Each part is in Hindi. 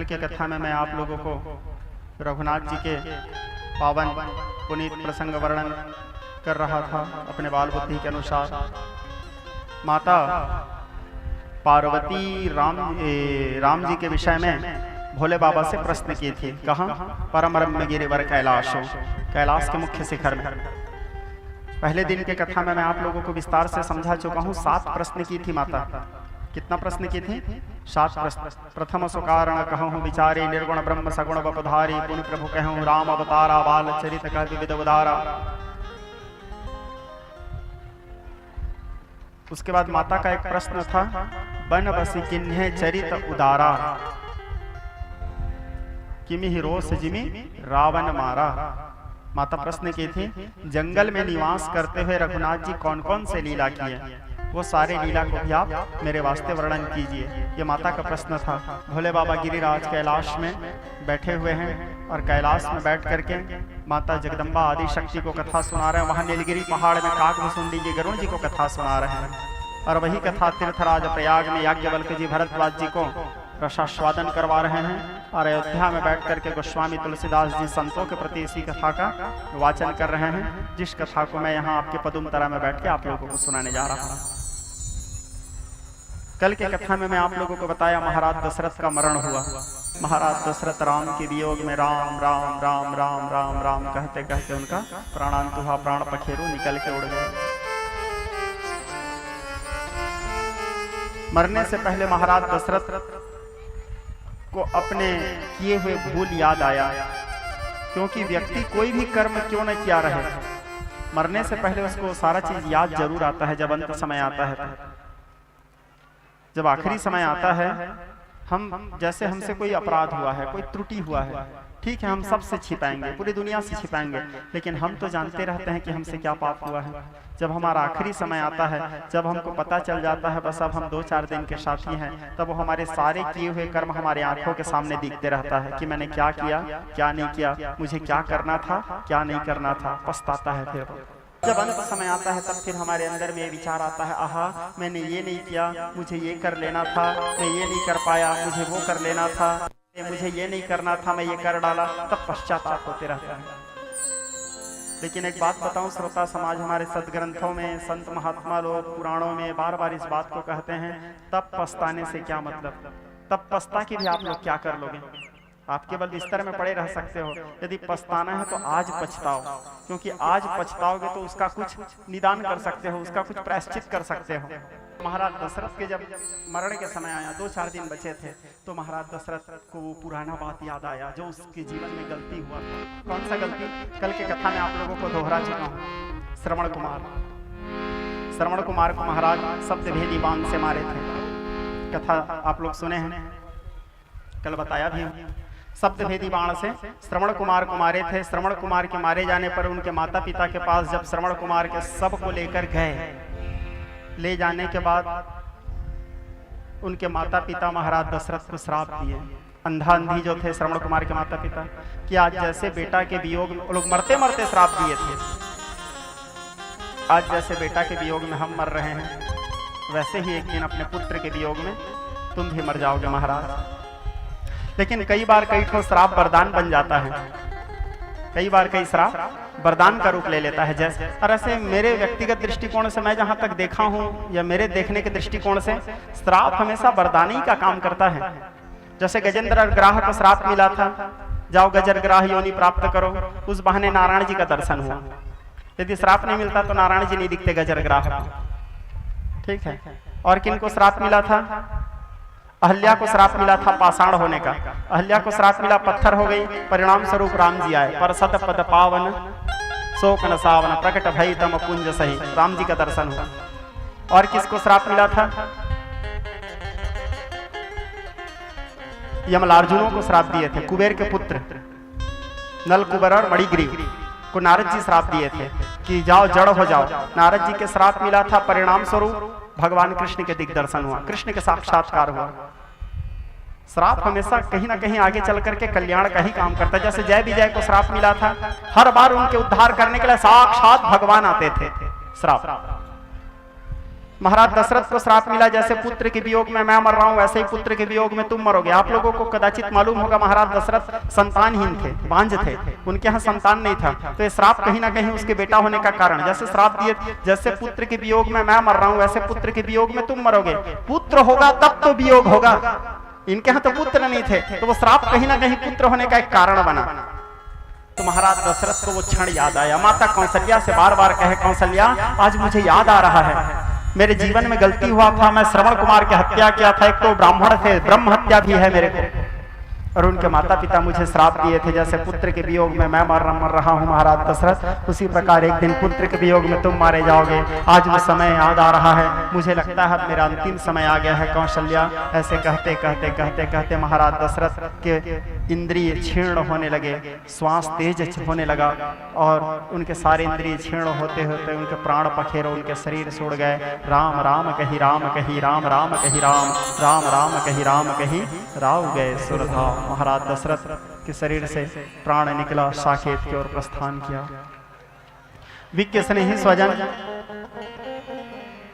की कथा में मैं आप लोगों को रघुनाथ जी के पावन पुनीत प्रसंग वर्णन कर रहा था अपने बाल बुद्धि के अनुसार। माता पार्वती राम जी के विषय में भोले बाबा से प्रश्न किए थे। कहाँ? परम रम्य गिरिवर कैलाश, कैलाश के मुख्य शिखर में। पहले दिन के कथा में मैं आप लोगों को विस्तार से समझा चुका हूँ। 7 प्रश्न की थी माता। कितना प्रश्न की थी? 7 प्रश्न। प्रथम सुकारण कहूँ विचारी, निर्गुण ब्रह्म सगुण बपधारी, पुण्य प्रभु कहूँ राम अवतारा, बाल चरित कह विविध उदारा। उसके बाद माता का एक प्रश्न था, बन बसी किन्हे चरित उदारा, किमि रोष जिमि रावण मारा। माता प्रश्न की थी, जंगल में निवास करते हुए रघुनाथ जी कौन कौन से लीला किए, वो सारे लीला को भी आप मेरे वास्ते वर्णन कीजिए। ये माता का प्रश्न था। भोले बाबा गिरिराज कैलाश में बैठे हुए हैं और कैलाश में बैठ करके माता जगदम्बा आदि शक्ति को कथा सुना रहे हैं। वहाँ नीलगिरी पहाड़ में काकभुसुंडी जी गरुण जी को कथा सुना रहे हैं और वही कथा तीर्थराज प्रयाग में याज्ञवल्क्य जी भरद्वाज जी को रसास्वादन करवा रहे हैं और अयोध्या में बैठ करके गोस्वामी तुलसीदास जी संतों के प्रति इसी कथा का वाचन कर रहे हैं, जिस कथा को मैं यहाँ आपके पदुमतरा में बैठ के आप लोगों को सुनाने जा रहा हूँ। कल के कथा में मैं आप लोगों को बताया महाराज दशरथ का मरण हुआ। महाराज दशरथ राम के वियोग में राम राम राम राम राम राम कहते कहते उनका प्राणांत हुआ, प्राण पखेरु निकल के उड़ गए। मरने से पहले महाराज दशरथ को अपने किए हुए भूल याद आया, क्योंकि व्यक्ति कोई भी कर्म क्यों न किया रहे, मरने से पहले उसको सारा चीज याद जरूर आता है। जब अंत समय आता है, जब आखिरी समय आता है, हम जैसे हमसे कोई अपराध हुआ है, कोई त्रुटि हुआ है, ठीक है हम सबसे छिपाएंगे, पूरी दुनिया से छिपाएंगे, लेकिन हम तो जानते रहते हैं कि हमसे क्या पाप हुआ है। जब हमारा आखिरी समय आता है, जब हमको पता चल जाता है बस अब हम 2-4 दिन के साथी हैं, तब वो हमारे सारे किए हुए कर्म हमारे आंखों के सामने दिखते रहता है कि मैंने क्या किया, क्या नहीं किया, मुझे क्या करना था, क्या नहीं करना था। पछताता है। फिर जब अंत समय आता है तब फिर हमारे अंदर में ये विचार आता है, आहा मैंने ये नहीं किया, मुझे ये कर लेना था, मैं ये नहीं कर पाया, मुझे वो कर लेना था, मुझे ये नहीं करना था, मैं ये कर डाला। तब पश्चाताप होते रहता है। लेकिन एक बात बताऊं श्रोता समाज, हमारे सदग्रंथों में संत महात्मा लोग पुराणों में बार बार इस बात को कहते हैं, तब पछताने से क्या मतलब। तब पछता के भी आप लोग क्या कर लोगे? आप केवल बिस्तर में पड़े रह सकते हो। यदि पछताना है तो आज पछताओ, क्योंकि आज पछताओगे तो उसका कुछ निदान कर सकते हो, उसका कुछ प्रायश्चित कर सकते हो। महाराज दशरथ के जब मरण के समय आया, 2-4 दिन बचे थे, तो महाराज दशरथ को वो पुराना बात याद आया जो उसके जीवन में गलती हुआ था। कौन सा गलती? कल के कथा में आप लोगों को दोहरा चुका हूँ। श्रवण कुमार को महाराज सप्तभेदी बाण से मारे थे। कथा आप लोग सुने हैं, कल बताया भी। सप्तभेदी बाण से श्रवण कुमार को मारे थे। श्रवण कुमार के मारे जाने पर उनके माता पिता के पास जब श्रवण कुमार के शव को लेकर गए, ले जाने के बाद उनके माता पिता महाराज दशरथ को श्राप दिए। अंधा अंधी जो थे श्रवण कुमार के माता पिता, कि आज जैसे बेटा के वियोग में लोग मरते मरते श्राप दिए थे, आज जैसे बेटा के वियोग में हम मर रहे हैं, वैसे ही एक दिन अपने पुत्र के वियोग में तुम भी मर जाओगे महाराज। लेकिन कई बार कई ठो श्राप वरदान बन जाता है, कई बार कई श्राप वरदान का रूप ले लेता है। जैसे और ऐसे मेरे व्यक्तिगत दृष्टिकोण से मैं जहां तक देखा हूं, या मेरे देखने के दृष्टिकोण से, श्राप हमेशा वरदान ही का काम करता है। जैसे गजेंद्र ग्राह को श्राप मिला था, जाओ गजर ग्राह योनि प्राप्त करो, उस बहाने नारायण जी का दर्शन हुआ। यदि श्राप नहीं मिलता तो नारायण जी नहीं दिखते गजर ग्राह, ठीक है। और किन को श्राप मिला था? अहल्या को श्राप मिला था पाषाण होने का। अहल्या को श्राप मिला पत्थर हो गई, परिणाम स्वरूप राम जी आए। पर सत पद पावन शोक न सावन, प्रकट भई तम पुंज सही, राम जी का दर्शन हुआ। और किसको श्राप मिला था? यमलार्जुनों को श्राप दिए थे। कुबेर के पुत्र नल कुबर और मणिग्रीव को नारद जी श्राप दिए थे कि जाओ जड़ हो जाओ। नारद जी के श्राप मिला था, परिणाम स्वरूप भगवान कृष्ण के दिग्दर्शन हुआ, कृष्ण के साक्षात्कार हुआ। श्राप हमेशा कहीं ना कहीं आगे चल करके कल्याण का ही काम करता है। जैसे जय विजय को श्राप मिला था, हर बार उनके उद्धार करने के लिए साक्षात भगवान आते थे। श्राप महाराज दशरथ को श्राप मिला, जैसे पुत्र के वियोग में मैं मर रहा हूं वैसे ही पुत्र के वियोग में तुम मरोगे। आप लोगों को कदाचित मालूम होगा महाराज दशरथ संतानहीन थे, बांझ थे, उनके यहाँ संतान नहीं था। तो ये श्राप कहीं ना कहीं उसके बेटा होने का कारण, जैसे श्राप दिए, जैसे पुत्र के वियोग में मैं मर रहा हूं वैसे पुत्र के वियोग में तुम मरोगे। पुत्र होगा तब तो वियोग होगा, इनके यहाँ तो पुत्र नहीं थे, तो वो श्राप कहीं ना कहीं पुत्र होने का एक कारण बना। तो महाराज दशरथ को वो क्षण याद आया, माता कौशल्या से बार बार कहे, कौशल्या आज मुझे याद आ रहा है, मेरे जीवन में गलती हुआ था, मैं श्रवण कुमार की हत्या किया था, एक तो ब्राह्मण थे, ब्रह्म हत्या भी है मेरे को, और उनके माता पिता मुझे श्राप दिए थे, जैसे पुत्र के वियोग में मैं मर रहा हूँ महाराज दशरथ, उसी प्रकार एक दिन पुत्र के वियोग में तुम मारे जाओगे। आज वो समय याद आ रहा है, मुझे लगता है मेरा अंतिम समय आ गया है कौशल्या। ऐसे कहते कहते कहते कहते महाराज दशरथ के इंद्रिय क्षीर्ण होने लगे, श्वास तेज होने लगा, और उनके सारे इंद्रिय क्षीर्ण होते होते उनके प्राण पखेरो उनके शरीर छोड़ गए। राम राम कही राम कही, राम राम कही राम, राम राम कही राम कही, राव गए सुरधाव। महाराज दशरथ के शरीर से प्राण निकला, साकेत की ओर प्रस्थान किया। विज्ञ स्नेही स्वजन,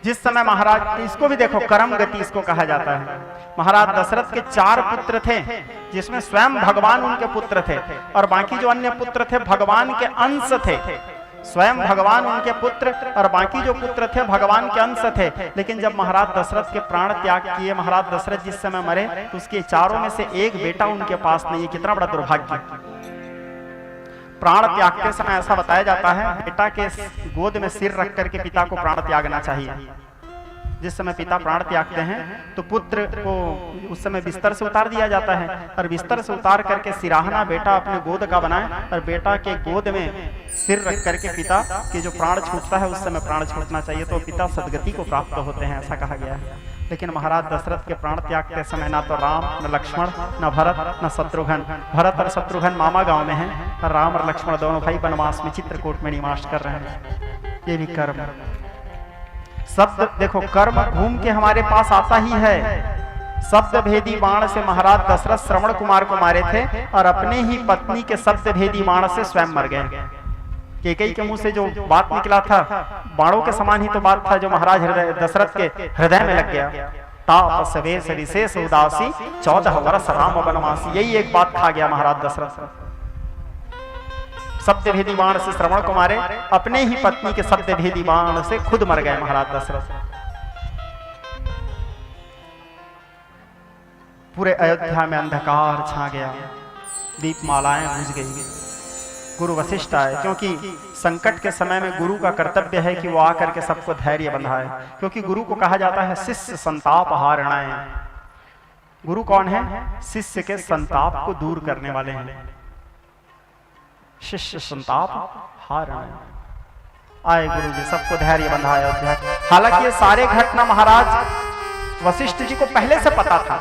जिस समय महाराज, इसको भी देखो कर्म गति इसको कहा जाता है। महाराज दशरथ के 4 पुत्र थे, जिसमें स्वयं भगवान उनके पुत्र थे, और बाकी जो अन्य पुत्र थे भगवान के अंश थे। स्वयं भगवान उनके पुत्र और बाकी जो पुत्र थे भगवान के अंश थे। लेकिन जब महाराज दशरथ के प्राण त्याग किए, महाराज दशरथ जिस समय मरे, तो उसके 4 में से एक बेटा उनके पास नहीं है। कितना बड़ा दुर्भाग्य। प्राण त्यागते समय ऐसा बताया जाता है, बेटा के गोद में सिर रख करके पिता को प्राण त्यागना चाहिए। जिस समय पिता प्राण त्यागते हैं तो पुत्र को उस समय बिस्तर से उतार दिया जाता है, और बिस्तर से उतार करके सिराहना बेटा अपने गोद का बनाए, और बेटा के गोद में सिर रख करके पिता के जो प्राण छूटता है उस समय प्राण छूटना चाहिए, तो पिता सदगति को प्राप्त होते हैं, ऐसा कहा गया है। लेकिन महाराज दशरथ के प्राण त्यागते समय ना तो राम, न लक्ष्मण, न भरत, न शत्रुघ्न। भरत और शत्रुघ्न मामा गांव में हैं, और राम और लक्ष्मण दोनों भाई वनवास में चित्रकूट में निवास कर रहे हैं। ये भी कर्म शब्द देखो, कर्म घूम के हमारे पास आता ही है। शब्द भेदी बाण से महाराज दशरथ श्रवण कुमार को मारे थे, और अपने ही पत्नी के शब्द भेदी बाण से स्वयं मर गए। केकई के मुंह से जो बात निकला था, बाणों के समान ही तो बात था, जो महाराज दशरथ के हृदय में लग गया। तापस वेश विशेष उदासी, 14 वर्ष राम वनवासी। यही एक बात खा गया महाराज दशरथ। शब्द भेदी बाण से श्रवण को मारे, अपने ही पत्नी के शब्द भेदी बाण से खुद मर गए महाराज दशरथ। पूरे अयोध्या में अंधकार छा गया, दीपमालाएं बुझ गई। गुरु वशिष्ठ आए, क्योंकि संकट के समय में गुरु का कर्तव्य है कि वो आकर के सबको धैर्य बंधाए, क्योंकि गुरु को कहा जाता है शिष्य संताप हारणाए। गुरु कौन है? शिष्य के संताप को दूर करने वाले हैं। शिष्य संताप हारणाए। आए गुरु जी, सबको धैर्य बंधाया अयोध्या। हालांकि ये सारे घटना महाराज वशिष्ठ जी को पहले से पता था।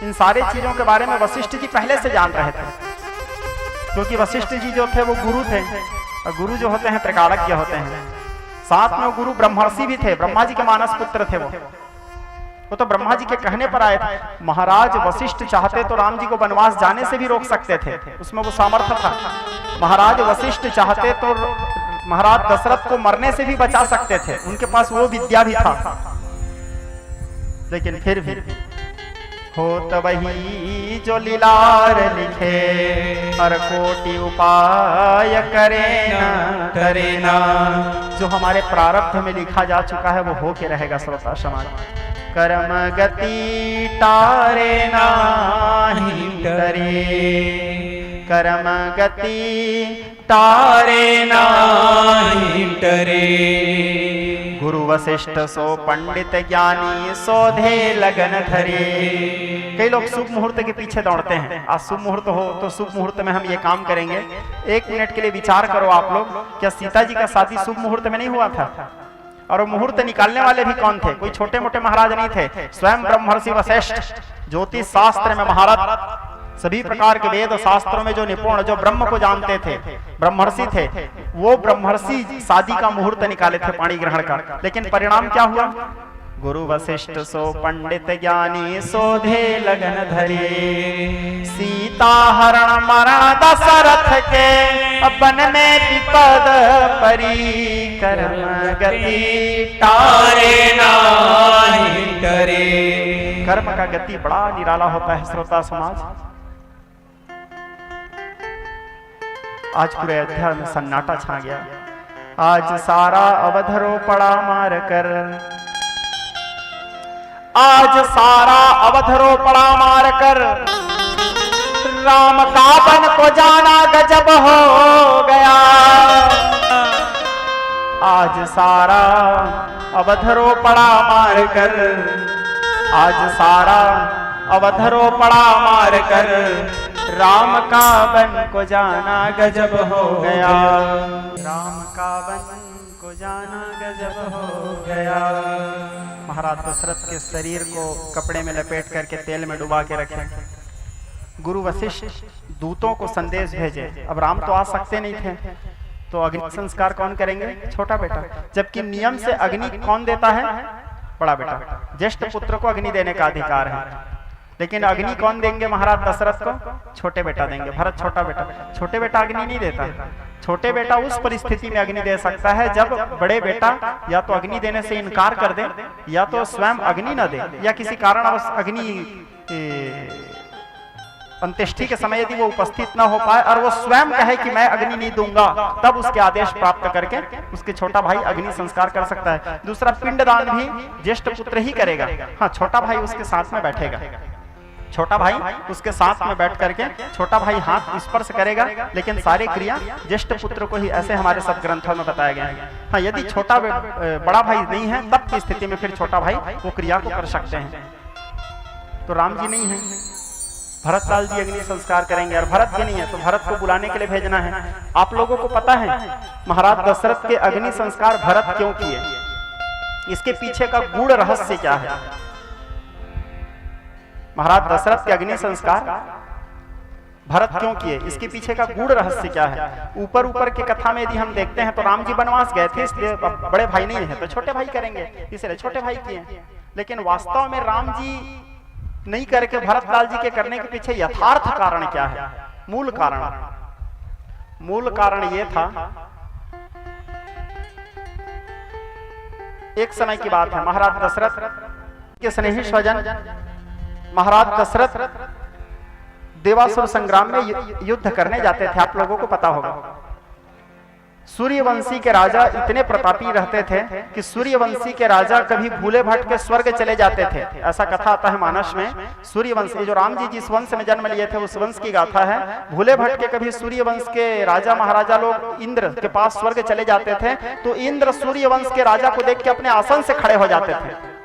इन सारे चीजों के बारे में वशिष्ठ जी पहले से जान रहे थे, क्योंकि वशिष्ठ जी जो थे वो गुरु थे, और गुरु जो होते हैं त्रिकालज्ञ होते हैं। साथ में गुरु ब्रह्मर्षि भी थे, ब्रह्मा जी के मानस पुत्र थे। वो तो ब्रह्मा जी के कहने पर आए थे। महाराज वशिष्ठ चाहते तो राम जी को वनवास जाने से भी रोक सकते थे, उसमें वो सामर्थ्य था। महाराज वशिष्ठ चाहते तो महाराज दशरथ को मरने से भी बचा सकते थे, उनके पास वो विद्या भी था। लेकिन फिर भी होत वही जो लीलार लिखे, हर कोटि उपाय करे ना। जो हमारे प्रारब्ध में लिखा जा चुका है वो होके रहेगा श्रोता समाज। कर्म गति टारे नाही डरे, कर्म गति टारे नाही डरे। गुरु वशिष्ठ सो पंडित ज्ञानी, सोधे लगन धरे। कई लोग शुभ मुहूर्त के पीछे दौड़ते हैं। आज शुभ मुहूर्त हो तो शुभ मुहूर्त में हम ये काम करेंगे। 1 मिनट के लिए विचार करो आप लोग, क्या सीता जी का शादी शुभ मुहूर्त में नहीं हुआ था? और वो मुहूर्त निकालने वाले भी कौन थे? कोई छोटे मोटे महाराज नहीं थे, स्वयं ब्रह्मर्षि वशिष्ठ, ज्योतिष शास्त्र में महारथ, सभी प्रकार के वेद शास्त्रों में जो निपुण, जो ब्रह्म को जानते थे, ब्रह्मर्षि थे। वो ब्रह्मर्षि शादी का मुहूर्त निकाले थे, पाणी ग्रहण का। लेकिन परिणाम क्या हुआ? गुरु वशिष्ठ सो पंडित ज्ञानी, सोधे लगन धरे। सीता सीता हरण मरण दशरथ के, वन में विपद परी, कर्म गति तारे नाही करे। कर्म का गति बड़ा निराला होता है श्रोता समाज। आज पूरे अयोध्या में सन्नाटा छा गया। आज सारा अवधरो पड़ा मार कर, आज सारा अवधरो पड़ा मार कर, राम का बन को जाना गजब हो गया। आज सारा अवधरो पड़ा मार कर, आज सारा अवधरो पड़ा मार कर, राम का बन को जाना गजब हो गया। राम का बन को जाना गजब हो गया। महाराज दशरथ के शरीर को कपड़े में लपेट करके तेल में डुबा के रखे। गुरु वशिष्ठ दूतों को संदेश भेजे। अब राम तो आ सकते नहीं थे, तो अग्नि संस्कार कौन करेंगे? छोटा बेटा। जबकि नियम से अग्नि कौन देता है? बड़ा बेटा। ज्येष्ठ पुत्र को अग्नि देने का अधिकार है, लेकिन अग्नि कौन देंगे महाराज दशरथ को? छोटे बेटा देंगे। भरत छोटा बेटा। छोटे बेटा अग्नि नहीं देता। छोटे बेटा उस परिस्थिति में अग्नि दे सकता है जब बड़े बेटा या तो अग्नि देने से इनकार कर दे, या तो स्वयं अग्नि न दे, या किसी कारणवश अग्नि अंत्येष्टि के समय यदि वो उपस्थित न हो पाए और वो स्वयं कहे कि मैं अग्नि नहीं दूंगा, तब उसके आदेश प्राप्त करके उसके छोटा भाई अग्नि संस्कार कर सकता है। दूसरा, पिंडदान भी ज्येष्ठ पुत्र ही करेगा। हाँ, छोटा भाई उसके साथ में बैठेगा। छोटा भाई उसके साथ में बैठ करके छोटा भाई हाथ स्पर्श करेगा, लेकिन सारी क्रिया ज्येष्ठ पुत्र को ही, ऐसे हमारे सब ग्रंथों में बताया गया है। हाँ, यदि छोटा बड़ा भाई नहीं है तब की स्थिति में फिर छोटा भाई वो क्रिया को कर सकते हैं। तो राम जी नहीं है, भरतलाल जी अग्नि संस्कार करेंगे, और भरत भी नहीं है तो भरत को बुलाने के लिए भेजना है। आप लोगों को पता है महाराज दशरथ के अग्नि संस्कार भरत क्यों किए? इसके पीछे का गूढ़ रहस्य क्या है? महाराज दशरथ के अग्नि संस्कार भरत क्यों किए? इसके पीछे का गूढ़ रहस्य क्या है? ऊपर ऊपर की कथा में यदि हम देखते हैं तो राम जी वनवास गए थे, इसलिए बड़े भाई नहीं है तो छोटे भाई करेंगे, इसलिए छोटे भाई किए। लेकिन वास्तव में राम जी नहीं करके भरतलाल जी के करने के पीछे यथार्थ कारण क्या है? मूल कारण यह था, एक समय की बात है, महाराज दशरथ के स्नेही स्वजन महाराज दशरथ देवासुर संग्राम में युद्ध करने जाते थे। आप लोगों को पता होगा सूर्यवंशी के राजा इतने प्रतापी रहते थे कि सूर्यवंशी के राजा कभी भूले भटक के स्वर्ग चले जाते थे। ऐसा कथा आता है मानस में। सूर्यवंश, जो राम जी जिस वंश में जन्म लिए थे उस वंश की गाथा है। भूले भटक के कभी सूर्यवंश के राजा महाराजा लोग इंद्र के पास स्वर्ग चले जाते थे, तो इंद्र सूर्यवंश के राजा को देख के अपने आसन से खड़े हो जाते थे।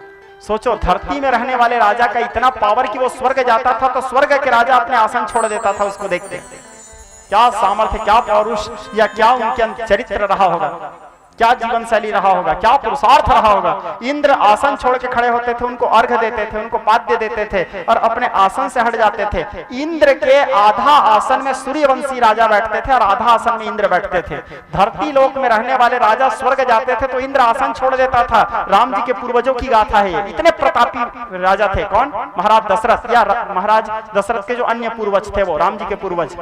सोचो, धरती में रहने वाले राजा का इतना पावर कि वो स्वर्ग जाता था तो स्वर्ग के राजा अपने आसन छोड़ देता था उसको देखते। क्या सामर्थ्य, क्या पौरुष, या क्या उनके चरित्र रहा होगा, क्या जीवन शैली रहा होगा, क्या पुरुषार्थ रहा होगा। इंद्र आसन छोड़ के खड़े होते थे, उनको अर्घ देते थे, उनको पाद्य देते थे और अपने आसन से हट जाते थे। इंद्र के आधा आसन में सूर्यवंशी राजा बैठते थे और आधा आसन में इंद्र बैठते थे। धरती लोक में रहने वाले राजा स्वर्ग जाते थे तो इंद्र आसन छोड़ देता था। राम जी के पूर्वजों की गाथा है। इतने प्रतापी राजा थे। कौन? महाराज दशरथ, या महाराज दशरथ के जो अन्य पूर्वज थे वो राम जी के पूर्वज।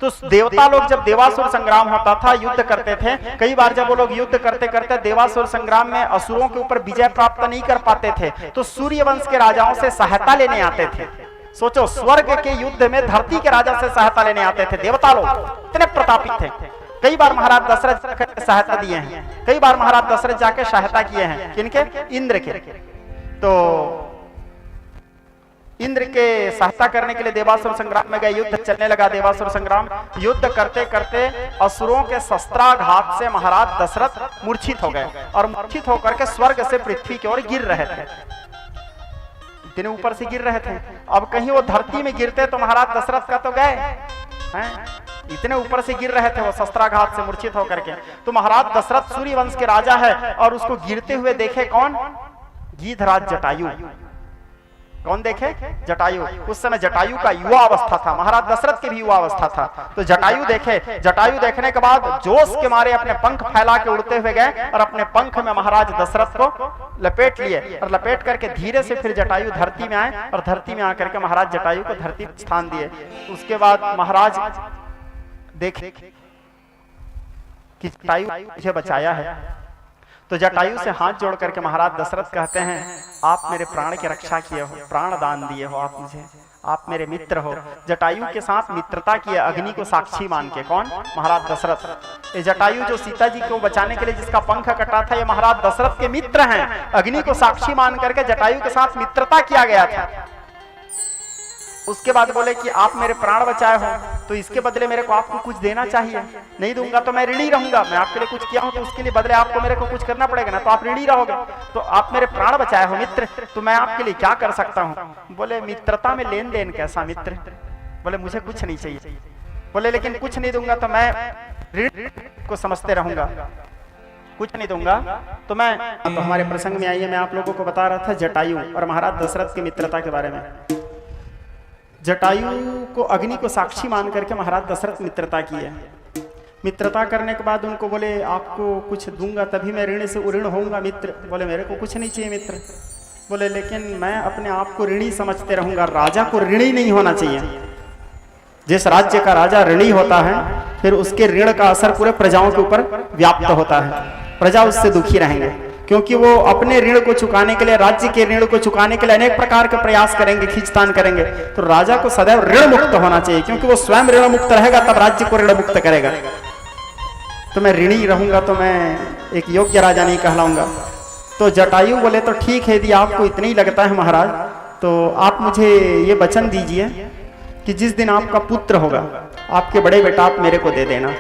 तो देवता लोग जब देवासुर संग्राम होता था, युद्ध करते थे, कई बार जब वो लोग युद्ध करते करते देवासुर संग्राम में असुरों के ऊपर विजय प्राप्त नहीं कर पाते थे, तो सूर्यवंश के राजाओं से सहायता लेने आते थे। सोचो, स्वर्ग के युद्ध में धरती के राजा से सहायता लेने आते थे देवता लोग, इतने प्रतापी थे। कई बार महाराज दशरथ सहायता दिए हैं, कई बार महाराज दशरथ जाके सहायता किए हैं। किनके? इंद्र के। तो इंद्र के सहायता करने के लिए देवासुर संग्राम में गए। युद्ध चलने लगा। देवासुर संग्राम युद्ध करते करते असुरों के शस्त्राघात से महाराज दशरथ मूर्छित हो गए और मूर्छित होकर के स्वर्ग से पृथ्वी की ओर गिर रहे थे। इतने ऊपर से गिर रहे थे, अब कहीं वो धरती में गिरते तो महाराज दशरथ का तो गए हैं। इतने ऊपर से गिर रहे थे वो शस्त्राघात से मूर्छित होकर के। तो महाराज दशरथ सूर्यवंश के राजा है और उसको गिरते हुए देखे कौन? गीधराज जटायु। कौन देखे? जटायु। उस समय जटायु का युवा अवस्था था, महाराज दशरथ की भी युवा अवस्था था। तो जटायु देखे, जटायु देखने के बाद जोश के मारे अपने पंख फैला के उड़ते हुए गए और अपने पंख में महाराज दशरथ को लपेट लिए और लपेट करके धीरे से फिर जटायु धरती में आए और धरती में आकर के महाराज जटायु को धरती पर स्थान दिए। उसके बाद महाराज देखे कि जटायु मुझे बचाया है, तो जटायु से हाथ जोड़ करके महाराज दशरथ कहते हैं, आप मेरे प्राण की रक्षा किए हो, प्राण दान दिए हो आप मुझे, आप मेरे मित्र हो। जटायु के साथ मित्रता की अग्नि को साक्षी मान के। कौन? महाराज दशरथ। ये जटायु जो सीता जी को बचाने के लिए जिसका पंख कटा था, ये महाराज दशरथ के मित्र हैं। अग्नि को साक्षी मान करके जटायु के साथ मित्रता किया गया था। उसके बाद बोले कि आप मेरे प्राण बचाए हो, तो इसके बदले मेरे को आपको कुछ देना चाहिए, नहीं दूंगा तो मैं ऋणी रहूंगा। मैं आपके लिए कुछ किया हूं तो उसके लिए बदले आपको मेरे को कुछ करना पड़ेगा ना, तो आप ऋणी रहोगे। तो आप मेरे प्राण बचाए हो मित्र, तो मैं आपके लिए क्या कर सकता हूं? बोले मित्रता में लेन देन कैसा मित्र? बोले मुझे कुछ नहीं चाहिए। बोले लेकिन कुछ नहीं दूंगा तो मैं ऋण को समझते रहूंगा, कुछ नहीं दूंगा तो मैं। तो हमारे प्रसंग में आइए, मैं आप लोगों को बता रहा था जटायु और महाराज दशरथ की मित्रता के बारे में। जटायु को अग्नि को साक्षी मान करके महाराज दशरथ मित्रता की है। मित्रता करने के बाद उनको बोले आपको कुछ दूंगा तभी मैं ऋण से ऋण होऊंगा मित्र। बोले मेरे को कुछ नहीं चाहिए मित्र। बोले लेकिन मैं अपने आप को ऋणी समझते रहूंगा, राजा को ऋणी नहीं होना चाहिए। जिस राज्य का राजा ऋणी होता है फिर उसके ऋण का असर पूरे प्रजाओं के ऊपर व्याप्त होता है, प्रजा उससे दुखी रहेंगे, क्योंकि वो अपने ऋण को चुकाने के लिए, राज्य के ऋण को चुकाने के लिए अनेक प्रकार के प्रयास करेंगे, खींचतान करेंगे। तो राजा को सदैव ऋण मुक्त होना चाहिए, क्योंकि वो स्वयं ऋण मुक्त रहेगा तब राज्य को ऋण मुक्त करेगा। तो मैं ऋणी रहूंगा तो मैं एक योग्य राजा नहीं कहलाऊंगा। तो जटायु बोले तो ठीक है, यदि आपको इतना ही लगता है महाराज तो आप मुझे ये वचन दीजिए कि जिस दिन आपका पुत्र होगा आपके बड़े बेटा आप मेरे को दे देना।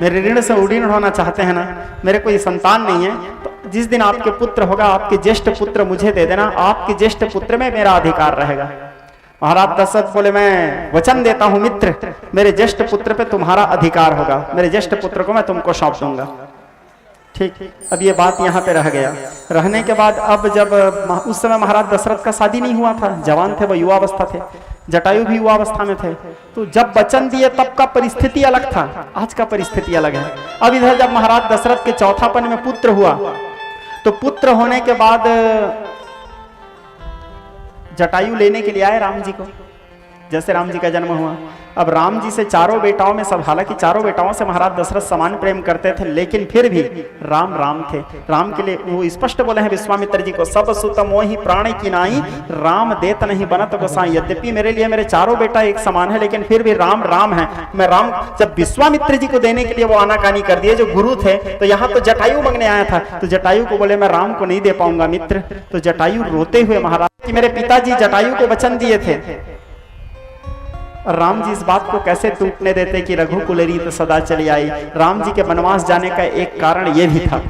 मेरे ऋण से उड़ीण होना चाहते हैं ना, मेरे कोई संतान नहीं है, तो जिस दिन आपके पुत्र होगा आपके ज्येष्ठ पुत्र मुझे दे देना, आपके ज्येष्ठ पुत्र में मेरा अधिकार रहेगा। महाराज दशरथ बोले मैं वचन देता हूं मित्र, मेरे ज्येष्ठ पुत्र पे तुम्हारा अधिकार होगा, मेरे ज्येष्ठ पुत्र को मैं तुमको सौंप दूंगा। ठीक, अब ये बात यहाँ पे रह गया। रहने के बाद अब जब उस समय महाराज दशरथ का शादी नहीं हुआ था, जवान थे, वो युवा अवस्था थे, जटायु भी युवा अवस्था में थे, तो जब वचन दिए तब का परिस्थिति अलग था, आज का परिस्थिति अलग है। अब इधर जब महाराज दशरथ के चौथापन में पुत्र हुआ, तो पुत्र होने के बाद जटायु लेने के लिए आए राम जी को, जैसे राम जी का जन्म हुआ। अब राम जी से चारों बेटाओं में सब, हालांकि चारों बेटाओं से महाराज दशरथ समान प्रेम करते थे, लेकिन फिर भी राम राम थे। राम के लिए वो स्पष्ट बोले हैं विश्वामित्र जी को, सब सुत मोहि प्राण की नाई, राम देत नहीं बनत गोसाई। यद्यपि मेरे लिए मेरे चारों बेटा एक समान है, लेकिन फिर भी राम राम है। मैं राम, जब विश्वामित्र जी को देने के लिए वो आनाकानी कर दिए जो गुरु थे, तो यहाँ तो जटायु मांगने आया था, तो जटायु को बोले मैं राम को नहीं दे पाऊंगा मित्र। तो जटायु रोते हुए महाराज कि मेरे पिताजी जटायु को वचन दिए थे, और राम जी इस बात को कैसे टूटने देते कि रघुकुल रीत सदा चली आई। राम जी के वनवास जाने का एक कारण यह भी था।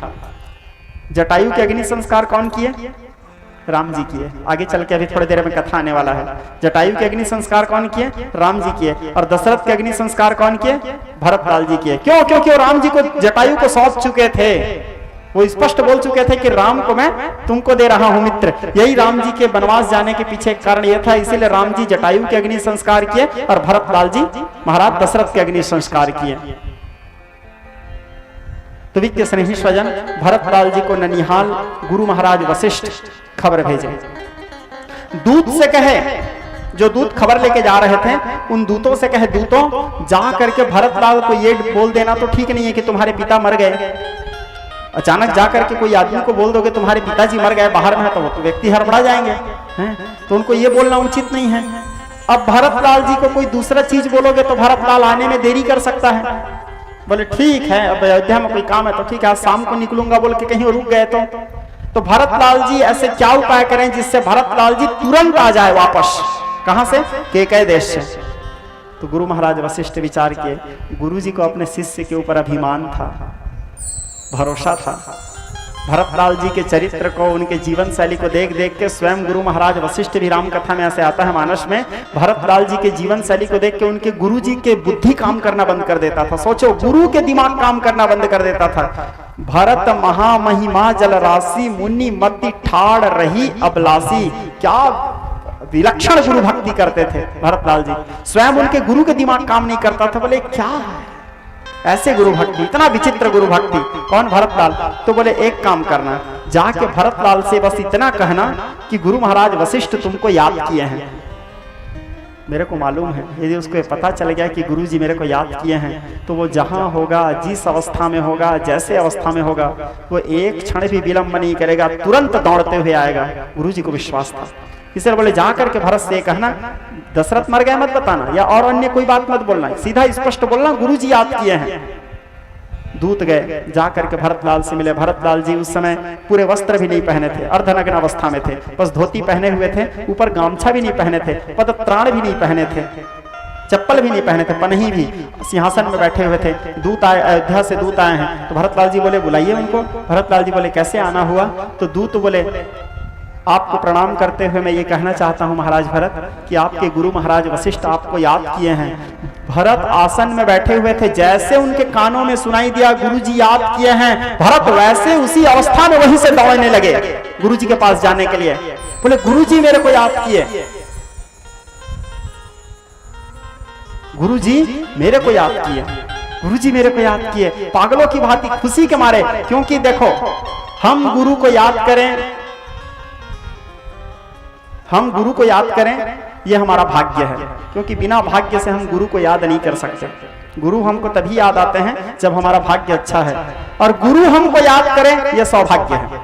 जटायु के अग्नि संस्कार कौन किए? राम जी किए। आगे चल के अभी थोड़ी देर में कथा आने वाला है। जटायु के अग्नि संस्कार कौन किए? राम जी किए। और दशरथ के अग्नि संस्कार कौन किए? भरतलाल जी किए। क्यों? क्योंकि वो राम जी को, जटायु को सौंप चुके थे, वो स्पष्ट बोल चुके थे कि राम को मैं तुमको दे रहा हूं मित्र। यही राम जी के वनवास जाने के पीछे कारण यह था, इसीलिए राम जी जटायु के अग्नि संस्कार किए और भरतलाल जी महाराज दशरथ के अग्नि संस्कार किए। तो वित्त स्नेही स्वजन, भरतलाल जी को ननिहाल गुरु महाराज वशिष्ठ खबर भेजे। दूत से कहे, जो दूत खबर लेके जा रहे थे उन दूतों से कहे, दूतों जा करके भरतलाल को ये बोल देना तो ठीक नहीं है कि तुम्हारे पिता मर गए। अचानक जाकर के कोई आदमी को बोल दोगे तुम्हारे पिताजी मर गए, बाहर में है, तो वो तो व्यक्ति हड़बड़ा जाएंगे, हैं? तो उनको ये बोलना उचित नहीं है। अब भरतलाल जी को कोई दूसरा चीज बोलोगे तो भरतलाल आने में देरी कर सकता है। बोले ठीक है, अब अयोध्या में कोई काम है तो ठीक है, आज शाम को निकलूंगा बोल के कहीं रुक गए तो भरतलाल जी ऐसे क्या उपाय करें जिससे भरतलाल जी तुरंत आ जाए वापस। कहां से? केकय देश से। तो गुरु महाराज वशिष्ठ विचार किए। गुरु जी को अपने शिष्य के ऊपर अभिमान था, भरोसा था, भरतलाल जी के चरित्र को, उनके जीवन शैली को देख देख के स्वयं गुरु महाराज वशिष्ठ भी राम कथा में ऐसे आता है मानस में, भरतलाल जी के जीवन शैली को देख के उनके गुरु जी के बुद्धि काम करना बंद कर देता था। सोचो, गुरु के दिमाग काम करना बंद कर देता था। भरत महामहिमा जल राशि मुनि मति ठाड़ रही अबलासी। क्या विलक्षण गुरु भक्ति करते थे भरतलाल जी। स्वयं उनके गुरु के दिमाग काम नहीं करता था। बोले क्या है ऐसे गुरु भक्ति, इतना विचित्र गुरु भक्ति। कौन? भरतलाल। तो बोले एक काम करना, जाके भरतलाल से बस इतना कहना कि गुरु महाराज वशिष्ठ तुमको याद किए हैं। मेरे को मालूम है, यदि उसको ये पता चल गया कि गुरु जी मेरे को याद किए हैं, तो वो जहां होगा, जिस अवस्था में होगा, जैसे अवस्था में होगा, वो एक क्षण भी विलंब नहीं करेगा, तुरंत दौड़ते हुए आएगा। गुरु जी को विश्वास था। इसलिए बोले जाकर के भरत से कहना दशरथ मर गए मत बताना, या और अन्य कोई बात मत बोलना, सीधा स्पष्ट बोलना गुरु जी याद किए हैं। दूत गए, जाकर के भरतलाल से मिले। भरतलाल जी उस समय पूरे वस्त्र भी नहीं पहने थे, अर्धनग्न अवस्था में थे, बस धोती पहने हुए थे, ऊपर गामछा भी नहीं पहने थे, पदत्राण भी नहीं पहने थे, चप्पल भी नहीं पहने थे, पनही भी, सिंहासन में बैठे हुए थे। दूत आए, अयोध्या से दूत आए हैं। तो भरतलाल जी बोले बुलाइए उनको। भरतलाल जी बोले कैसे आना हुआ? तो दूत बोले आपको प्रणाम करते हुए मैं ये कहना चाहता हूं महाराज भरत कि आपके गुरु महाराज वशिष्ठ आपको याद किए हैं। भरत आसन में बैठे हुए थे, जैसे उनके कानों में सुनाई दिया गुरु जी याद किए हैं, भरत वैसे उसी अवस्था में वहीं से दौड़ने लगे गुरु जी के पास जाने के लिए। बोले गुरु जी मेरे को याद किए, गुरु जी मेरे को याद किए, गुरु जी मेरे को याद किए। पागलों की भांति खुशी के मारे, क्योंकि देखो हम गुरु को याद करें, हम गुरु को याद करें, यह हमारा भाग्य है, क्योंकि बिना भाग्य से हम गुरु को याद नहीं कर सकते। गुरु हमको तभी याद आते हैं जब हमारा भाग्य अच्छा है, और गुरु हमको याद करें यह सौभाग्य है।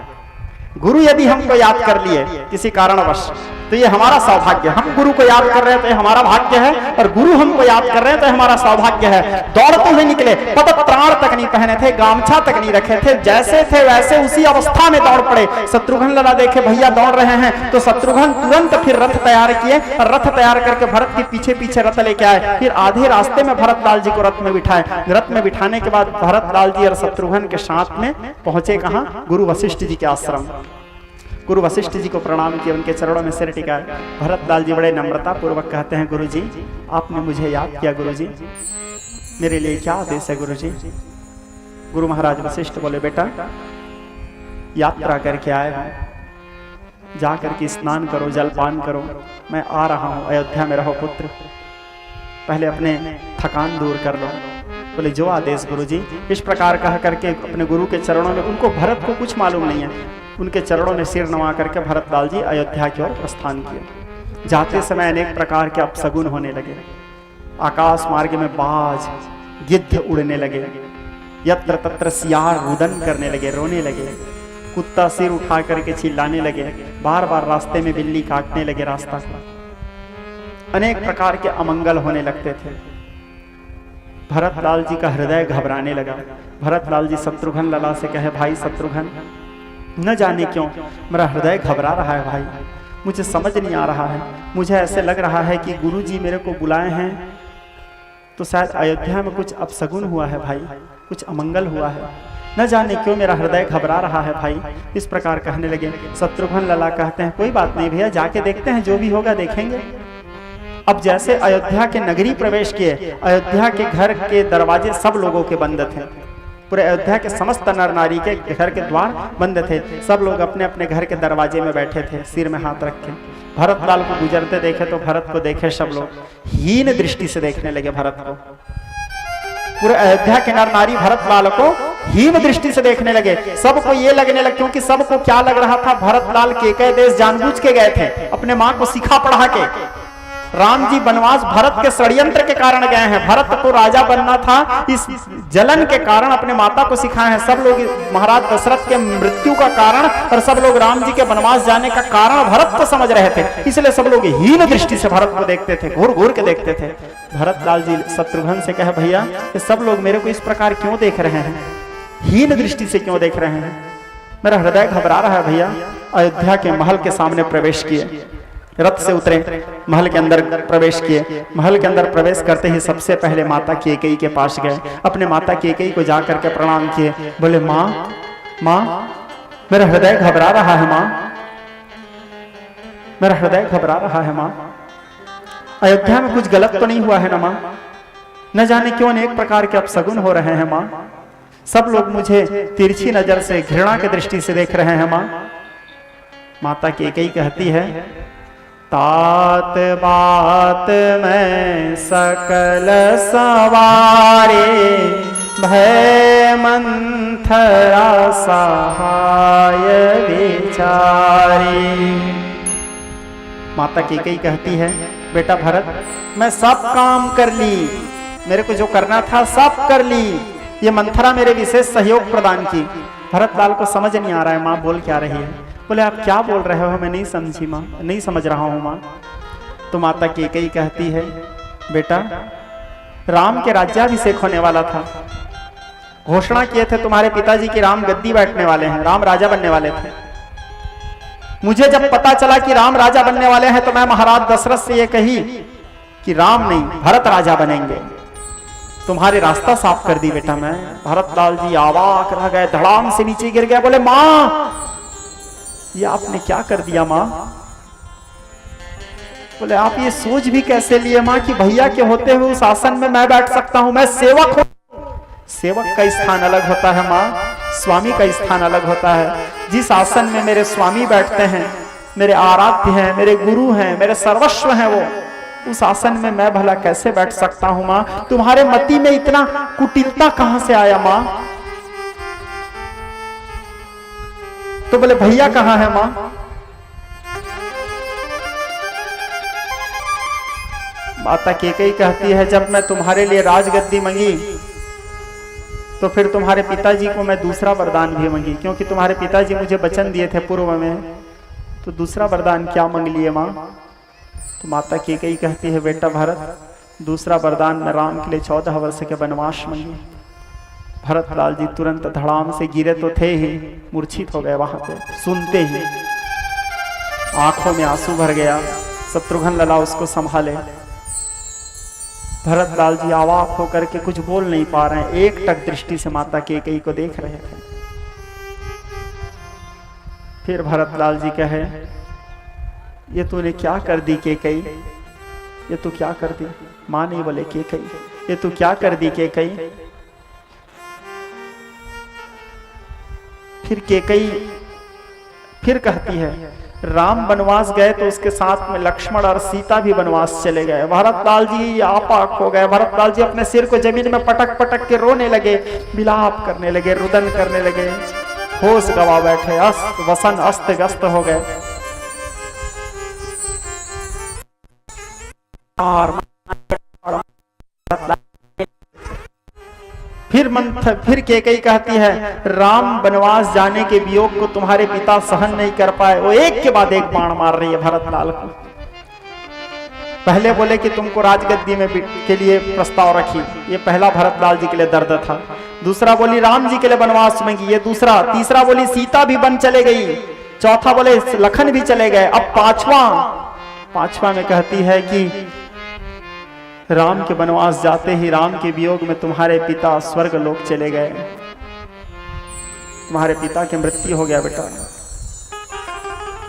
गुरु यदि हमको याद कर लिए किसी कारणवश, तो ये हमारा सौभाग्य। हम गुरु को याद कर रहे हैं तो ये हमारा भाग्य है, और गुरु हमको याद कर रहे हैं तो हमारा सौभाग्य है। दौड़ते हुए निकले, पदत्राण तक नहीं पहने थे, गामछा तक नहीं रखे थे, जैसे थे वैसे उसी अवस्था में दौड़ पड़े। शत्रुघ्न लला देखे भैया दौड़ रहे हैं, तो शत्रुघ्न तुरंत फिर रथ तैयार किए, और रथ तैयार करके भरत के पीछे पीछे रथ लेके आए। फिर आधे रास्ते में भरतलाल जी को रथ में बिठाए। रथ में बिठाने के बाद भरतलाल जी और शत्रुघ्न के साथ में पहुंचे कहां? गुरु वशिष्ठ जी के आश्रम। गुरु वशिष्ठ जी को प्रणाम किया, उनके चरणों में सिर टिकाया। भरतलाल जी बड़े नम्रता पूर्वक कहते हैं गुरु जी आपने मुझे याद किया, गुरु जी मेरे लिए क्या आदेश है गुरु जी? गुरु महाराज वशिष्ठ बोले बेटा यात्रा करके आए हो, जा करके स्नान करो, जलपान करो, मैं आ रहा हूँ, अयोध्या में रहो पुत्र, पहले अपने थकान दूर कर लो। बोले जो आदेश गुरु जी। इस प्रकार कह करके अपने गुरु के चरणों में, उनको भरत को कुछ मालूम नहीं है, उनके चरणों में सिर नवा करके भरतलाल जी अयोध्या की ओर प्रस्थान किए। जाते समय अनेक प्रकार के अपशगुन होने लगे। आकाश मार्ग में बाज गिद्ध उड़ने लगे, यत्र तत्र सियार रुदन करने लगे, रोने लगे, कुत्ता सिर उठा करके चिल्लाने लगे, बार बार रास्ते में बिल्ली काटने लगे रास्ता को। अनेक प्रकार के अमंगल होने लगते थे। भरतलाल जी का हृदय घबराने लगा। भरतलाल जी शत्रुघ्न लला से कहे भाई शत्रुघ्न, न जाने क्यों मेरा हृदय घबरा रहा है भाई, मुझे समझ नहीं आ रहा है, मुझे ऐसे लग रहा है कि गुरु जी मेरे को बुलाए हैं तो शायद अयोध्या में कुछ अपशगुन हुआ है भाई, कुछ अमंगल हुआ है, न जाने क्यों मेरा हृदय घबरा रहा है भाई। इस प्रकार कहने लगे। शत्रुघ्न लला कहते हैं कोई बात नहीं भैया, जाके देखते हैं, जो भी होगा देखेंगे। अब जैसे अयोध्या के नगरी प्रवेश किए, अयोध्या के घर के दरवाजे सब लोगों के बंद थे, पूरे अयोध्या के समस्त नर नारी के घर के द्वार बंद थे, सब लोग अपने अपने घर के दरवाजे में बैठे थे, सिर में हाथ रख के। भरतलाल को गुजरते देखे तो भरत को देखे सब लोग हीन दृष्टि से देखने लगे भरत को। पूरे अयोध्या के नर नारी भरतलाल को हीन दृष्टि से देखने लगे। सबको ये लगने लगा, क्योंकि सबको क्या लग रहा था, भरतलाल केकय देश जानबूझ के गए थे, अपने माँ को सिखा पढ़ा के। राम जी वनवास भरत के षड्यंत्र के कारण गए हैं, भरत को राजा बनना था, इस जलन के कारण अपने माता को सिखाए हैं। सब लोग महाराज दशरथ के मृत्यु का कारण और सब लोग राम जी के वनवास जाने का कारण भरत को समझ रहे थे, इसलिए सब लोग हीन दृष्टि से भरत को देखते थे, घूर घूर के देखते थे। भरतलाल जी शत्रुघ्न से कहे भैया ये सब लोग मेरे को इस प्रकार क्यों देख रहे हैं, हीन दृष्टि से क्यों देख रहे हैं, मेरा हृदय घबरा रहा है भैया। अयोध्या के महल के सामने प्रवेश किए, रथ से उतरे, महल के अंदर प्रवेश किए। महल के अंदर प्रवेश करते ही सबसे पहले माता कैकेयी के पास गए, अपने माता कैकेयी को जाकर के प्रणाम किए। बोले माँ माँ मेरा हृदय घबरा रहा है मां, मेरा हृदय घबरा रहा है मां। अयोध्या में कुछ गलत तो नहीं हुआ है ना मां? न जाने क्यों अनेक प्रकार के अपशगुन हो रहे हैं मां। सब लोग मुझे तिरछी नजर से, घृणा की दृष्टि से देख रहे हैं मां। माता कैकेयी कहती है, तात बात में सकल सवारे, भय मंथरा सहाय विचारी। माता कैकेयी कहती है, बेटा भरत, मैं सब काम कर ली, मेरे को जो करना था सब कर ली। ये मंथरा मेरे विशेष सहयोग प्रदान की। भरत लाल को समझ नहीं आ रहा है माँ बोल क्या रही है। बोले आप क्या बोल रहे हो, मैं नहीं समझी माँ, नहीं समझ रहा हूँ माँ। तो माता कैकेयी कहती है, बेटा राम के राज्याभिषेक होने वाला था, घोषणा किए थे तुम्हारे पिताजी की राम गद्दी बैठने वाले हैं, राम राजा बनने वाले थे। मुझे जब पता चला कि राम राजा बनने वाले हैं तो मैं महाराज दशरथ से ये कही कि राम नहीं भरत राजा बनेंगे। तुम्हारे रास्ता साफ कर दी बेटा मैं। भरत लाल जी आवाक रह गए, धड़ाम से नीचे गिर गए। बोले माँ ये आपने क्या कर दिया माँ? बोले आप ये सोच भी कैसे लिए माँ कि भैया के होते हुए उस आसन में मैं बैठ सकता हूं, मैं सेवक हूं। सेवक का स्थान अलग होता है माँ, स्वामी का स्थान अलग होता है। जिस आसन में मेरे स्वामी बैठते हैं, मेरे आराध्य हैं, मेरे गुरु हैं, मेरे सर्वस्व हैं, वो उस आसन में मैं भला कैसे बैठ सकता हूं माँ? तुम्हारे मति में इतना कुटिलता कहां से आया माँ? तो बोले भैया कहां है माँ? माता कैकेयी कहती है, जब मैं तुम्हारे लिए राजगद्दी मांगी तो फिर तुम्हारे पिताजी को मैं दूसरा वरदान भी मांगी, क्योंकि तुम्हारे पिताजी मुझे वचन दिए थे पूर्व में। तो दूसरा वरदान क्या मांग लिए माँ? तो माता कैकेयी कहती है, बेटा भरत दूसरा वरदान मैं राम के लिए 14 वर्ष के वनवास मांगी। भरत लाल जी तुरंत धड़ाम से गिरे तो थे ही, मूर्छित हो गए वहां पे। सुनते ही आंखों में आंसू भर गया। शत्रुघ्न लला उसको संभाले। भरत लाल जी अवाक होकर के कुछ बोल नहीं पा रहे हैं, एक टक दृष्टि से माता कैकेयी को देख रहे थे। फिर भरत लाल जी कहे, ये तूने क्या कर दी कैकेयी? ये तू क्या कर दी? मां नहीं बोले कैकेयी, ये तू क्या कर दी कैकेयी? फिर कैकेयी फिर कहती है, राम वनवास गए तो उसके साथ में लक्ष्मण और सीता भी वनवास चले गए। भरत लाल जी आपाक हो गए। भरत लाल जी अपने सिर को जमीन में पटक पटक के रोने लगे, विलाप करने लगे, रुदन करने लगे, होश गवा बैठे, अस्त वसन अस्त व्यस्त हो गए। और फिर कैकेयी कहती है, राम वनवास जाने के वियोग को तुम्हारे पिता सहन नहीं कर पाए। वो एक के बाद एक बाण मार रही है भरत लाल को। पहले बोले कि तुमको राजगद्दी में के लिए प्रस्ताव रखी, ये पहला भरत लाल जी के लिए दर्द था। दूसरा बोली राम जी के लिए वनवास मांगी, ये दूसरा। तीसरा बोली सीता भी वन चले गई। चौथा बोले लखन भी चले गए। अब पांचवा में कहती है कि राम के वनवास जाते ही राम के वियोग में तुम्हारे पिता स्वर्ग लोक चले गए, तुम्हारे पिता की मृत्यु हो गया बेटा।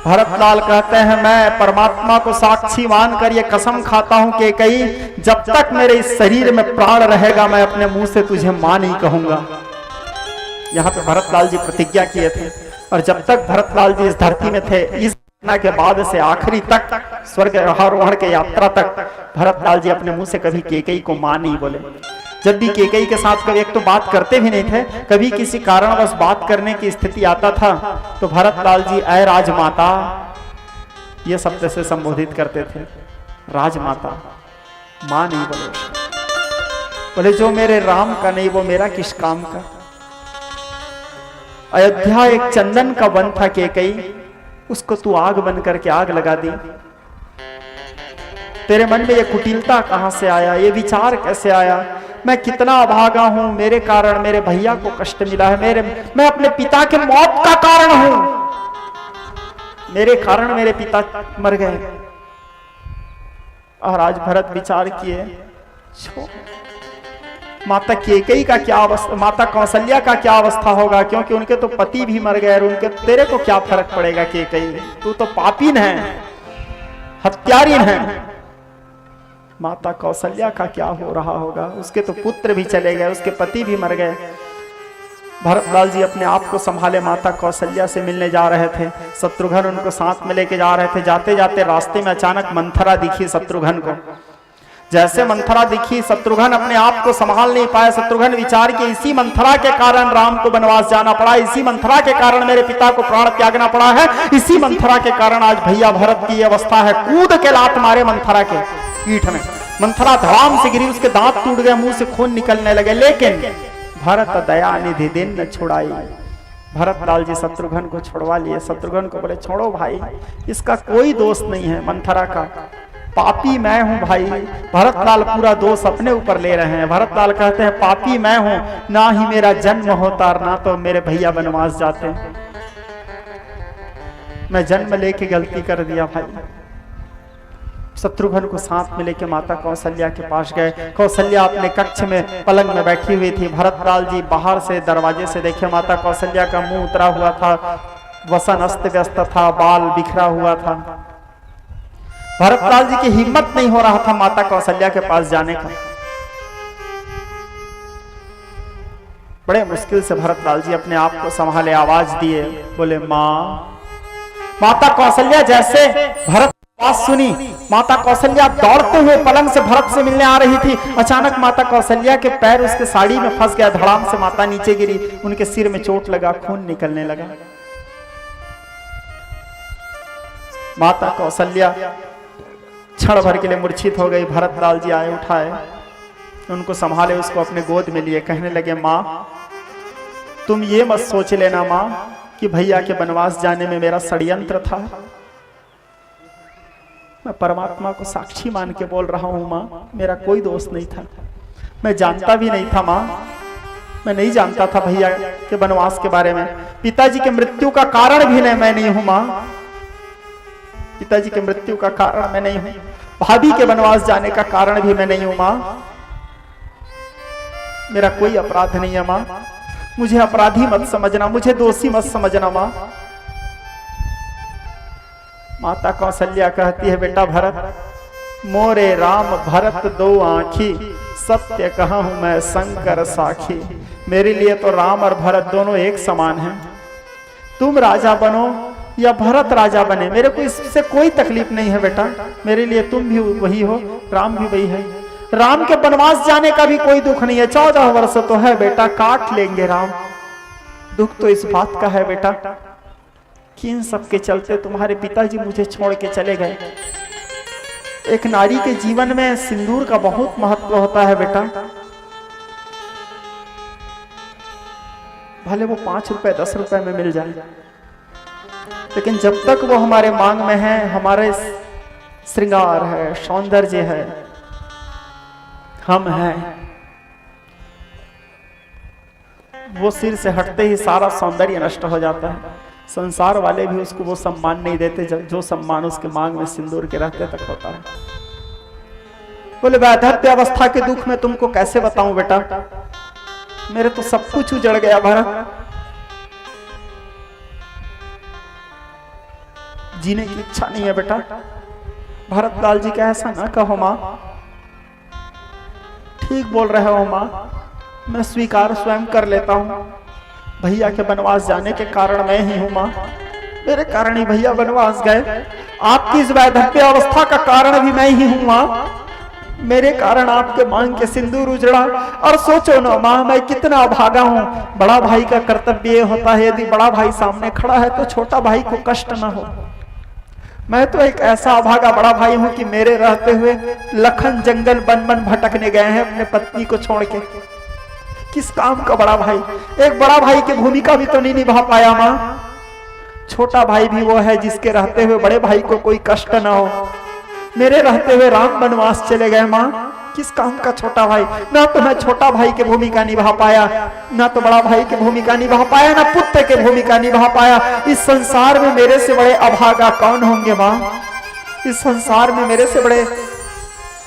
भरत लाल कहते हैं, मैं परमात्मा को साक्षी मानकर ये कसम खाता हूं कि कैकेयी, जब तक मेरे इस शरीर में प्राण रहेगा मैं अपने मुंह से तुझे मां नहीं कहूंगा। यहाँ पे भरत लाल जी प्रतिज्ञा किए थे, और जब तक भरत लाल जी इस धरती में थे, इस घटना के बाद से आखिरी तक, स्वर्ग आरोहण के यात्रा तक, भरत लाल जी अपने मुंह से कभी कैकेयी को मां नहीं बोले। जब भी कैकेयी के साथ कभी एक तो बात करते भी नहीं थे, कभी किसी कारणवश बात करने की स्थिति आता था तो भरत लाल जी ऐ राजमाता ये शब्द से संबोधित करते थे। राजमाता, मां नहीं बोले। बोले जो मेरे राम का नहीं वो मेरा किस काम का। अयोध्या एक चंदन का वन था कैकेयी, उसको तू आग बन करके आग लगा दी। तेरे मन में ये कुटिलता कहां से आया, ये विचार कैसे आया? मैं कितना अभागा हूं, मेरे कारण मेरे भैया को कष्ट मिला है, मैं अपने पिता के मौत का कारण हूं, मेरे कारण मेरे पिता मर गए। और आज भरत विचार किए, माता कैकेयी का क्या अवस्था, माता कौशल्या का क्या अवस्था होगा, क्योंकि उनके तो पति भी मर गए और उनके तेरे को क्या फर्क पड़ेगा कैकेयी, तू तो पापीन है, हत्यारीन है। माता कौशल्या का क्या हो रहा होगा, उसके तो पुत्र भी चले गए, उसके पति भी मर गए। भरतलाल जी अपने आप को संभाले, माता कौशल्या से मिलने जा रहे थे, शत्रुघ्न उनको साथ में लेके जा रहे थे। जाते जाते रास्ते में अचानक मंथरा दिखी शत्रुघ्न को। जैसे मंथरा दिखी, शत्रुघ्न अपने आप को संभाल नहीं पाया। शत्रुघ्न विचार कि इसी मंथरा के कारण राम को वनवास जाना पड़ा, इसी मंथरा के कारण मेरे पिता को प्राण त्यागना पड़ा है, इसी मंथरा के कारण आज भैया भरत की अवस्था है। कूद के लात मारे मंथरा के पीठ में, मंथरा धड़ाम से गिरी, उसके दांत टूट गए, मुंह से खून निकलने लगे। लेकिन भरत दया निधि दिन न छुड़ाई। भरतलाल जी शत्रुघ्न को छुड़वा लिए। शत्रुघ्न को बोले छोड़ो भाई, इसका कोई दोष नहीं है, मंथरा का पापी मैं हूं भाई। भरतलाल पूरा दोष अपने ऊपर ले रहे हैं। भरतलाल कहते हैं पापी मैं हूं, ना ही मेरा जन्म होता ना तो मेरे भैया वनवास जाते, मैं जन्म लेके गलती कर दिया भाई। शत्रुघ्न को साथ में लेके माता कौशल्या के पास गए। कौशल्या अपने कक्ष में पलंग में बैठी हुई थी। भरतलाल जी बाहर से दरवाजे से देखे, माता कौशल्या का मुंह उतरा हुआ था, वसन अस्त व्यस्त था, बाल बिखरा हुआ था। भरतलाल जी की हिम्मत नहीं हो रहा था माता कौशल्या के पास जाने का। बड़े मुश्किल से भरतलाल जी अपने आप को संभाले, आवाज दिए, बोले माँ। माता कौशल्या जैसे भरत आवाज सुनी, माता कौशल्या दौड़ते हुए पलंग से भरत से मिलने आ रही थी। अचानक माता कौशल्या के पैर उसके साड़ी में फंस गया, धड़ाम से माता नीचे गिरी, उनके सिर में चोट लगा, खून निकलने लगा। माता कौशल्या क्षण भर के लिए मूर्छित हो गई। भरतलाल जी आए, उठाए, उनको संभाले, उसको अपने गोद में लिए, कहने लगे माँ तुम ये मत सोच लेना माँ कि भैया के वनवास जाने में मेरा षड्यंत्र था। मैं परमात्मा को साक्षी मान के बोल रहा हूं माँ, मेरा कोई दोष नहीं था, मैं जानता भी नहीं था माँ, मैं नहीं जानता था भैया के वनवास के बारे में। पिताजी के मृत्यु का कारण भी मैं नहीं हूं माँ, पिताजी के मृत्यु का कारण मैं नहीं हूं, भाभी के वनवास जाने का कारण भी मैं नहीं हूं माँ, मेरा कोई अपराध नहीं है माँ, मुझे अपराधी मत समझना, मुझे दोषी मत समझना माँ। माता कौशल्या कहती है बेटा भरत, मोरे राम भरत दो आंखी, सत्य कहा हूं मैं शंकर साखी। मेरे लिए तो राम और भरत दोनों एक समान हैं। तुम राजा बनो या भरत राजा बने, मेरे को इससे कोई तकलीफ नहीं है बेटा, मेरे लिए तुम भी वही हो, राम भी वही है। राम के वनवास जाने का भी कोई दुख नहीं है, 14 वर्ष तो है बेटा, काट लेंगे राम। दुख तो इस बात का है बेटा कि इन सब के चलते तुम्हारे पिताजी मुझे छोड़ के चले गए। एक नारी के जीवन में सिंदूर का बहुत महत्व होता है बेटा, भले वो 5 रुपए 10 रुपए में मिल जाए, लेकिन जब तक वो हमारे मांग में है, हमारे श्रृंगार है, सौंदर्य है, हम हैं, वो सिर से हटते ही सारा सौंदर्य नष्ट हो जाता है। संसार वाले भी उसको वो सम्मान नहीं देते जो सम्मान उसके मांग में सिंदूर के रहते तक होता है। बोले वैधव्य अवस्था के दुख में तुमको कैसे बताऊं बेटा, मेरे तो सब कुछ उजड़ गया भरत, जीने की इच्छा नहीं है बेटा। भरतलाल जी का ऐसा ना कहो माँ, ठीक बोल रहे हो माँ, मैं स्वीकार स्वयं कर लेता हूँ, भैया के वनवास जाने के कारण मैं ही हूँ माँ, मेरे कारण ही भैया वनवास गए, आपकी इस वैधव्य अवस्था का कारण भी मैं ही हूँ माँ, मेरे कारण आपके मांग के सिंदूर उजड़ा। और सोचो ना माँ, मैं कितना अभागा हूँ। बड़ा भाई का कर्तव्य ये होता है, यदि बड़ा भाई सामने खड़ा है तो छोटा भाई को कष्ट ना हो। मैं तो एक ऐसा अभागा बड़ा भाई हूँ कि मेरे रहते हुए लखन जंगल वन वन भटकने गए हैं अपने पत्नी को छोड़ के। किस काम का बड़ा भाई, एक बड़ा भाई की भूमिका भी तो नहीं निभा पाया माँ। छोटा भाई भी वो है जिसके रहते हुए बड़े भाई को कोई कष्ट ना हो। मेरे रहते हुए राम वनवास चले गए माँ, किस काम का छोटा भाई। ना तो मैं छोटा भाई की भूमिका निभा पाया, ना तो बड़ा भाई की भूमिका निभा पाया, ना पुत्र की भूमिका निभा पाया। इस संसार में मेरे से बड़े अभागा कौन होंगे माँ, इस संसार में मेरे से बड़े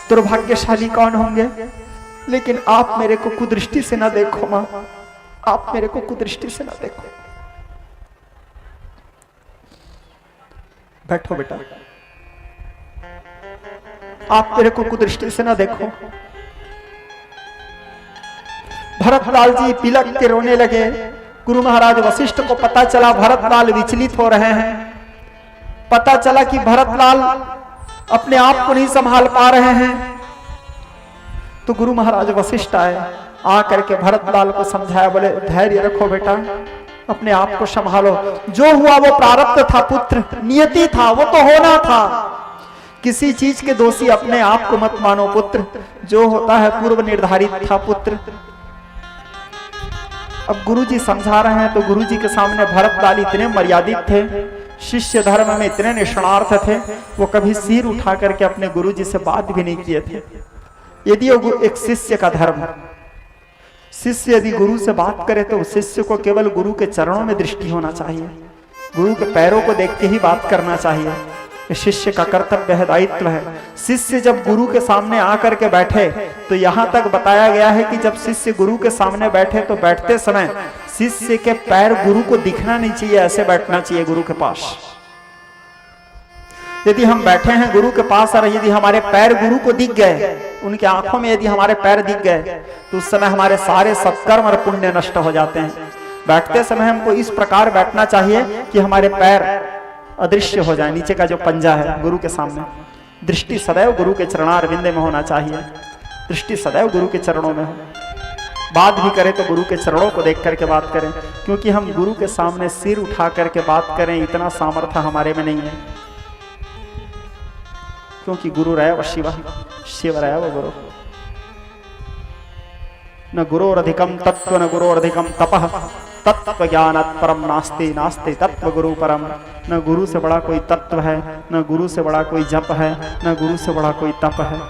दुर्भाग्यशाली कौन होंगे। लेकिन आप मेरे को कुदृष्टि से ना देखो मां, आप मेरे को कुदृष्टि से ना देखो। बैठो बेटा, आप मेरे को कुदृष्टि से ना देखो। भरतलाल जी पिलक के रोने लगे। गुरु महाराज वशिष्ठ को पता चला भरतलाल विचलित हो रहे हैं। पता चला कि भरतलाल अपने आप को नहीं संभाल पा रहे हैं। तो गुरु महाराज वशिष्ठ आए, आकर के भरतलाल को समझाया, बोले धैर्य रखो बेटा, अपने आप को संभालो। जो हुआ वो प्रारब्ध था पुत्र, नियति था, वो तो होना था। किसी चीज के दोषी अपने आप को मत मानो पुत्र, जो होता है पूर्व निर्धारित था पुत्र। अब गुरुजी समझा रहे हैं तो गुरुजी के सामने भरतलाल इतने मर्यादित थे, शिष्य धर्म में इतने निष्णार्थ थे, वो कभी सिर उठा करके अपने गुरुजी से बात भी नहीं किए थे। यदि एक शिष्य का धर्म, शिष्य यदि गुरु से बात करे तो शिष्य को केवल गुरु के चरणों में दृष्टि होना चाहिए, गुरु के पैरों को देख के ही बात करना चाहिए। शिष्य का कर्तव्य है, दायित्व है। शिष्य जब गुरु के सामने आकर के बैठे तो यहां तक बताया गया है कि जब शिष्य गुरु के सामने बैठे तो बैठते समय शिष्य के पैर गुरु को दिखना नहीं चाहिए, ऐसे बैठना चाहिए गुरु के पास। यदि हम बैठे हैं गुरु के पास और यदि हमारे पैर गुरु को दिख गए, उनके आंखों में यदि हमारे पैर दिख गए तो उस समय हमारे सारे सत्कर्म और पुण्य नष्ट हो जाते हैं। बैठते समय हमको इस प्रकार बैठना चाहिए कि हमारे पैर अदृश्य हो जाए, नीचे का जो पंजा है गुरु के सामने। दृष्टि सदैव गुरु के चरणारविंद में होना चाहिए, दृष्टि सदैव गुरु के चरणों में हो। बात भी करें तो गुरु के चरणों को देख करके बात करें, क्योंकि हम गुरु के सामने सिर उठा करके बात करें इतना सामर्थ्य हमारे में नहीं है। क्योंकि गुरु रैव शिव, शिव रैव गुरु। न गुरोरधिकम तत्व न गुरोरधिकम तपः, तत्व ज्ञानात् परम नास्ति, नास्ति तत्व गुरु परम। न गुरु से बड़ा कोई तत्व है, न गुरु से बड़ा कोई जप है, न गुरु से बड़ा कोई तप है।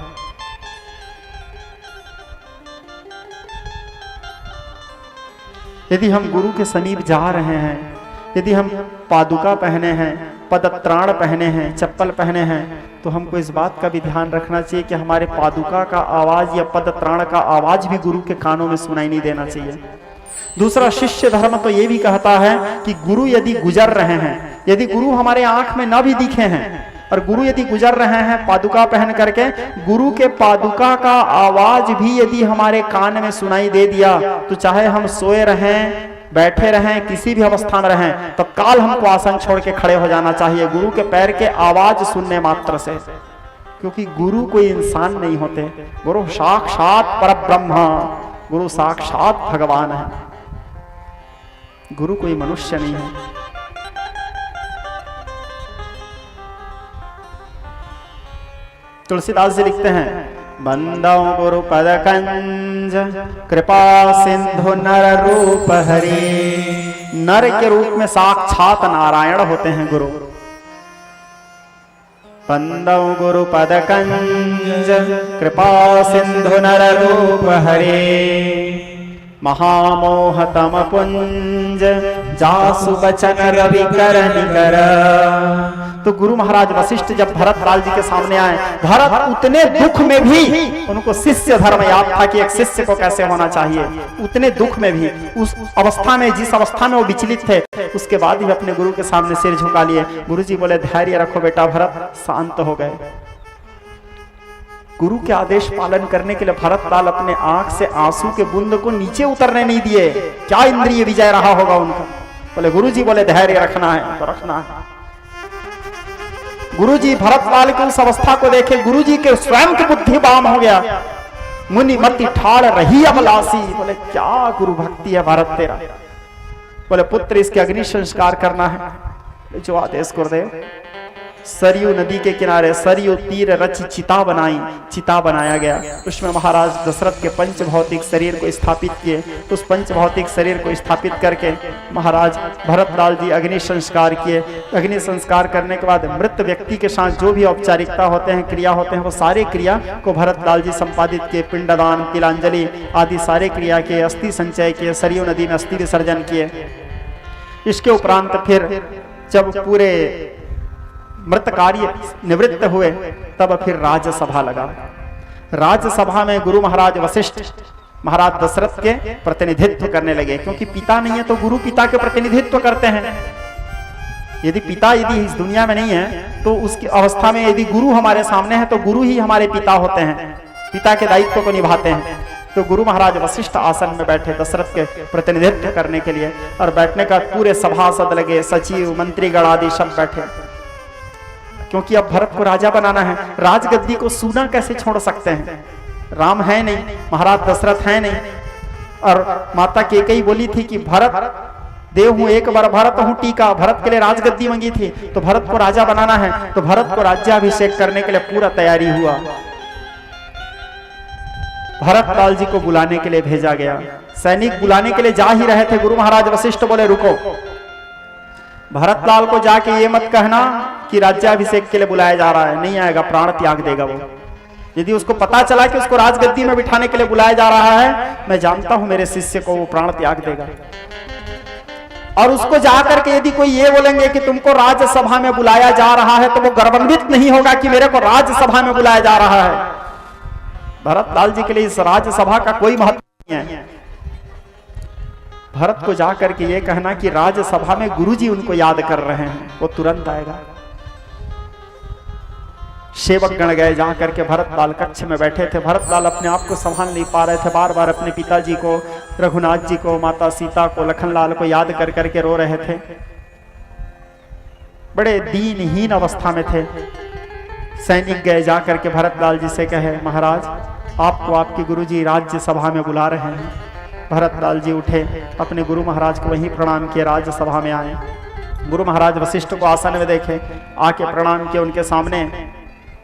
यदि हम गुरु के समीप जा रहे हैं, यदि हम पादुका पहने हैं, पदत्राण पहने हैं, चप्पल पहने हैं, तो हमको इस बात का भी ध्यान रखना चाहिए कि हमारे पादुका का आवाज या पदत्राण का आवाज भी गुरु के कानों में सुनाई नहीं देना चाहिए। दूसरा, शिष्य धर्म तो ये भी कहता है कि गुरु यदि गुजर रहे हैं, यदि गुरु हमारे आंख में न भी दिखे हैं और गुरु यदि गुजर रहे हैं पादुका पहन करके, गुरु के पादुका का आवाज भी यदि हमारे कान में सुनाई दे दिया तो चाहे हम सोए रहें, बैठे रहें, किसी भी अवस्था में रहें, तत्काल हमको आसन छोड़ के खड़े हो जाना चाहिए गुरु के पैर के आवाज सुनने मात्र से। क्योंकि गुरु कोई इंसान नहीं होते, गुरु साक्षात परब्रह्म, गुरु साक्षात भगवान है, गुरु कोई मनुष्य नहीं है। तुलसीदास जी लिखते हैं, बंदौ गुरु पद कंज कृपा सिंधु नर रूप हरि। नर के रूप में साक्षात नारायण होते हैं गुरु। बंदौ गुरु पद कंज कृपा सिंधु नर रूप हरि। महामोह तम पुंज जासु बचन रवि कर निकर। तो गुरु महाराज वशिष्ठ जब भरतलाल जी के सामने आए, भरत उतने दुख में भी उनको शिष्य धर्म याद था कि एक शिष्य को कैसे होना चाहिए। उतने दुख में भी, उस अवस्था में, जिस अवस्था में वो विचलित थे, उसके बाद भी अपने गुरु के सामने सिर झुका लिए। गुरु जी बोले धैर्य रखो बेटा भरत, शांत हो गए। गुरु के आदेश पालन करने के लिए भरतलाल अपने आंख से आंसू के बूंद को नीचे उतरने नहीं दिए। क्या इंद्रिय विजय रहा होगा उनका। बोले गुरु जी बोले धैर्य रखना है तो रखना है। गुरु जी भरतलाल की उस अवस्था को देखे, गुरु जी के स्वयं की बुद्धि बाम हो गया। मुनि मति ठाड़ रही अबलासी। बोले क्या गुरु भक्ति है भरत तेरा। बोले पुत्र इसके अग्नि संस्कार करना है। जो आदेश गुरुदेव। सरयू नदी के किनारे सरयू तीर रची चिता बनाई, चिता बनाया गया। उसमें महाराज दशरथ के पंच भौतिक शरीर को स्थापित किए। उस पंच भौतिक शरीर को स्थापित करके महाराज भरतलाल जी अग्नि संस्कार किए। अग्नि संस्कार करने के बाद मृत व्यक्ति के साथ जो भी औपचारिकता होते हैं, क्रिया होते हैं, वो सारे क्रिया को भरतलाल जी संपादित किए। पिंडदान, तिलांजलि आदि सारे क्रिया किए, अस्थि संचय किए, सरयू नदी में अस्थि विसर्जन किए। इसके उपरांत फिर जब पूरे मृत कार्य निवृत्त हुए तब फिर राजसभा लगा। राज्यसभा में गुरु महाराज वशिष्ठ महाराज दशरथ के प्रतिनिधित्व करने लगे, क्योंकि पिता नहीं है तो गुरु पिता के प्रतिनिधित्व करते हैं। यदि पिता यदि इस दुनिया में नहीं है तो उसकी अवस्था में यदि गुरु हमारे सामने है तो गुरु ही हमारे पिता होते हैं, पिता के दायित्व को निभाते हैं। तो गुरु महाराज वशिष्ठ आसन में बैठे दशरथ के प्रतिनिधित्व करने के लिए, और बैठने का पूरे सभासद लगे, सचिव मंत्रीगण आदि सब बैठे, क्योंकि अब भरत को राजा बनाना है। राजगद्दी को सूना कैसे छोड़ सकते हैं? राम है नहीं, महाराज दशरथ है नहीं, और माता कैकेयी बोली थी कि भरत देव हूं एक बार भरत हूं टीका, भरत के लिए राजगद्दी मांगी थी, तो भरत को राजा बनाना है, तो भरत को राज्याभिषेक करने के लिए पूरा तैयारी हुआ। भरत लाल जी को बुलाने के लिए भेजा गया, सैनिक बुलाने के लिए जा ही रहे थे। गुरु महाराज वशिष्ठ बोले रुको, भरत लाल को जाके ये मत कहना कि राज्याभिषेक के लिए बुलाया जा रहा है, नहीं आएगा, प्राण त्याग देगा वो। यदि उसको पता चला कि उसको राजगद्दी में बिठाने के लिए बुलाया जा रहा है, मैं जानता हूं मेरे शिष्य को वो प्राण त्याग देगा। और उसको जाकर के यदि कोई ये बोलेंगे कि तुमको राज्यसभा में बुलाया जा रहा है, तो वो गर्वान्वित नहीं होगा कि मेरे को राज्यसभा में बुलाया जा रहा है। भरत लाल जी के लिए इस राज्यसभा का कोई महत्व नहीं है। भरत को जाकर के ये कहना कि राज्यसभा में गुरुजी उनको याद कर रहे हैं, वो तुरंत आएगा। सेवक गण गए, जाकर के भरत लाल कक्ष में बैठे थे। भरत लाल अपने आप को संभाल नहीं पा रहे थे, बार बार अपने पिताजी को, रघुनाथ जी को, माता सीता को, लखन लाल को याद कर करके रो रहे थे। बड़े दीनहीन अवस्था में थे। सैनिक गए, जाकर के भरत लाल जी से कहे महाराज आपको आपके गुरुजी राज्यसभा में बुला रहे हैं। भरत लाल जी उठे, अपने गुरु महाराज को वहीं प्रणाम किए, राज्यसभा में आए। गुरु महाराज वशिष्ठ को आसन में देखे, आके प्रणाम किए, उनके सामने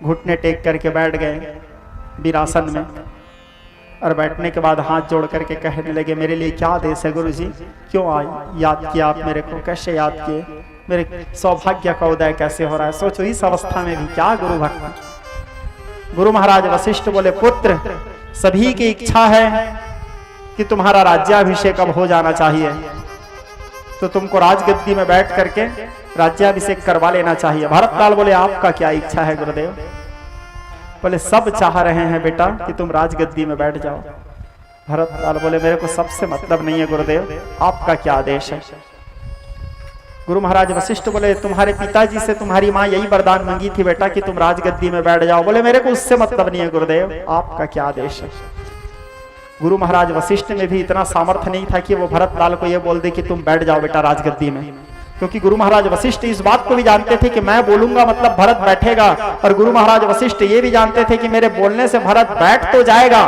घुटने टेक करके बैठ गए वीरासन में, और बैठने के बाद हाथ जोड़ करके कहने लगे मेरे लिए क्या आदेश है गुरुजी, क्यों याद किया आप मेरे को, कैसे याद किए, मेरे सौभाग्य का उदय कैसे हो रहा है। सोचो इस अवस्था में भी क्या गुरु भक्त। गुरु महाराज वशिष्ठ बोले पुत्र सभी की इच्छा है कि तुम्हारा राज्याभिषेक अब हो जाना चाहिए, तो तुमको राजगद्दी में बैठ करके राज्याभिषेक करवा लेना चाहिए। भरत लाल बोले आपका क्या इच्छा है गुरुदेव? बोले सब चाह रहे हैं बेटा कि तुम राजगद्दी में बैठ जाओ। भरत लाल बोले मेरे को सबसे मतलब नहीं है गुरुदेव, आपका क्या आदेश है? गुरु महाराज वशिष्ठ बोले तुम्हारे पिताजी से तुम्हारी माँ यही वरदान मांगी थी बेटा कि तुम राजगद्दी में बैठ जाओ। बोले मेरे को उससे मतलब नहीं है गुरुदेव, आपका क्या आदेश है? गुरु महाराज वशिष्ठ में भी इतना सामर्थ्य नहीं था कि वो भरत लाल को ये बोल दे कि तुम बैठ जाओ बेटा राजगद्दी में, क्योंकि गुरु महाराज वशिष्ठ इस बात को भी जानते थे कि मैं बोलूंगा मतलब भरत बैठेगा, और गुरु महाराज वशिष्ठ ये भी जानते थे कि मेरे बोलने से भरत बैठ तो जाएगा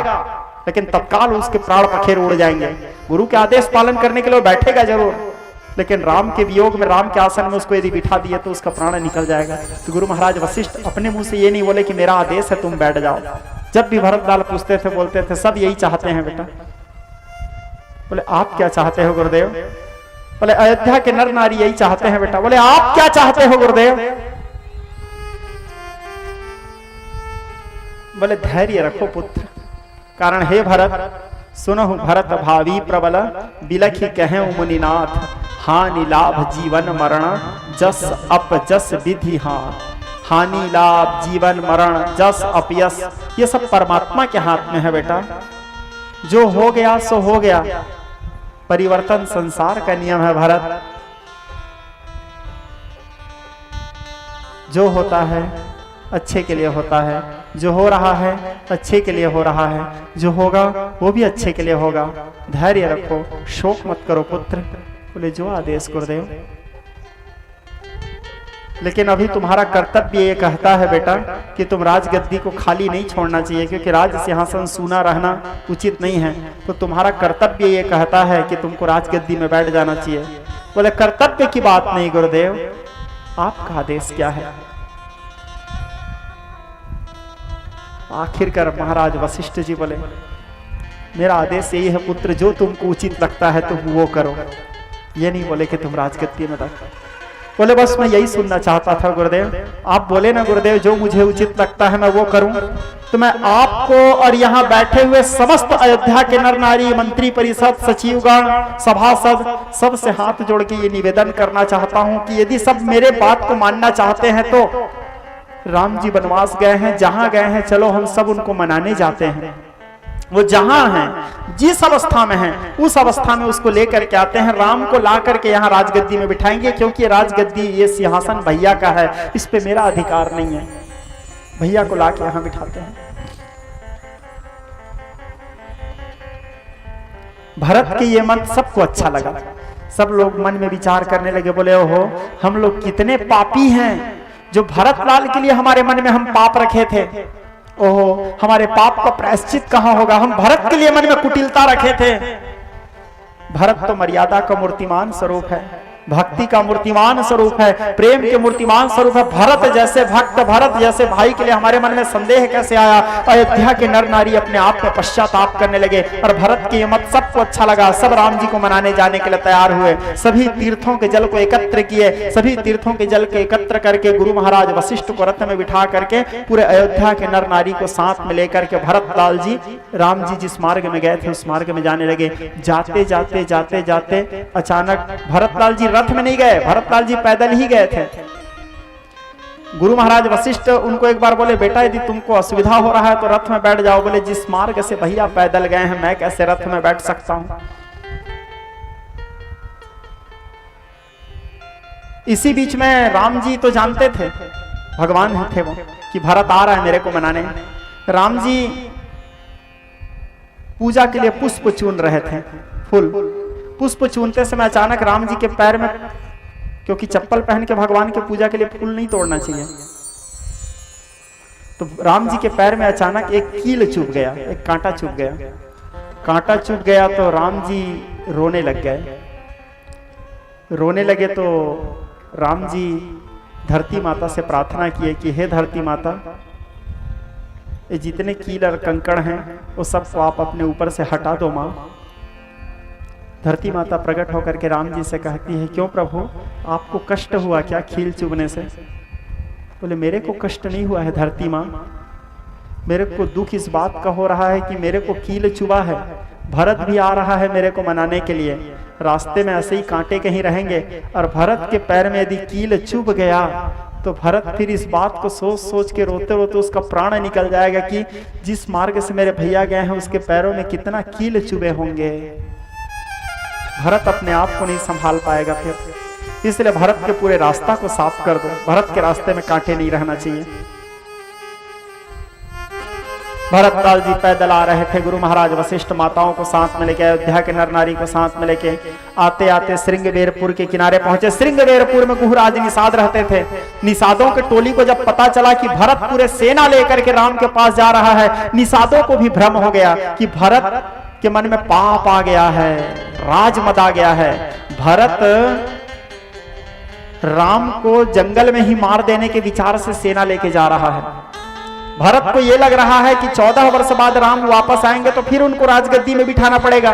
लेकिन तत्काल उसके प्राण पखेर उड़ जाएंगे। गुरु के आदेश पालन करने के लिए बैठेगा जरूर, लेकिन राम के वियोग में, राम के आसन में उसको यदि बिठा दिए तो उसका प्राण निकल जाएगा। तो गुरु महाराज वशिष्ठ अपने मुंह से ये नहीं बोले कि मेरा आदेश है तुम बैठ जाओ। जब भी भरत लाल पूछते थे बोलते थे सब यही चाहते हैं बेटा। बोले आप क्या चाहते हो गुरुदेव? बोले अयोध्या के नर नारी यही चाहते हैं बेटा। बोले आप क्या चाहते हो गुरुदेव? बोले धैर्य रखो पुत्र, कारण हे भरत सुनो भरत भावी प्रबल बिलखी कहे मुनिनाथ, हानि लाभ जीवन मरण जस अप जस विधि हाथ। हानि लाभ जीवन मरण जस अपयस ये सब परमात्मा के हाथ में है बेटा। जो हो गया सो हो गया, परिवर्तन संसार का नियम है भरत। जो होता है अच्छे के लिए होता है, जो हो रहा है अच्छे के लिए हो रहा है, जो होगा वो भी अच्छे के लिए होगा। धैर्य रखो, शोक मत करो पुत्र। बोले जो आदेश गुरुदेव। लेकिन अभी तुम्हारा कर्तव्य ये कहता है बेटा कि तुम राजगद्दी को खाली नहीं छोड़ना चाहिए, क्योंकि राज सिंहासन सूना रहना उचित नहीं है। तो तुम्हारा कर्तव्य ये कहता है कि तुमको राजगद्दी में बैठ जाना चाहिए। बोले कर्तव्य की बात नहीं गुरुदेव, आपका आदेश क्या है? आखिरकार महाराज वशिष्ठ जी बोले मेरा आदेश यही है पुत्र, जो तुमको उचित लगता है तुम वो करो। ये नहीं बोले कि तुम राजगद्दी में बैठो। बोले बस मैं यही सुनना चाहता था गुरुदेव। आप बोले ना गुरुदेव जो मुझे उचित लगता है मैं वो करूं। तो मैं आपको और यहाँ बैठे हुए समस्त अयोध्या के नर नारी, मंत्री परिषद, सचिवगण, सभासद सबसे हाथ जोड़ के ये निवेदन करना चाहता हूं कि यदि सब मेरे बात को मानना चाहते हैं तो राम जी वनवास गए हैं, जहां गए हैं चलो हम सब उनको मनाने जाते हैं। वो जहां हैं, जिस अवस्था में हैं, उस अवस्था में उसको लेकर के आते हैं। राम को ला करके यहाँ राजगद्दी में बिठाएंगे, क्योंकि राजगद्दी, ये सिंहासन भैया का है, इस पे मेरा अधिकार नहीं है। भैया को ला के यहाँ बिठाते हैं। भरत के ये मत सबको अच्छा लगा। सब लोग मन में विचार करने लगे, बोले ओहो हम लोग कितने पापी हैं, जो भरत लाल के लिए हमारे मन में हम पाप रखे थे, ओहो हमारे पाप का प्रायश्चित कहां होगा। हम भरत के लिए मन में कुटिलता रखे थे। भरत तो मर्यादा का मूर्तिमान स्वरूप है, भक्ति का मूर्तिमान स्वरूप है, प्रेम के मूर्तिमान स्वरूप है। भरत जैसे भक्त, भरत जैसे भाई के लिए हमारे मन में संदेह कैसे आया। अयोध्या के नर नारी अपने आप में पश्चाताप करने लगे, और भरत के ये मत सबको अच्छा लगा। सब राम जी को मनाने जाने के लिए तैयार हुए। सभी तीर्थों के जल को एकत्र किए, सभी तीर्थों के जल के एकत्र करके गुरु महाराज वशिष्ठ को रथ में बिठा करके पूरे अयोध्या के नर नारी को साथ में लेकर के भरत लाल जी, राम जी जिस मार्ग में गए थे उस मार्ग में जाने लगे। जाते जाते जाते जाते अचानक भरत लाल जी रथ में नहीं गए, भरत लाल जी पैदल ही गए थे। गुरु महाराज वशिष्ठ उनको एक बार बोले, बेटा यदि तुमको असुविधा हो रहा है तो रथ में बैठ जाओ। बोले जिस मार्ग से भैया पैदल गए हैं मैं कैसे रथ में बैठ सकता हूं। इसी बीच में राम जी तो जानते थे, भगवान थे वो, कि भरत आ रहा है मेरे को मनाने। राम जी पूजा के लिए पुष्प चुन रहे थे, फूल। पुष्प चुनते समय अचानक राम जी के पैर में, क्योंकि चप्पल पहन के भगवान के पूजा के लिए फूल नहीं तोड़ना चाहिए, तो राम जी के पैर में अचानक एक कील चुभ गया, एक कांटा चुभ गया। कांटा चुभ गया तो राम जी रोने लग गए। रोने लगे तो राम जी धरती माता से प्रार्थना किए कि हे धरती माता, ये जितने कील और कंकड़ हैं वो सबको आप अपने ऊपर से हटा दो माँ। धरती माता प्रकट होकर के राम जी से कहती है, क्यों प्रभु आपको कष्ट हुआ क्या कील चुभने से? बोले मेरे को कष्ट नहीं हुआ है धरती माँ, मेरे को दुख इस बात का हो रहा है कि मेरे को कील चुभा है। भरत भी आ रहा है मेरे को मनाने के लिए, रास्ते में ऐसे ही कांटे कहीं रहेंगे, और भरत के पैर में यदि कील चुभ गया तो भरत फिर इस बात को सोच सोच के रोते रोते उसका प्राण निकल जाएगा कि जिस मार्ग से मेरे भैया गए हैं उसके पैरों में कितना कील चुभे होंगे। भरत अपने आप को नहीं संभाल पाएगा फिर, इसलिए भरत के पूरे रास्ता को साफ कर दो। भरत के रास्ते में कांटे नहीं रहना चाहिए। भरत लाल जी पैदल आ रहे थे, गुरु महाराज वशिष्ठ माताओं को साथ में लेके, अयोध्या के नर नारी को साथ में लेके आते आते श्रृंगबेरपुर के किनारे पहुंचे। श्रृंगबेरपुर में गुरुराज निषाद रहते थे। निषादों के टोली को जब पता चला कि भरत पूरे सेना लेकर के राम के पास जा रहा है, निषादों को भी भ्रम हो गया कि भरत के मन में पाप आ गया है, राजमद आ गया है। भरत राम को जंगल में ही मार देने के विचार से सेना लेके जा रहा है। भरत को यह लग रहा है कि 14 वर्ष बाद राम वापस आएंगे तो फिर उनको राजगद्दी में बिठाना पड़ेगा,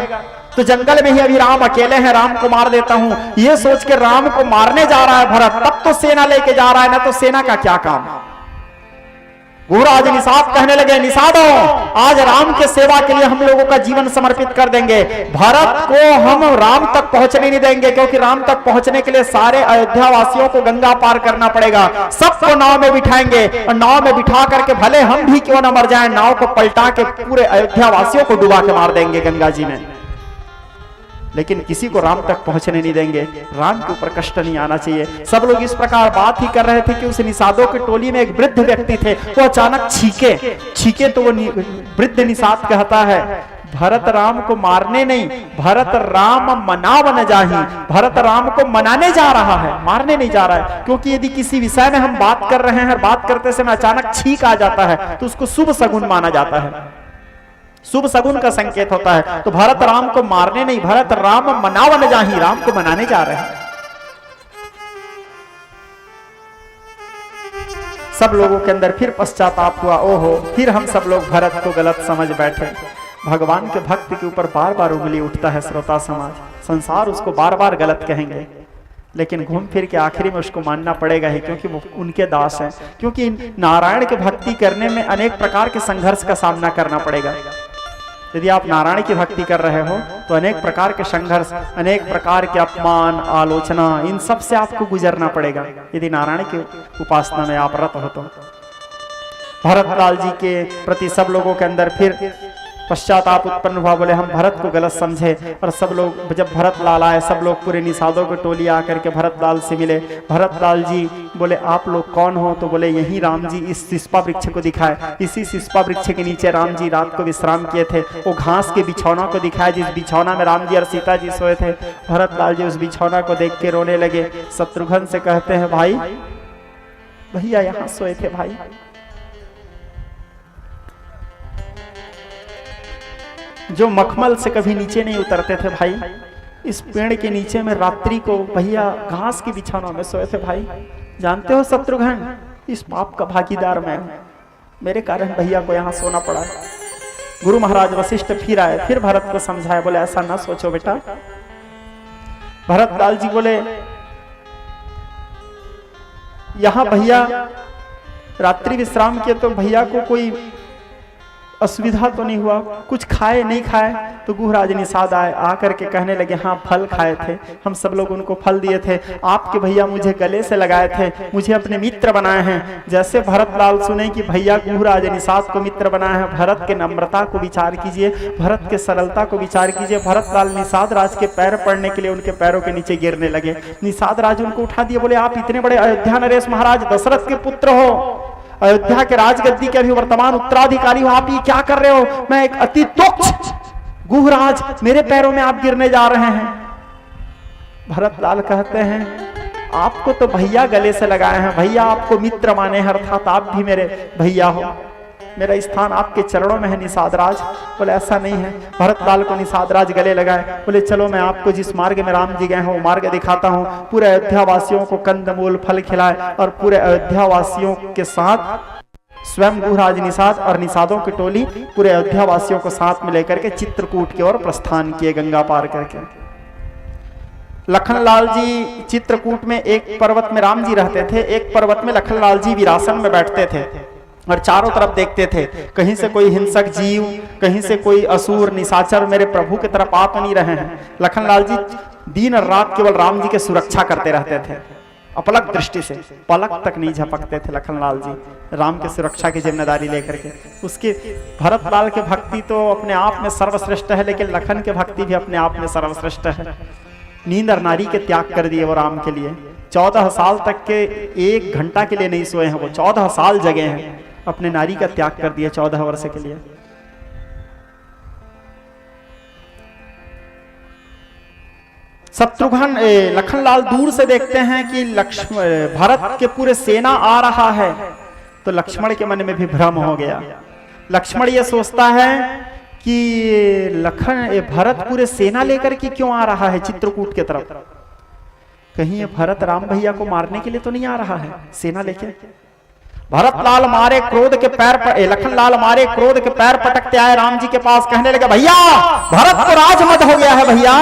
तो जंगल में ही अभी राम अकेले हैं, राम को मार देता हूं, ये सोच के राम को मारने जा रहा है भरत। तब तो सेना लेके जा रहा है, ना तो सेना का क्या काम। गुरुराज निषाद कहने लगे, निषादों आज राम के सेवा के लिए हम लोगों का जीवन समर्पित कर देंगे। भरत को हम राम तक पहुंचने नहीं देंगे, क्योंकि राम तक पहुंचने के लिए सारे अयोध्या वासियों को गंगा पार करना पड़ेगा। सबको नाव में बिठाएंगे, और नाव में बिठा करके भले हम भी क्यों न मर जाएं, नाव को पलटा के पूरे अयोध्या वासियों को डुबा के मार देंगे गंगा जी में, लेकिन किसी को राम तक पहुंचने नहीं देंगे। राम के ऊपर कष्ट नहीं आना चाहिए। सब लोग इस प्रकार बात ही कर रहे थे कि उस निषादों की टोली में एक वृद्ध व्यक्ति थे, वो अचानक छीके तो वो वृद्ध निषाद कहता है, भरत राम को मारने नहीं, भरत राम मनावन जाही। भरत राम को मनाने जा रहा है, मारने नहीं जा रहा है। क्योंकि यदि किसी विषय में हम बात कर रहे हैं, बात करते समय अचानक छींक आ जाता है तो उसको शुभ शगुन माना जाता है, शुभ शगुन का संकेत होता है। तो भरत राम को मारने नहीं, भरत राम मनावन जाही, राम को मनाने जा रहे हैं। सब लोगों के अंदर फिर पश्चाताप हुआ, ओहो फिर हम सब लोग भरत को गलत समझ बैठे। भगवान के भक्त के ऊपर बार बार उंगली उठता है श्रोता समाज, संसार उसको बार बार गलत कहेंगे, लेकिन घूम फिर के आखिरी में उसको मानना पड़ेगा ही, क्योंकि वो उनके दास हैं। क्योंकि नारायण की भक्ति करने में अनेक प्रकार के संघर्ष का सामना करना पड़ेगा। यदि आप नारायण की भक्ति कर रहे हो तो अनेक प्रकार के संघर्ष, अनेक प्रकार के अपमान, आलोचना, इन सब से आपको गुजरना पड़ेगा, यदि नारायण की उपासना में आप रत हो तो। भरतलाल जी के प्रति सब लोगों के अंदर फिर पश्चाताप उत्पन्न हुआ। बोले हम भरत को गलत समझे। और सब लोग जब भरतलाल आए, सब लोग पूरे निषादों की टोली आकर के भरतलाल से मिले। भरतलाल जी बोले आप लोग कौन हो? तो बोले यही राम जी इस सिस्पा वृक्ष को दिखाए। इसी सिस्पा वृक्ष के नीचे राम जी रात को विश्राम किए थे। वो घास के बिछौना को दिखाया जिस बिछौना में राम जी और सीता जी सोए थे। भरतलाल जी उस बिछौना को देख के रोने लगे। शत्रुघ्न से कहते हैं भाई भैया यहाँ सोए थे भाई। जो मखमल से कभी नीचे नहीं उतरते थे भाई, इस पेड़ के नीचे में रात्रि को भैया घास की बिछौनों में सोए थे भाई। जानते हो शत्रुघ्न, इस पाप का भागीदार मैं हूं, मेरे कारण भैया को यहाँ सोना पड़ा। गुरु महाराज वशिष्ठ फिर आए, फिर भरत को समझाया। बोले ऐसा ना सोचो बेटा। भरतलाल जी बोले यहाँ भैया रात्रि विश्राम किए तो भैया को कोई असुविधा तो नहीं हुआ? कुछ खाए नहीं खाए? तो गुहराज निषाद आए, आकर के कहने लगे हाँ फल खाए थे, हम सब लोग उनको फल दिए थे। आपके भैया मुझे गले से लगाए थे, मुझे अपने मित्र बनाए हैं। जैसे भरतलाल सुने कि भैया गुहराज निषाद को मित्र बनाए हैं, भरत के नम्रता को विचार कीजिए, भरत के सरलता को विचार कीजिए। भरतलाल निषाद राज के पैर पड़ने के लिए उनके पैरों के नीचे गिरने लगे। निषाद राज उनको उठा दिए। बोले आप इतने बड़े अयोध्या नरेश महाराज दशरथ के पुत्र हो, अयोध्या के राजगद्दी के अभी वर्तमान उत्तराधिकारी हो, आप ये क्या कर रहे हो? मैं एक अति तुच्छ गुहराज, मेरे पैरों में आप गिरने जा रहे हैं। भरतलाल कहते हैं आपको तो भैया गले से लगाए हैं, भैया आपको मित्र माने हैं, अर्थात आप भी मेरे भैया हो, मेरा स्थान आपके चरणों में है निषाद राज। बोले ऐसा नहीं है। भरतलाल को निषाद राज गले लगाए। बोले चलो मैं आपको जिस मार्ग में राम जी गए हैं वो मार्ग दिखाता हूँ। पूरे अयोध्या वासियों को कंदमूल फल खिलाए और पूरे अयोध्या वासियों के साथ स्वयं गुहराज निषाद और निषादों की टोली पूरे अयोध्या वासियों को साथ में लेकर के चित्रकूट की ओर प्रस्थान किए, गंगा पार करके। लखनलाल जी चित्रकूट में एक पर्वत में राम जी रहते थे, एक पर्वत में लखनलाल जी वीरासन में बैठते थे और चारों तरफ देखते थे, कहीं से कोई हिंसक जीव, कहीं से कोई असुर निशाचर मेरे प्रभु की तरफ आ तो नहीं रहे हैं। लखनलाल जी दिन और रात केवल राम जी की सुरक्षा करते रहते थे, अपलक दृष्टि से पलक तक नहीं झपकते थे लखनलाल जी, राम की सुरक्षा की जिम्मेदारी लेकर के। उसके भरतलाल के भक्ति तो अपने आप में सर्वश्रेष्ठ है, लेकिन लखन के भक्ति भी अपने आप में सर्वश्रेष्ठ है। नींद और नारी के त्याग कर दिए वो राम के लिए। 14 साल तक के 1 घंटा के लिए नहीं सोए हैं वो, 14 साल जगे हैं, अपने नारी का त्याग कर दिया 14 वर्ष के लिए। शत्रुघ्न लखनलाल दूर से देखते हैं कि भरत के पूरे सेना आ रहा है, तो लक्ष्मण के मन में भी भ्रम हो गया। लक्ष्मण ये सोचता है कि भरत पूरे सेना लेकर के क्यों आ रहा है चित्रकूट के तरफ? कहीं ये भरत राम भैया को मारने के लिए तो नहीं आ रहा है सेना लेके? भरतलाल मारे क्रोध के पैर लखनलाल मारे क्रोध के पैर पटकते आए राम जी के पास, कहने लगे भैया भरत को राजमद हो गया है भैया,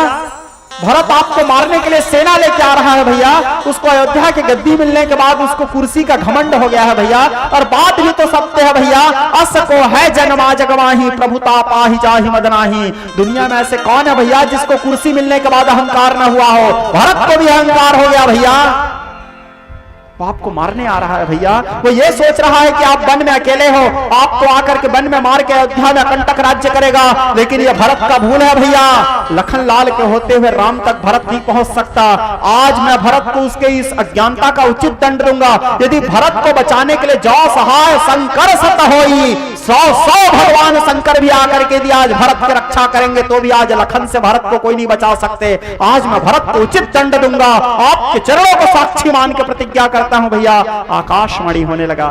भरत आपको मारने के लिए सेना लेके आ रहा है भैया। उसको अयोध्या की गद्दी मिलने के बाद उसको कुर्सी का घमंड हो गया है भैया, और बात भी तो सत्य है भैया, अस को है जन्मा जगवाही प्रभुता पाही जाहि मदनाही। दुनिया में ऐसे कौन है भैया जिसको कुर्सी मिलने के बाद अहंकार न हुआ हो? भरत को भी अहंकार हो गया भैया, वो आपको मारने आ रहा है भैया। वो ये सोच रहा है कि आप वन में अकेले हो, आपको आकर के वन में मार के अयोध्या में कंटक राज्य करेगा, लेकिन ये भरत का भूल है भैया। लखनलाल के होते हुए राम तक भरत नहीं पहुंच सकता। आज मैं भरत को उसके इस अज्ञानता का उचित दंड दूंगा। यदि भरत को बचाने के लिए जौ सहाय शंकर सत होई, 100 भगवान शंकर भी आकर के यदि आज भरत की रक्षा करेंगे तो भी आज लखन से भरत को कोई नहीं बचा सकते। आज मैं भरत को उचित दंड दूंगा। आपके चरणों को साक्षी मान के प्रतिज्ञा करता हूं भैया। आकाशवाणी होने लगा।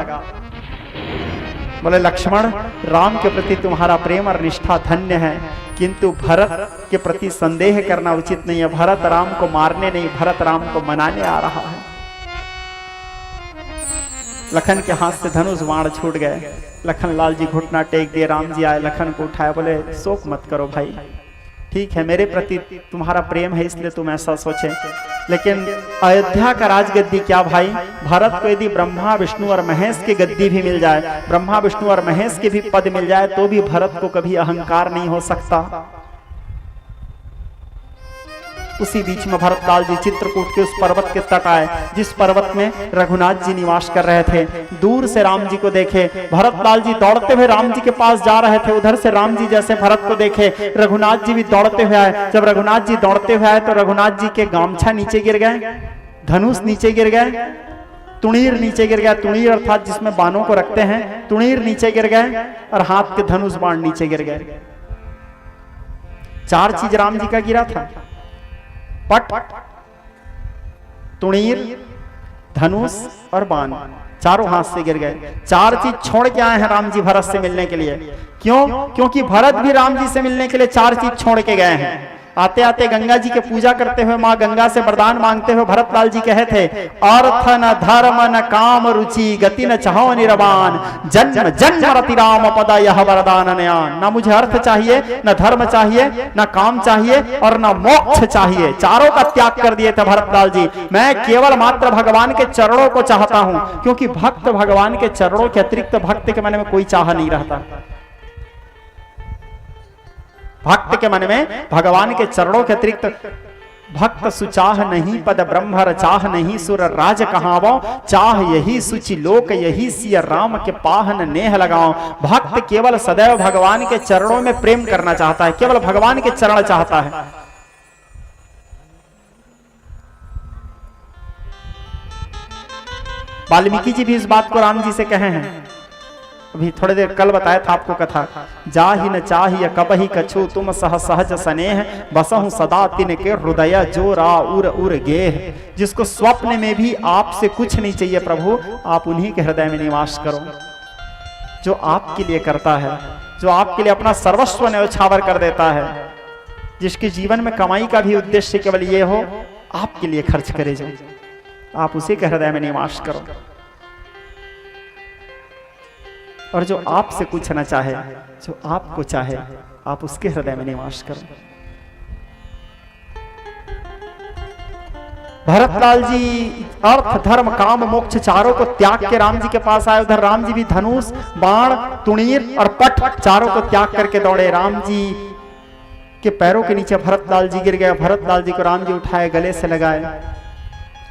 बोले लक्ष्मण राम के प्रति तुम्हारा प्रेम और निष्ठा धन्य है, किंतु भरत के प्रति संदेह करना उचित नहीं है। भरत राम को मारने नहीं, भरत राम को मनाने आ रहा है। लखन के हाथ से धनुष बाण छूट गए। लखनलाल जी घुटना टेक दिए, राम जी आए, लखन को उठाया, बोले शोक मत करो भाई, ठीक है मेरे प्रति तुम्हारा प्रेम है इसलिए तुम ऐसा सोचे, लेकिन अयोध्या का राजगद्दी क्या भाई? भरत को यदि ब्रह्मा विष्णु और महेश की गद्दी भी मिल जाए, ब्रह्मा विष्णु और महेश के भी पद मिल जाए, तो भी भरत को कभी अहंकार नहीं हो सकता। उसी बीच में भरतलाल जी चित्रकूट के उस पर्वत के तट आए जिस पर्वत में रघुनाथ जी निवास कर रहे थे। दूर से राम जी को देखे, भरतलाल जी दौड़ते हुए राम जी के पास जा रहे थे। उधर से राम जी जैसे भरत को देखे, रघुनाथ जी भी दौड़ते हुए आए। जब रघुनाथ जी दौड़ते हुए आए तो रघुनाथ जी के गामछा नीचे गिर गए, धनुष नीचे गिर गए, तुणीर नीचे गिर गया। तुणीर अर्थात जिसमें बाणों को रखते हैं, तुणीर नीचे गिर गए और हाथ के धनुष बाण नीचे गिर गए। 4 चीज राम जी का गिरा था, पट, तुणीर, धनुष और बाण, चारों हाथ से गिर गए। 4 चीज छोड़ के आए हैं राम जी भरत से मिलने के लिए। क्यों? क्योंकि भरत भी राम जी से मिलने के लिए 4 चीज छोड़ के गए हैं। आते आते गंगा जी के पूजा करते हुए माँ गंगा से वरदान मांगते हुए भरतलाल जी कहे थे, अर्थ न धर्म न काम रुचि गति न चाहो निरवान, जन्म जन्म रति राम पद यह वरदान नयान। ना मुझे अर्थ चाहिए, न धर्म चाहिए, न काम चाहिए और न मोक्ष चाहिए। चारों का त्याग कर दिए थे भरतलाल जी। मैं केवल मात्र भगवान के चरणों को चाहता हूं, क्योंकि भक्त भगवान के चरणों के अतिरिक्त भक्त के मन में कोई चाह नहीं रहता। भक्त के मन में भगवान के चरणों के अतिरिक्त भक्त सुचाह नहीं, पद ब्रह्मर चाह नहीं, सुर राज कहावो चाह यही सुचि लोक यही सिय राम के पाहन नेह लगाओ। भक्त केवल सदैव भगवान के चरणों में प्रेम करना चाहता है, केवल भगवान के चरण चाहता है। वाल्मीकि जी भी इस बात को राम जी से कहे हैं। अभी थोड़ी देर कल बताया था आपको कथा, जाहि न चाहिए कबहि कछु तुम सह सहज स्नेह, बसहु सदा तिन के हृदय जो रा उर उर गेह। जिसको स्वप्न में भी आपसे कुछ नहीं चाहिए प्रभु, आप उन्हीं के हृदय में निवास करो। जो आपके लिए करता है, जो आपके लिए अपना सर्वस्व न्यौछावर कर देता है, जिसके जीवन में कमाई का भी उद्देश्य केवल ये हो आपके लिए खर्च करे, जो आप उसी के हृदय में निवास करो। और जो आपसे कुछ न चाहे, जो आपको चाहे, आप उसके हृदय में निवास करो। भरतलाल जी अर्थ धर्म काम मोक्ष चारों को त्याग के राम जी के पास आए। उधर राम जी भी धनुष बाण तुणीर और पट चारों को त्याग करके दौड़े। राम जी के पैरों के नीचे भरतलाल जी गिर गए। भरतलाल जी को राम जी उठाए, गले से लगाए।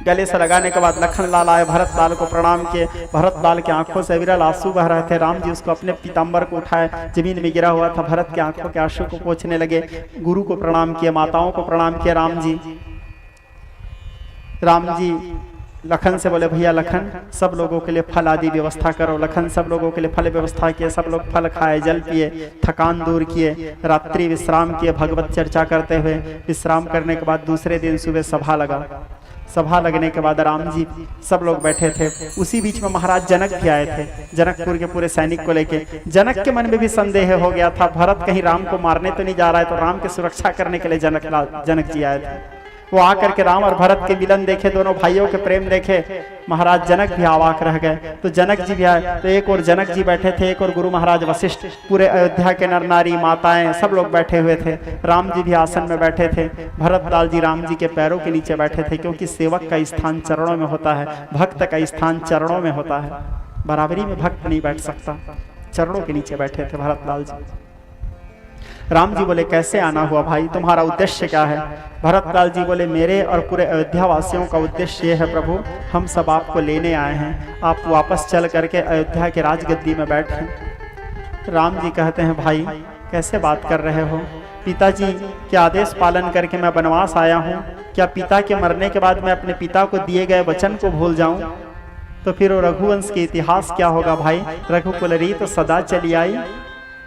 गले से लगाने के बाद लखन लाल आए, भरतलाल को प्रणाम किए। भरतलाल की आंखों से विरल आंसू बह रहे थे। राम जी उसको अपने पीताम्बर को उठाए, जमीन में गिरा हुआ था भरत की आंखों के आंसू को पोंछने लगे। गुरु को प्रणाम किए, माताओं को प्रणाम किया। राम जी लखन से बोले, भैया लखन सब लोगों के लिए फल आदि व्यवस्था करो। लखन सब लोगों के लिए फल व्यवस्था किए। सब लोग फल खाए, जल पिए, थकान दूर किए, रात्रि विश्राम किए। भगवत चर्चा करते हुए विश्राम करने के बाद दूसरे दिन सुबह सभा लगा। सभा लगने के बाद राम जी सब लोग बैठे थे। उसी बीच में महाराज जनक भी आए थे, जनकपुर के पूरे सैनिक को लेके। जनक के मन में भी संदेह हो गया था, भरत कहीं राम को मारने तो नहीं जा रहा है। तो राम की सुरक्षा करने के लिए जनक जी आए थे। वो आकर के राम और भरत के मिलन देखे, दोनों भाइयों के प्रेम देखे। महाराज जनक भी अवाक रह गए। तो जनक जी भी आए। तो एक और जनक जी बैठे थे, एक और गुरु महाराज वशिष्ठ, पूरे अयोध्या के नर नारी माताएं सब लोग बैठे हुए थे। राम जी भी आसन में बैठे थे। भरतलाल जी राम जी के पैरों के नीचे बैठे थे, क्योंकि सेवक का स्थान चरणों में होता है, भक्त का स्थान चरणों में होता है। बराबरी में भक्त नहीं बैठ सकता। चरणों के नीचे बैठे थे भरतलाल जी। राम जी बोले, कैसे आना हुआ भाई, तुम्हारा उद्देश्य क्या है? भरतलाल जी बोले, मेरे और पूरे अयोध्या वासियों का उद्देश्य ये है प्रभु, हम सब आपको लेने आए हैं। आप वापस चल करके अयोध्या के राजगद्दी में बैठें। राम जी कहते हैं, भाई कैसे बात कर रहे हो? पिताजी के आदेश पालन करके मैं वनवास आया हूँ। क्या पिता के मरने के बाद मैं अपने पिता को दिए गए वचन को भूल जाऊं? तो फिर वो रघुवंश के इतिहास क्या होगा भाई? रघुकुल रीत तो सदा चली आई,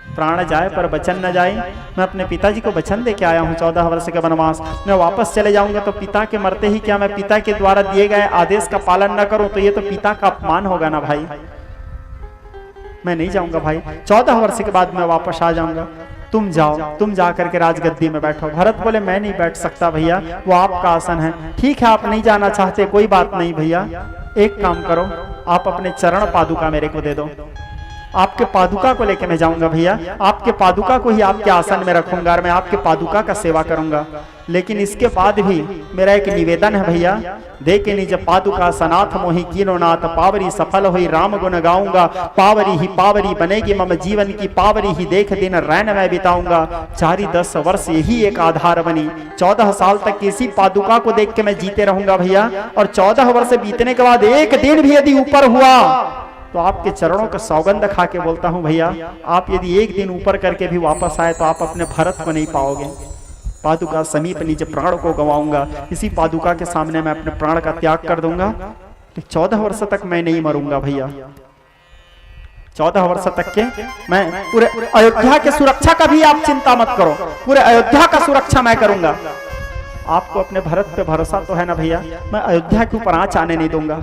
प्राण जाए पर वचन न जाए। मैं अपने पिताजी को वचन दे के आया हूँ 14 वर्ष के वनवास। मैं वापस चले जाऊंगा तो पिता के मरते ही क्या मैं पिता के द्वारा दिए गए आदेश का पालन न करूं तो ये तो पिता का अपमान होगा ना भाई। मैं नहीं जाऊंगा भाई, 14 वर्ष के बाद मैं वापस आ जाऊंगा। तुम जाओ, तुम जाकर के राजगद्दी में बैठो। भरत बोले, मैं नहीं बैठ सकता भैया, वो आपका आसन है। ठीक है, आप नहीं जाना चाहते, कोई बात नहीं भैया। एक काम करो, आप अपने चरण पादुका मेरे को दे दो। आपके पादुका को लेके मैं जाऊंगा भैया, आपके पादुका को ही आपके आसन में रखूंगा और मैं आपके पादुका का सेवा करूंगा। लेकिन इसके बाद भी मेरा एक निवेदन है भैया, देखे निज पादुका सनाथ मोहि कीनो नाथ, पावरी सफल हुई राम गुण गाऊंगा, पावरी ही पावरी बनेगी मम जीवन की, पावरी ही देख दिन रैन मैं बिताऊंगा। 4-10 वर्ष यही एक आधार बनी, 14 साल तक इसी पादुका को देख के मैं जीते रहूंगा भैया। और 14 वर्ष बीतने के बाद एक दिन भी यदि ऊपर हुआ तो आपके चरणों का सौगंध खा के बोलता हूं भैया, आप यदि एक दिन ऊपर करके भी वापस आए तो आप अपने भरत को नहीं पाओगे। पादुका समीप निज प्राण को गवाऊंगा, इसी पादुका के सामने मैं अपने प्राण का त्याग कर दूंगा। 14 वर्ष तक मैं नहीं मरूंगा भैया, 14 वर्ष तक के मैं पूरे अयोध्या के सुरक्षा का भी आप चिंता मत करो, पूरे अयोध्या का सुरक्षा मैं करूंगा। आपको अपने भरत पे भरोसा तो है ना भैया, मैं अयोध्या के ऊपर आंच आने नहीं दूंगा।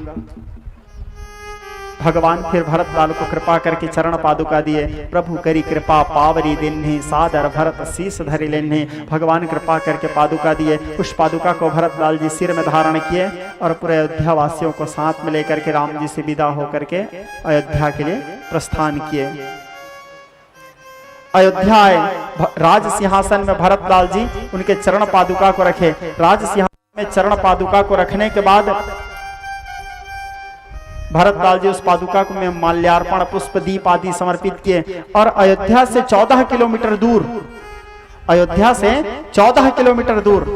भगवान फिर भरत लाल को कृपा करके चरण पादुका दिए। प्रभु करी कृपा पावरी दिन्हि, सादर भरत शीस धरि लेन्हि। भगवान कृपा करके पादुका दिए। उस पादुका को भरत लाल जी सिर में धारण किए और पूरे अयोध्या वासियों को साथ में लेकर के राम जी से विदा होकर के अयोध्या के लिए प्रस्थान किए। अयोध्या आए, राज सिंहासन में भरत लाल जी उनके चरण पादुका को रखे। राज सिंहासन में चरण पादुका को रखने के बाद भरत लाल जी उस पादुका को में माल्यार्पण पुष्प दीप आदि समर्पित किए और अयोध्या से 14 किलोमीटर दूर, अयोध्या से 14 किलोमीटर दूर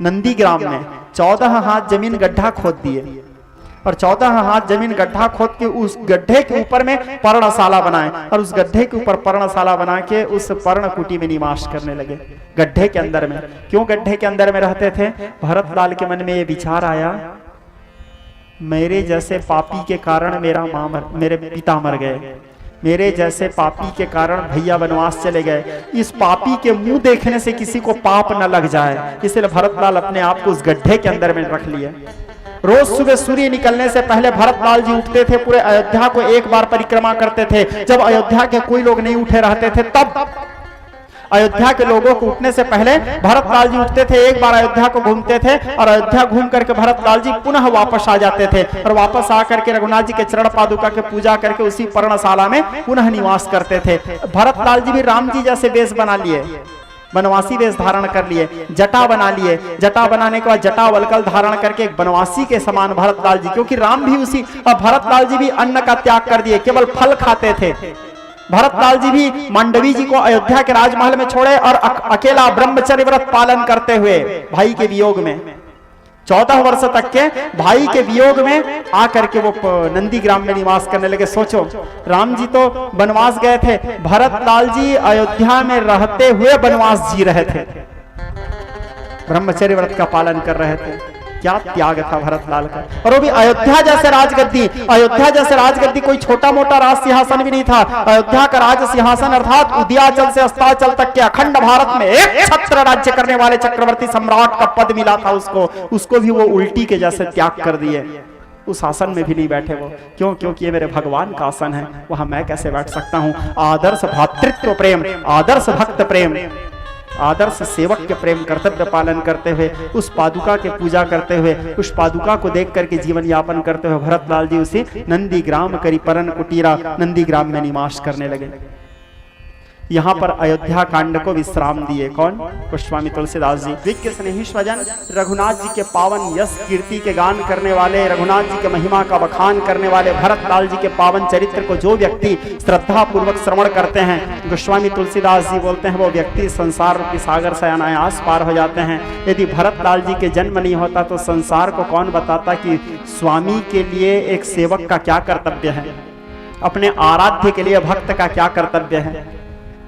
नंदीग्राम में 14 हाथ जमीन गड्ढा खोद दिए और 14 हाथ जमीन गड्ढा खोद के उस गड्ढे के ऊपर में पर्णशाला बनाए और उस गड्ढे के ऊपर पर्णशाला बना के उस पर्णकुटी में निवास करने लगे। गड्ढे के अंदर में, क्यों गड्ढे के अंदर में रहते थे? भरत लाल के मन में ये विचार आया, मेरे जैसे पापी के कारण मेरे पिता मर गए, मेरे जैसे पापी के कारण भैया वनवास चले गए, इस पापी के मुंह देखने से किसी को पाप न लग जाए, इसलिए भरत लाल अपने आप को उस गड्ढे के अंदर में रख लिए। रोज सुबह सूर्य निकलने से पहले भरत लाल जी उठते थे, पूरे अयोध्या को एक बार परिक्रमा करते थे। जब अयोध्या के कोई लोग नहीं उठे रहते थे तब अयोध्या के लोगों को उठने से पहले भरत लाल जी उठते थे, एक बार अयोध्या को घूमते थे और अयोध्या घूम करके भरत लाल जी पुनः वापस आ जाते थे और वापस आकर के रघुनाथ जी के चरण पादुका के पूजा करके उसी पर्णशाला में पुनः निवास करते थे। भरत लाल जी भी राम जी जैसे वेश बना लिए, वनवासी वेश धारण कर लिए, जटा बना लिए। जटा बनाने के बाद जटा वलकल धारण करके एक वनवासी के समान भरत लाल जी, क्योंकि राम भी उसी और भरत लाल जी भी अन्न का त्याग कर दिए, केवल फल खाते थे। भरत लाल जी भी मांडवी जी को अयोध्या के राजमहल में छोड़े और अकेला ब्रह्मचर्य व्रत पालन करते हुए भाई के वियोग में 14 वर्ष तक के भाई के वियोग में आकर के वो नंदीग्राम में निवास करने लगे। सोचो, राम जी तो वनवास गए थे, भरत लाल जी अयोध्या में रहते हुए वनवास जी रहे थे, ब्रह्मचर्य व्रत का पालन कर रहे थे। क्या त्याग था भरत लाल का। और वो भी अयोध्या जैसे राजगद्दी, अयोध्या जैसे राजगद्दी कोई छोटा मोटा राज सिंहासन भी नहीं था। अयोध्या का राज सिंहासन अर्थात उदयाचल से अस्ताचल तक के अखंड भारत में एक छत्र राज्य करने वाले चक्रवर्ती सम्राट का पद मिला था उसको भी वो उल्टी के जैसे त्याग कर दिए। उस आसन में भी नहीं बैठे वो, क्यों? क्योंकि ये मेरे भगवान का आसन है, वहां मैं कैसे बैठ सकता हूं। आदर्श भातृत्व प्रेम, आदर्श भक्त प्रेम, आदर्श सेवक के प्रेम कर्तव्य पालन करते हुए, उस पादुका के पूजा करते हुए, उस पादुका को देख करके जीवन यापन करते हुए भरत लाल जी उसी नंदीग्राम करी परन कुटीरा नंदीग्राम में निवास करने लगे। यहाँ पर अयोध्या कांड को विश्राम दिए कौन? गोस्वामी तुलसीदास जी। विज्ञ स्नेही स्वजन, रघुनाथ जी के पावन यश कीर्ति के गान करने वाले, रघुनाथ जी के महिमा का बखान करने वाले भरत लाल जी के पावन चरित्र को जो व्यक्ति श्रद्धा पूर्वक श्रवण करते हैं, गोस्वामी तुलसीदास जी बोलते हैं वो व्यक्ति संसार रूपी सागर से अनायास पार हो जाते हैं। यदि भरत लाल जी के जन्म नहीं होता तो संसार को कौन बताता कि स्वामी के लिए एक सेवक का क्या कर्तव्य है, अपने आराध्य के लिए भक्त का क्या कर्तव्य है,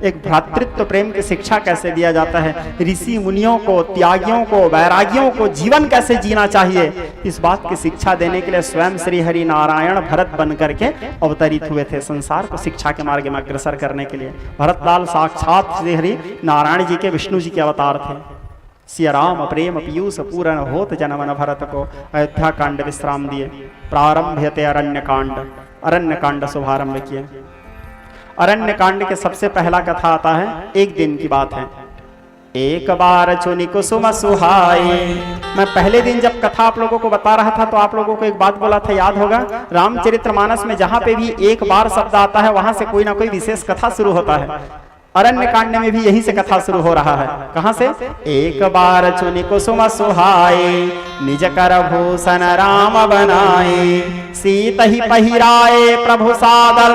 एक भ्रातृत्व प्रेम की शिक्षा कैसे दिया जाता है, ऋषि मुनियों को, त्यागियों को, वैरागियों को जीवन कैसे जीना चाहिए, इस बात की शिक्षा देने के लिए स्वयं श्री हरि नारायण भरत बन करके अवतरित हुए थे संसार को शिक्षा के मार्ग में अग्रसर करने के लिए। भरत लाल साक्षात श्री हरि नारायण जी के, विष्णु जी के अवतार थे। सिया राम प्रेम पीयूष पूर्ण होत जनमन भरत को अयोध्या कांड विश्राम दिए। प्रारंभ्यते अरण्य कांड, अरण्य कांड शुभारंभ किए। अरण्य कांड के सबसे पहला कथा आता है, एक दिन की बात है। एक बार चुनी कुसुम सुहाई। मैं पहले दिन जब कथा आप लोगों को बता रहा था तो आप लोगों को एक बात बोला था, याद होगा, रामचरितमानस में जहां पे भी एक बार शब्द आता है वहां से कोई ना कोई विशेष कथा शुरू होता है। अरण्य कांड में भी यही से कथा शुरू हो रहा है। कहां से? एक बार चुनी कुसुम सुहाई, निज कर भूषण राम बनाए, सीत ही पहिराए प्रभु सादर,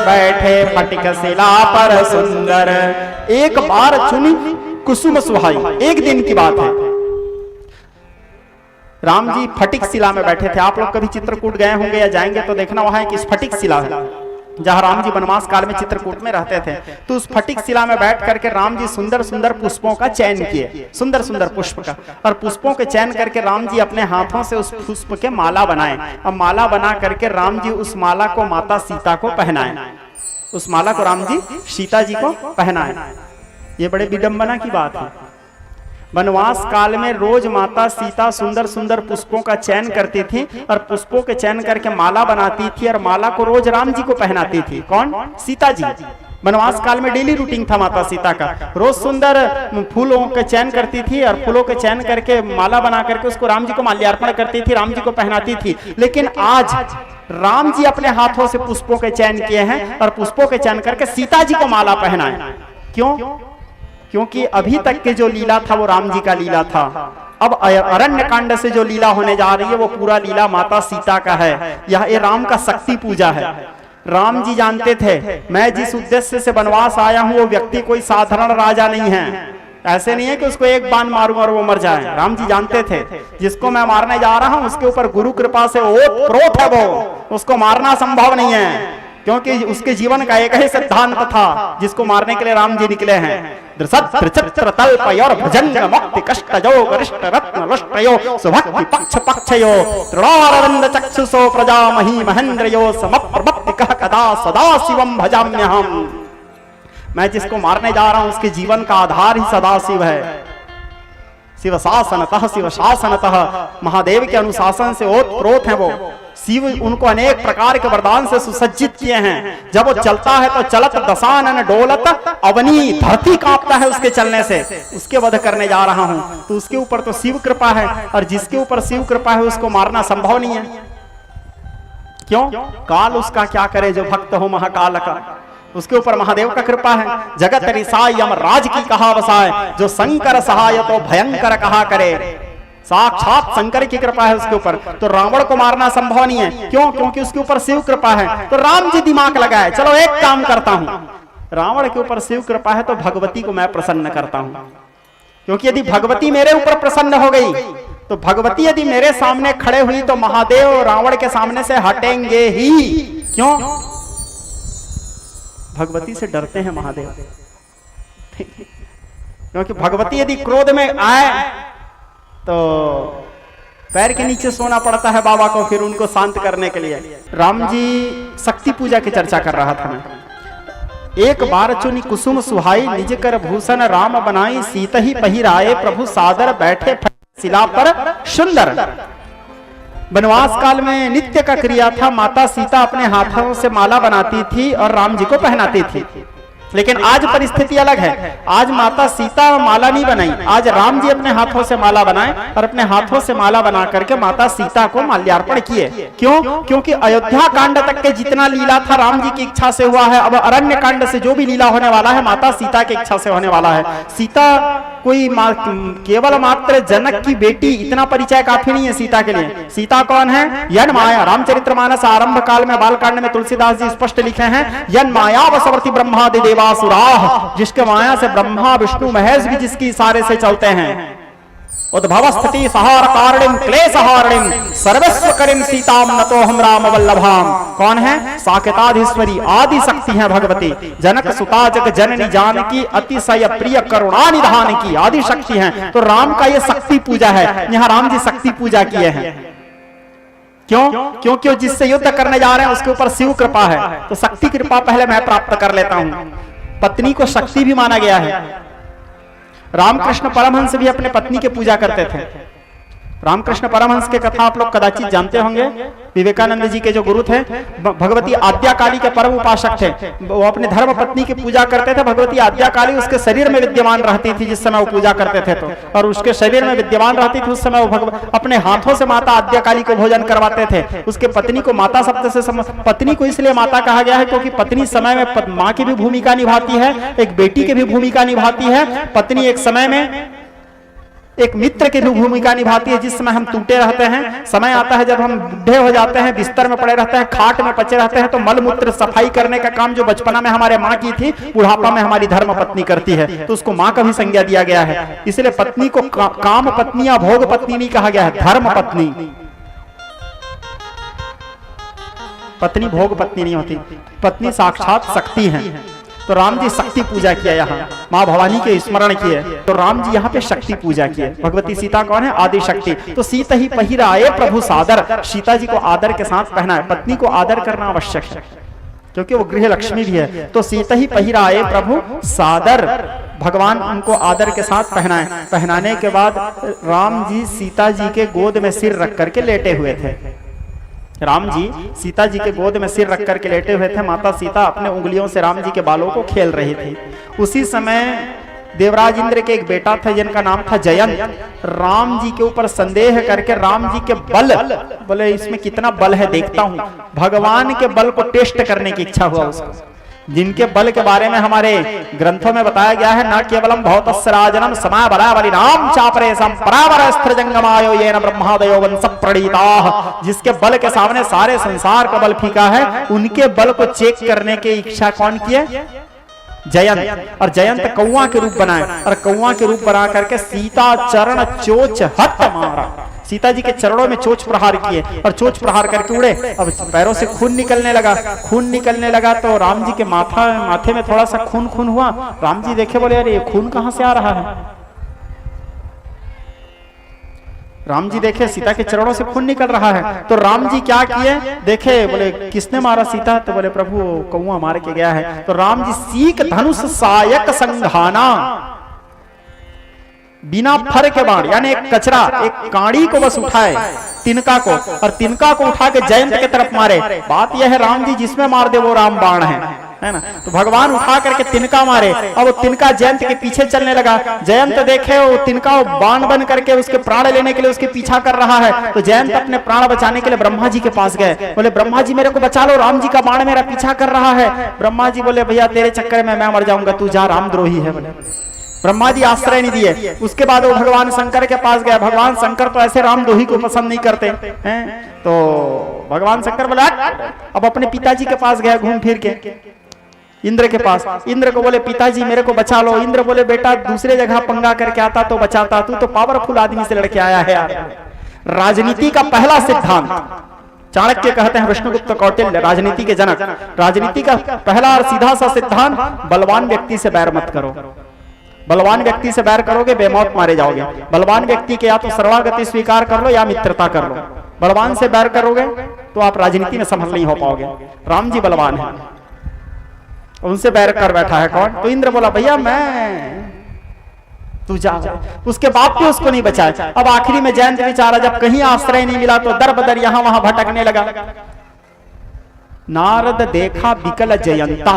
बैठे फटिक शिला पर सुंदर। एक बार चुनी कुसुम सुहाई, एक दिन की बात है। राम जी फटिक शिला में बैठे थे। आप लोग कभी चित्रकूट गए होंगे या जाएंगे तो देखना वहां एक स्फटिक शिला है जहां राम जी वनवास काल में चित्रकूट में रहते थे। तो उस फटिक शिला में बैठ करके राम जी सुंदर सुंदर पुष्पों का चयन किए, सुंदर सुंदर पुष्प का, और पुष्पों के चयन करके राम जी अपने हाथों से उस पुष्प के माला बनाए। अब माला बना करके राम जी उस माला को माता सीता को पहनाए, उस माला को राम जी सीता जी को पहनाए। ये बड़े विडंबना की बात है। वनवास काल में रोज माता सीता सुंदर सुंदर पुष्पों का चयन करती थी और पुष्पों के चयन करके माला बनाती थी और माला को रोज राम जी को पहनाती थी। कौन? सीता जी। वनवास काल में डेली रूटीन था माता सीता का। रोज सुंदर फूलों के चयन करती थी और फूलों के चयन करके माला बना करके उसको राम जी को माल्यार्पण करती थी, राम जी को पहनाती थी। लेकिन आज राम जी अपने हाथों से पुष्पों के चयन किए हैं और पुष्पों के चयन करके सीता जी को माला पहनाए। क्यों? क्योंकि अभी तक के जो लीला था वो राम जी का लीला था। अब अरण्य कांड से जो लीला होने जा रही है वो पूरा लीला माता सीता का है। यह ये राम का शक्ति पूजा है। राम जी जानते थे मैं जिस उद्देश्य से वनवास आया हूं वो व्यक्ति कोई साधारण राजा नहीं है। ऐसे नहीं है कि उसको एक बाण मारूं और वो मर जाए। राम जी जानते थे जिसको मैं मारने जा रहा हूं उसके ऊपर गुरु कृपा से ओत प्रोत है, वो उसको मारना संभव नहीं है, क्योंकि उसके जीवन का एक ही सिद्धांत था जिसको मारने के लिए राम जी निकले हैं। भुजंग मुक्ति कष्टयो गरिष्ठ रत्न लुष्टयो सुभक्ति पक्ष पक्षयो तृणारविंद चक्षुषो प्रजामहि महेंद्रयो समप्रभक्ति कह कदा सदा शिवम भजाम्यहम्। मैं जिसको मारने जा रहा हूं उसके जीवन का आधार ही सदा शिव है। शिव शासनतः शिव शासनतः, महादेव के अनुशासन से ओत प्रोत है वो। शिव उनको अनेक प्रकार के वरदान से सुसज्जित किए हैं। जब वो चलता है तो चलत दशानन डोलत अवनी, धरती कांपता है उसके चलने से। उसके वध करने जा रहा हूं तो उसके ऊपर तो शिव कृपा है, और जिसके ऊपर शिव कृपा है उसको मारना संभव नहीं है। क्यों? काल उसका क्या करे जो भक्त हो महाकाल का, उसके ऊपर महादेव का कृपा है। जगत रिसाय यम राज की कहा वसाय, जो शंकर सहाय तो भयंकर कहा करे। साक्षात शंकर की कृपा है उसके ऊपर, तो रावण को मारना संभव नहीं है। क्यों? क्योंकि उसके ऊपर शिव कृपा है। तो राम जी दिमाग लगाए, चलो एक काम करता हूं, रावण के ऊपर शिव कृपा है तो भगवती को मैं प्रसन्न करता हूं। क्योंकि यदि भगवती मेरे ऊपर प्रसन्न हो गई तो भगवती यदि मेरे सामने खड़े हुई तो महादेव रावण के सामने से हटेंगे ही। क्यों? भगवती से डरते हैं महादेव, क्योंकि भगवती यदि क्रोध में आए तो पैर के नीचे सोना पड़ता है बाबा को फिर उनको शांत करने के लिए। राम जी शक्ति पूजा की चर्चा कर रहा था मैं। एक बार चुनी कुसुम सुहाई, निज कर भूषण राम बनाई, सीत ही पहिराए प्रभु सादर, बैठे शिला पर सुंदर। वनवास काल में नित्य का क्रिया था, माता सीता अपने हाथों से माला बनाती थी और राम जी को पहनाती थी। लेकिन आज परिस्थिति अलग है। आज माता सीता माला नहीं बनाई, आज राम जी अपने हाथों से माला बनाए और अपने हाथों से माला बना करके माता सीता को माल्यार्पण किए। क्यों? क्योंकि अयोध्या कांड तक के जितना लीला था राम जी की इच्छा से हुआ है। अब अरण्य कांड से जो भी लीला होने वाला है माता सीता की इच्छा से होने वाला है। सीता कोई केवल मात्र जनक की बेटी, इतना परिचय काफी नहीं है सीता के लिए। सीता कौन है? यन माया। रामचरितमानस आरंभ काल में बालकांड में तुलसीदास जी स्पष्ट लिखे हैं, यन माया वसवर्ति ब्रह्मादि देवासुराः, जिसके माया से ब्रह्मा विष्णु महेश भी जिसकी इशारे से चलते हैं। उद्भव स्थिति सहार कारणिम क्लेश हारणिम सर्वस्व करिम सीताम नतो हम राम वल्लभाम। कौन है? साकेताधीश्वरी आदि शक्ति है भगवती। जनक सुता जग जननी जानकी, अतिशय प्रिय करुणा निधान की आदि शक्ति है। तो राम का ये शक्ति पूजा है। यहाँ राम जी शक्ति पूजा किए हैं। क्यों? क्योंकि जिससे युद्ध करने जा रहे हैं उसके ऊपर शिव कृपा है, तो शक्ति कृपा पहले मैं प्राप्त कर लेता हूं। पत्नी को शक्ति भी माना गया है। रामकृष्ण परमहंस भी अपने पत्नी की पूजा करते थे। रामकृष्ण परमहंस के कथा आप लोग कदाचित जानते होंगे। विवेकानंद जी के जो गुरु थे, भगवती आद्याकाली के परम उपासक थे। वो अपने धर्म पत्नी की पूजा करते थे। भगवती आद्याकाली उसके शरीर में विद्यमान रहती थी जिस समय वो पूजा करते थे, तो और उसके शरीर में विद्यमान रहती थी उस समय वो अपने हाथों से माता आद्याकाली को भोजन करवाते थे। उसके पत्नी को माता शब्द से पत्नी को इसलिए माता कहा गया है क्योंकि पत्नी समय में माँ की भी भूमिका निभाती है, एक बेटी की भी भूमिका निभाती है। पत्नी एक समय में एक मित्र की भी भूमिका निभाती है। जिस समय हम टूटे रहते हैं, समय आता है जब हम बूढ़े हो जाते हैं, बिस्तर में पड़े रहते हैं, खाट में पचे रहते हैं, तो मल मूत्र सफाई करने का काम जो बचपना में हमारे माँ की थी, बुढ़ापा में हमारी धर्म पत्नी करती है, तो उसको माँ का भी संज्ञा दिया गया है। इसलिए पत्नी को काम पत्नी या भोग पत्नी नहीं कहा गया है, धर्म पत्नी। पत्नी भोग पत्नी नहीं होती, पत्नी साक्षात शक्ति है। तो राम जी शक्ति पूजा किया, यहाँ माँ भवानी के स्मरण किए, तो राम जी यहाँ पे शक्ति पूजा किए। भगवती सीता कौन है? आदि शक्ति। तो सीता ही पहिराए प्रभु सादर, सीता जी को आदर के साथ पहना है। पत्नी को आदर करना आवश्यक है क्योंकि वो गृह लक्ष्मी भी है। तो सीता ही पहिराए प्रभु सादर, भगवान उनको आदर के साथ पहनाए। पहनाने के बाद राम जी सीता जी के गोद में सिर रख करके लेटे हुए थे। राम जी सीता जी के गोद में सिर रख करके लेटे हुए थे। माता सीता अपने उंगलियों से राम जी के बालों को खेल रही थी। उसी समय देवराज इंद्र के एक बेटा था जिनका नाम था जयंत। राम जी के ऊपर संदेह करके राम जी के बल, बोले इसमें कितना बल है देखता हूं, भगवान के बल को टेस्ट करने की इच्छा हुआ उसको। जिनके बल के बारे में हमारे ग्रंथों में बताया गया है, न केवलम भवतस्य राजनम समय बला बलि राम चापरे संपरावर स्थिर जंगमायो येन ब्रह्मादयो वंश प्रणीताः। जिसके बल के सामने सारे संसार का बल फीका है, उनके बल को चेक करने की इच्छा कौन की है? जयंत। और जयंत कौआ के रूप बनाए, और कौआ के रूप बना करके सीता चरण चोच हत मारा। सीता जी के चरणों में चोच प्रहार किए और चोच प्रहार करके उड़े। अब पैरों से खून निकलने लगा। खून निकलने लगा तो राम जी के माथे में थोड़ा सा खून हुआ। राम जी देखे, बोले अरे ये खून कहां से आ रहा है? राम जी देखे सीता के चरणों से खून निकल रहा है। तो राम जी क्या किए, देखे, बोले किसने मारा सीता? तो बोले प्रभु कौआ मार के गया है। तो राम जी सीक धनुष सायक संघाना, बिना फर के बाण, यानी एक कचरा, एक कांडी को बस उठाए, तिनका को, और तिनका को उठा के जयंत के तरफ मारे। बात यह है राम जी जिसमें मार दे वो राम बाण है ना। तो भगवान उठा करके तिनका मारे। अब वो तिनका जयंत के पीछे चलने लगा। जयंत देखे वो तिनका बाण बन करके उसके प्राण लेने के लिए उसके पीछा कर रहा है। तो जयंत अपने प्राण बचाने के लिए ब्रह्मा जी के पास गए। बोले ब्रह्मा जी मेरे को बचा लो, राम जी का बाण मेरा पीछा कर रहा है। ब्रह्मा जी बोले भैया तेरे चक्कर में मैं मर जाऊंगा, तू जा, रामद्रोही है। बोले ब्रह्मा जी आश्रय नहीं दिए। उसके बाद वो भगवान शंकर के पास गया। भगवान शंकर तो ऐसे रामद्रोही को पसंद नहीं करते हैं। तो भगवान शंकर बोला अब अपने पिताजी के पास गया घूम फिर के, इंद्र के पास। इंद्र को बोले पिताजी मेरे को बचा लो। इंद्र बोले बेटा दूसरे जगह पंगा करके आता तो बचाता, तू तो पावरफुल आदमी से लड़के आया है यार। राजनीति का पहला सिद्धांत, चाणक्य कहते हैं, विष्णुगुप्त कौटिल्य राजनीति के जनक, राजनीति का पहला और सीधा सा सिद्धांत, बलवान व्यक्ति से बैर मत करो। बलवान व्यक्ति से बैर करोगे बेमौत मारे जाओगे। बलवान व्यक्ति के या तो शरणागति स्वीकार कर लो या मित्रता कर लो। बलवान से बैर करोगे तो आप राजनीति में सफल नहीं हो पाओगे। राम जी बलवान है, उनसे बैर कर बैठा है कौन? तो इंद्र बोला भैया मैं, तू जा। उसके बाप भी उसको नहीं बचाया। अब आखिरी में जयंत बेचारा जब कहीं आश्रय नहीं मिला तो दर बदर यहां वहां भटकने लगा। नारद देखा विकल जयंता,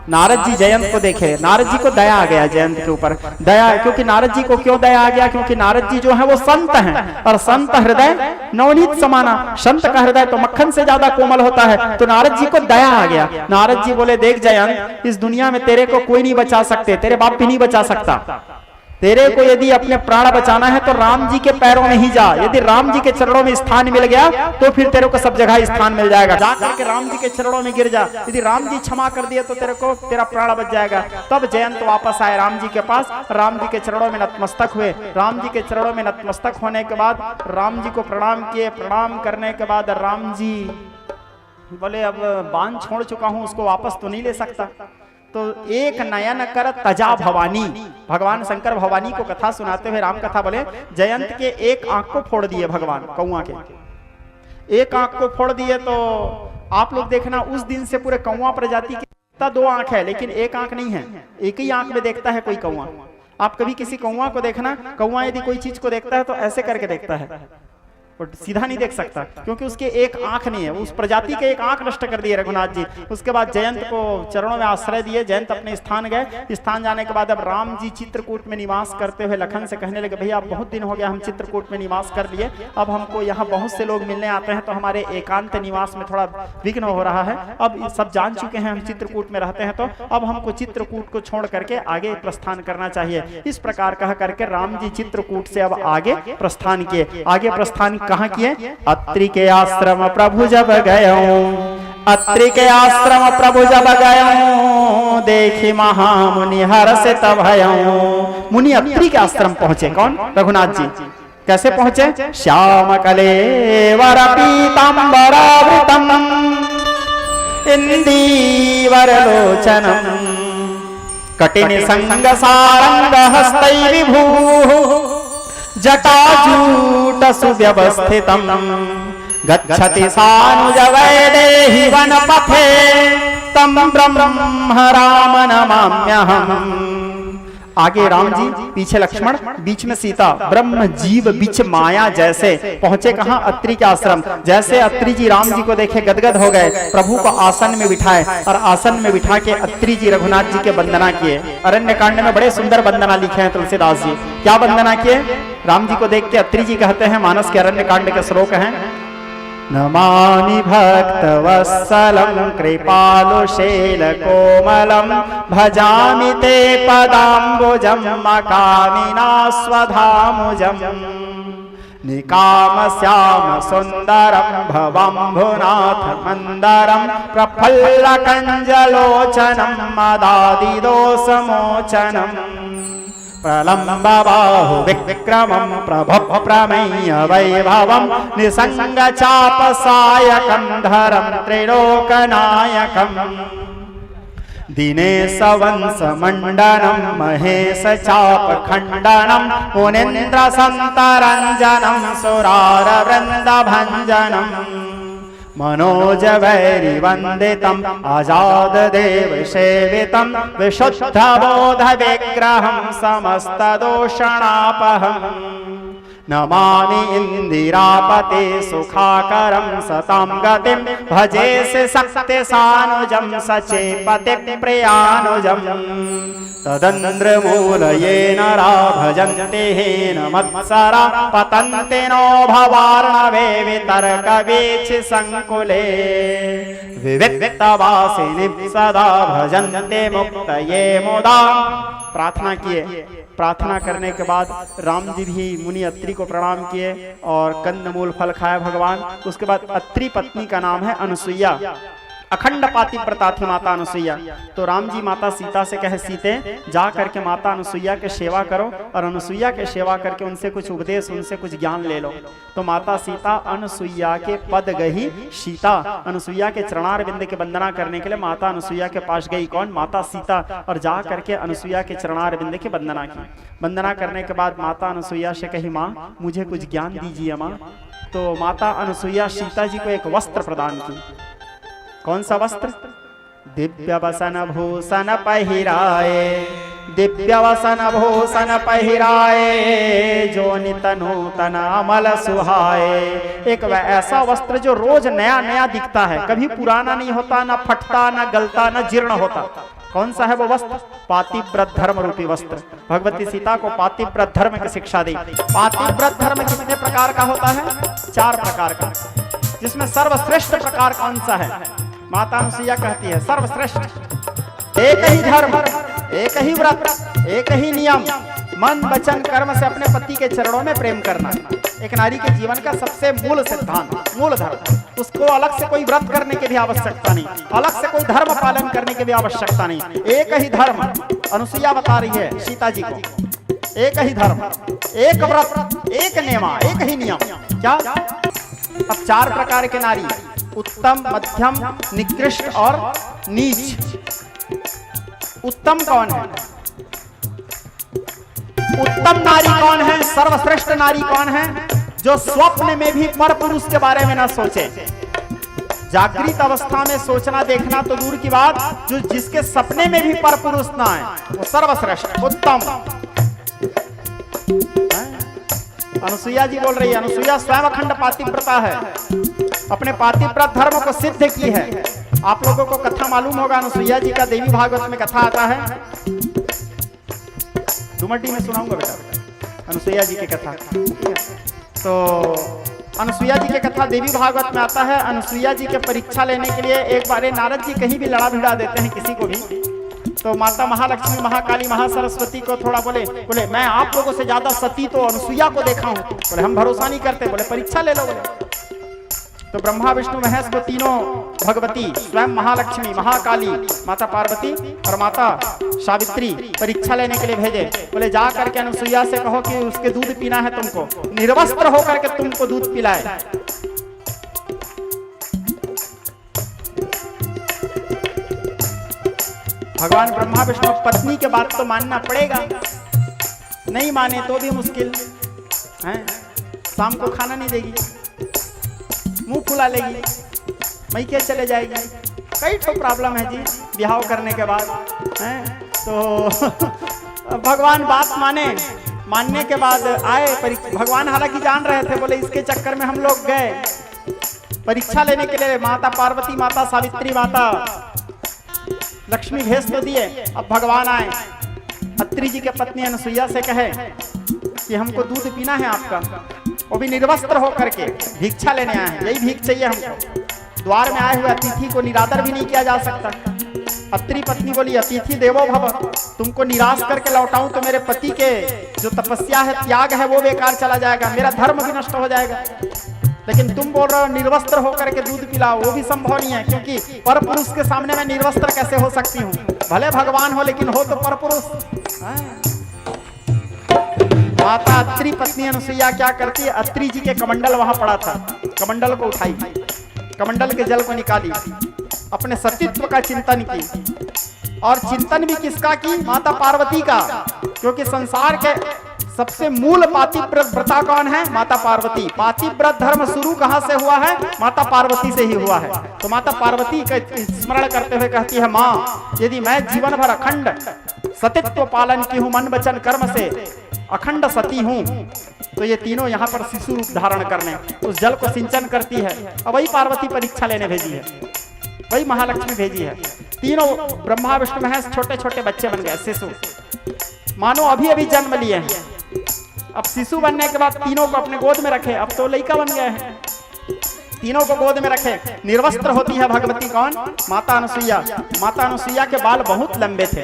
नारद जी जयंत को देखे। नारद जी को दया आ गया जयंत के ऊपर, दया। क्योंकि नारद जी को क्यों दया आ गया? क्योंकि नारद जी जो है वो संत हैं, और संत हृदय नवनीत समाना। संत का हृदय तो मक्खन से ज्यादा कोमल होता है। तो नारद जी को दया आ गया। नारद जी बोले देख जयंत, इस दुनिया में तेरे को कोई नहीं बचा सकते, तेरे बाप भी नहीं बचा सकता। तेरे को यदि अपने प्राण बचाना है तो राम जी के पैरों में ही जा। यदि राम जी के चरणों में स्थान मिल गया तो फिर तेरे को सब जगह स्थान मिल जाएगा। जाकर के राम जी के चरणों में गिर जा। यदि राम जी क्षमा कर दिए तो तेरे को तेरा प्राण बच जाएगा। तब जयंत वापस आए राम जी के पास, राम जी के चरणों में नतमस्तक हुए। राम जी के चरणों में नतमस्तक होने के बाद राम जी को प्रणाम किए। प्रणाम करने के बाद राम जी बोले अब बांध छोड़ चुका हूं, उसको वापस तो नहीं ले सकता। तो एक नयन कर तजा भवानी, भगवान शंकर भवानी को कथा सुनाते हुए राम कथा बोले जयंत के एक आंख को फोड़ दिए भगवान, कौआ के एक आंख को फोड़ दिए। तो आप लोग देखना उस दिन से पूरे कौआ प्रजाति की दो आंख है लेकिन एक आंख नहीं है, एक ही आंख में देखता है कोई कौआ। आप कभी किसी कौवा को देखना, कौवा यदि कोई चीज को देखता है तो ऐसे करके देखता है, वो सीधा नहीं देख सकता, क्योंकि उसके एक आंख नहीं है। उस प्रजाति के एक आंख नष्ट कर दिए रघुनाथ जी। उसके बाद जयंत को चरणों में आश्रय दिए, जयंत अपने स्थान गए। स्थान जाने के बाद अब राम जी चित्रकूट में निवास करते हुए लखन से कहने लगे, भैया अब बहुत दिन हो गया हम चित्रकूट में निवास कर लिए, अब हमको यहाँ बहुत से लोग मिलने आते हैं तो हमारे एकांत निवास में थोड़ा विघ्न हो रहा है। अब सब जान चुके हैं हम चित्रकूट में रहते हैं, तो अब हमको चित्रकूट को छोड़ करके आगे प्रस्थान करना चाहिए। इस प्रकार कह करके राम जी चित्रकूट से अब आगे प्रस्थान किए। आगे प्रस्थान कहाँ किए? अत्रि के आश्रम प्रभु जब गयो, अत्रि के आश्रम प्रभु जब गयो, देखी महामुनि हर्षित भयो। मुनि अत्रि के आश्रम पहुंचे। कौन? रघुनाथ जी। कैसे पहुंचे? श्याम कलेवर पीतांबरावृतम इंदीवर लोचनम कटिनि संग सारंग हस्तै विभू जटाजूट सुव्यवस्थितम गच्छति सानुज वैदेहि वनपथे तम ब्रह्म राम नमाम्यहम्। आगे राम जी, पीछे लक्ष्मण, बीच में सीता, ब्रह्म जीव बीच माया। जैसे पहुंचे कहां? अत्रि के आश्रम। जैसे अत्रि जी राम जी को देखे गदगद हो गए, प्रभु को आसन में बिठाए और आसन में बिठा के अत्रि जी रघुनाथ जी के वंदना किए। अरण्य कांड में बड़े सुंदर वंदना लिखे हैं तुलसीदास जी। क्या वंदना किए? राम जी को देख के अत्रि जी कहते हैं, मानस के अरण्य कांड के श्लोक हैं, नमामि भक्त वत्सलं कृपालुशैल कोमलं भजामि ते पदाम्बुजं मकामिना स्वधामुजं निकाम श्याम सुंदरं भवम्भुनाथ मंदरं प्रफुल्ल कंजलोचनं मदादिदोषमोचनम् प्रलम्ब बाहु विक्रमं प्रभव प्रमेय वैभवं निसंग चाप सायकं धरं त्रिलोकनायकं दिनेश वंश मंडनं महेश चाप खंडनं मुनीन्द्र संतरंजनं सुरार वृंद भंजनं मनोज वैरि वंदितम आजाद देव सेवितम विशुद्ध बोध विग्रहं समस्त दोषणापहम् नमामि इंदिरापते सुखाकरं सतां गतिं भजे शक्ति सानुजं सचेपति प्रियानुजं तदन्द्रमूलये नरा भजन्ते हेन मत्सरा पतन्ते नो भवार्णवे वितर्कवीचि संकुले विविक्तवासिनी सदा भजन्ते मुक्तये मुदा। प्रार्थना किए। प्रार्थना करने के बाद राम जी भी मुनि अत्रि को प्रणाम किए और कंदमूल फल खाया भगवान। उसके बाद अत्रि पत्नी का नाम है अनुसुईया, अखंड पातिव्रता थी माता अनुसुईया। तो राम जी माता सीता से कहे, सीते जा करके माता अनुसुईया के सेवा करो और अनुसुईया के सेवा करके उनसे कुछ उपदेश, उनसे कुछ ज्ञान ले लो। तो माता सीता अनसुईया के पद गई। सीता अनुसुईया के चरणार बिंद के वंदना करने के लिए माता अनुसुईया के पास गई। कौन? माता सीता। और जा करके अनुसुईया के चरणार बिंद की वंदना की। वंदना करने के बाद माता अनुसुईया से कही, माँ मुझे कुछ ज्ञान दीजिए माँ। तो माता अनुसुईया सीता जी को एक वस्त्र प्रदान की। कौन सा वस्त्र? दिव्य वसन भूषण पहिराए, दिव्य वसन भूषण पहिराए, जो नित नूतन अमल सुहाए। एक ऐसा वस्त्र जो रोज नया नया दिखता है, कभी पुराना नहीं होता, ना फटता, ना गलता, ना जीर्ण होता। कौन सा है वो वस्त्र? पातिव्रत धर्म रूपी वस्त्र। भगवती सीता को पातिव्रत धर्म की शिक्षा दी। पातिव्रत धर्म कितने प्रकार का होता है? 4 प्रकार का, जिसमें सर्वश्रेष्ठ प्रकार कौन सा है? माता अनुसुईया कहती है सर्वश्रेष्ठ एक ही धर्म, एक ही व्रत, एक ही नियम, मन वचन कर्म से अपने पति के चरणों में प्रेम करना। एक नारी के जीवन का सबसे मूल सिद्धांत, मूल धर्म। उसको अलग से कोई व्रत करने की भी आवश्यकता नहीं, अलग से कोई धर्म पालन करने की भी आवश्यकता नहीं। एक ही धर्म अनुसुईया बता रही है सीता जी को। एक ही धर्म, एक व्रत, एक नेमा, एक ही नियम। क्या? अब 4 प्रकार के नारी, उत्तम, मध्यम, निकृष्ट और नीच। उत्तम कौन है? उत्तम नारी कौन है? सर्वश्रेष्ठ नारी कौन है? जो स्वप्न में भी पर पुरुष के बारे में ना सोचे। जागृत अवस्था में सोचना देखना तो दूर की बात, जो जिसके सपने में भी पर पुरुष ना है, वो सर्वश्रेष्ठ उत्तम। अनुसुईया जी बोल रही है, अनुसुईया स्वयं अखंड पातिव्रता है, अपने पातिव्रत धर्म को सिद्ध की है। आप लोगों को कथा मालूम होगा, अनुसुईया जी का देवी भागवत में कथा आता है, डुमड्डी में सुनाऊंगा बेटा अनुसुईया जी की कथा। तो अनुसुईया जी की कथा देवी भागवत में आता है। अनुसुईया जी के परीक्षा लेने के लिए एक बार नारद जी कहीं भी लड़ा भिड़ा देते हैं किसी को भी, तो माता महालक्ष्मी, महाकाली, महासरस्वती को थोड़ा बोले मैं आप लोगों से ज्यादा सती तो अनुसुईया को देखा हूं। बोले हम भरोसा नहीं करते, बोले परीक्षा ले लो। बोले तो ब्रह्मा विष्णु महेश को तीनों भगवती, स्वयं महालक्ष्मी, महाकाली, माता पार्वती और माता सावित्री परीक्षा लेने के लिए भेजे। बोले जा करके अनुसुईया से कहो कि उसके दूध पीना है, तुमको निर्वस्त्र होकर के तुमको दूध पिलाए। भगवान ब्रह्मा विष्णु पत्नी के बात तो मानना पड़ेगा, नहीं माने तो भी मुश्किल है। शाम को खाना नहीं देगी, मुंह फुला लेगी, मैके चले जाएगी, कई ठो प्रॉब्लम है जी ब्याह करने के बाद हैं। तो भगवान बात मानने के बाद आए। भगवान हालांकि जान रहे थे, बोले इसके चक्कर में हम लोग गए परीक्षा लेने के लिए। माता पार्वती, माता सावित्री, माता लक्ष्मी भेज तो दिए। अब भगवान आए, अत्रि जी के पत्नी अनुसुईया से कहे कि हमको दूध पीना है आपका, वो भी निर्वस्त्र होकर के भिक्षा लेने आए हैं, यही भीख चाहिए हमको। द्वार में आए हुए अतिथि को निरादर भी नहीं किया जा सकता। अत्रि पत्नी बोली अतिथि देवो भव, तुमको निराश करके लौटाऊं तो मेरे पति के जो तपस्या है, त्याग है, वो बेकार चला जाएगा, मेरा धर्म भी नष्ट हो जाएगा। लेकिन तुम बोल रहे हो निर्वस्त्र होकर के दूध पिलाओ, वो भी संभव नहीं है, क्योंकि पर पुरुष के सामने मैं निर्वस्त्र कैसे हो सकती हूँ। भले भगवान हो लेकिन हो तो पर पुरुष। माता अत्रि पत्नी अनुसुईया क्या करती है, अत्रि जी के कमंडल वहां पड़ा था, कमंडल को उठाई, कमंडल के जल को निकाली, अपने सतीत्व का चिंतन की। और चिंतन भी किसका की, माता पार्वती का, क्योंकि संसार के सबसे मूल पातिव्रत व्रता कौन है, माता पार्वती। पातिव्रत धर्म शुरू कहां से हुआ है, माता पार्वती से ही हुआ है। तो माता पार्वती का स्मरण करते हुए कहती है, माँ यदि मैं जीवन भर अखंड सतीत्व पालन की हूँ, मन वचन कर्म से अखंड सती हूँ, तो ये तीनों यहाँ पर शिशु रूप धारण करने उस जल को सिंचन करती है। और वही पार्वती परीक्षा लेने भेजी है, वही महालक्ष्मी भेजी है। तीनों ब्रह्मा विष्णु महेश छोटे छोटे बच्चे बन गए, शिशु, मानो अभी अभी जन्म लिए हैं। अब शिशु बनने के बाद तीनों को अपने गोद में रखे, अब तो लड़का बन गए हैं, तीनों को गोद में रखे। निर्वस्त्र होती है भगवती कौन, माता अनुसुईया। माता अनुसुईया के बाल बहुत लंबे थे,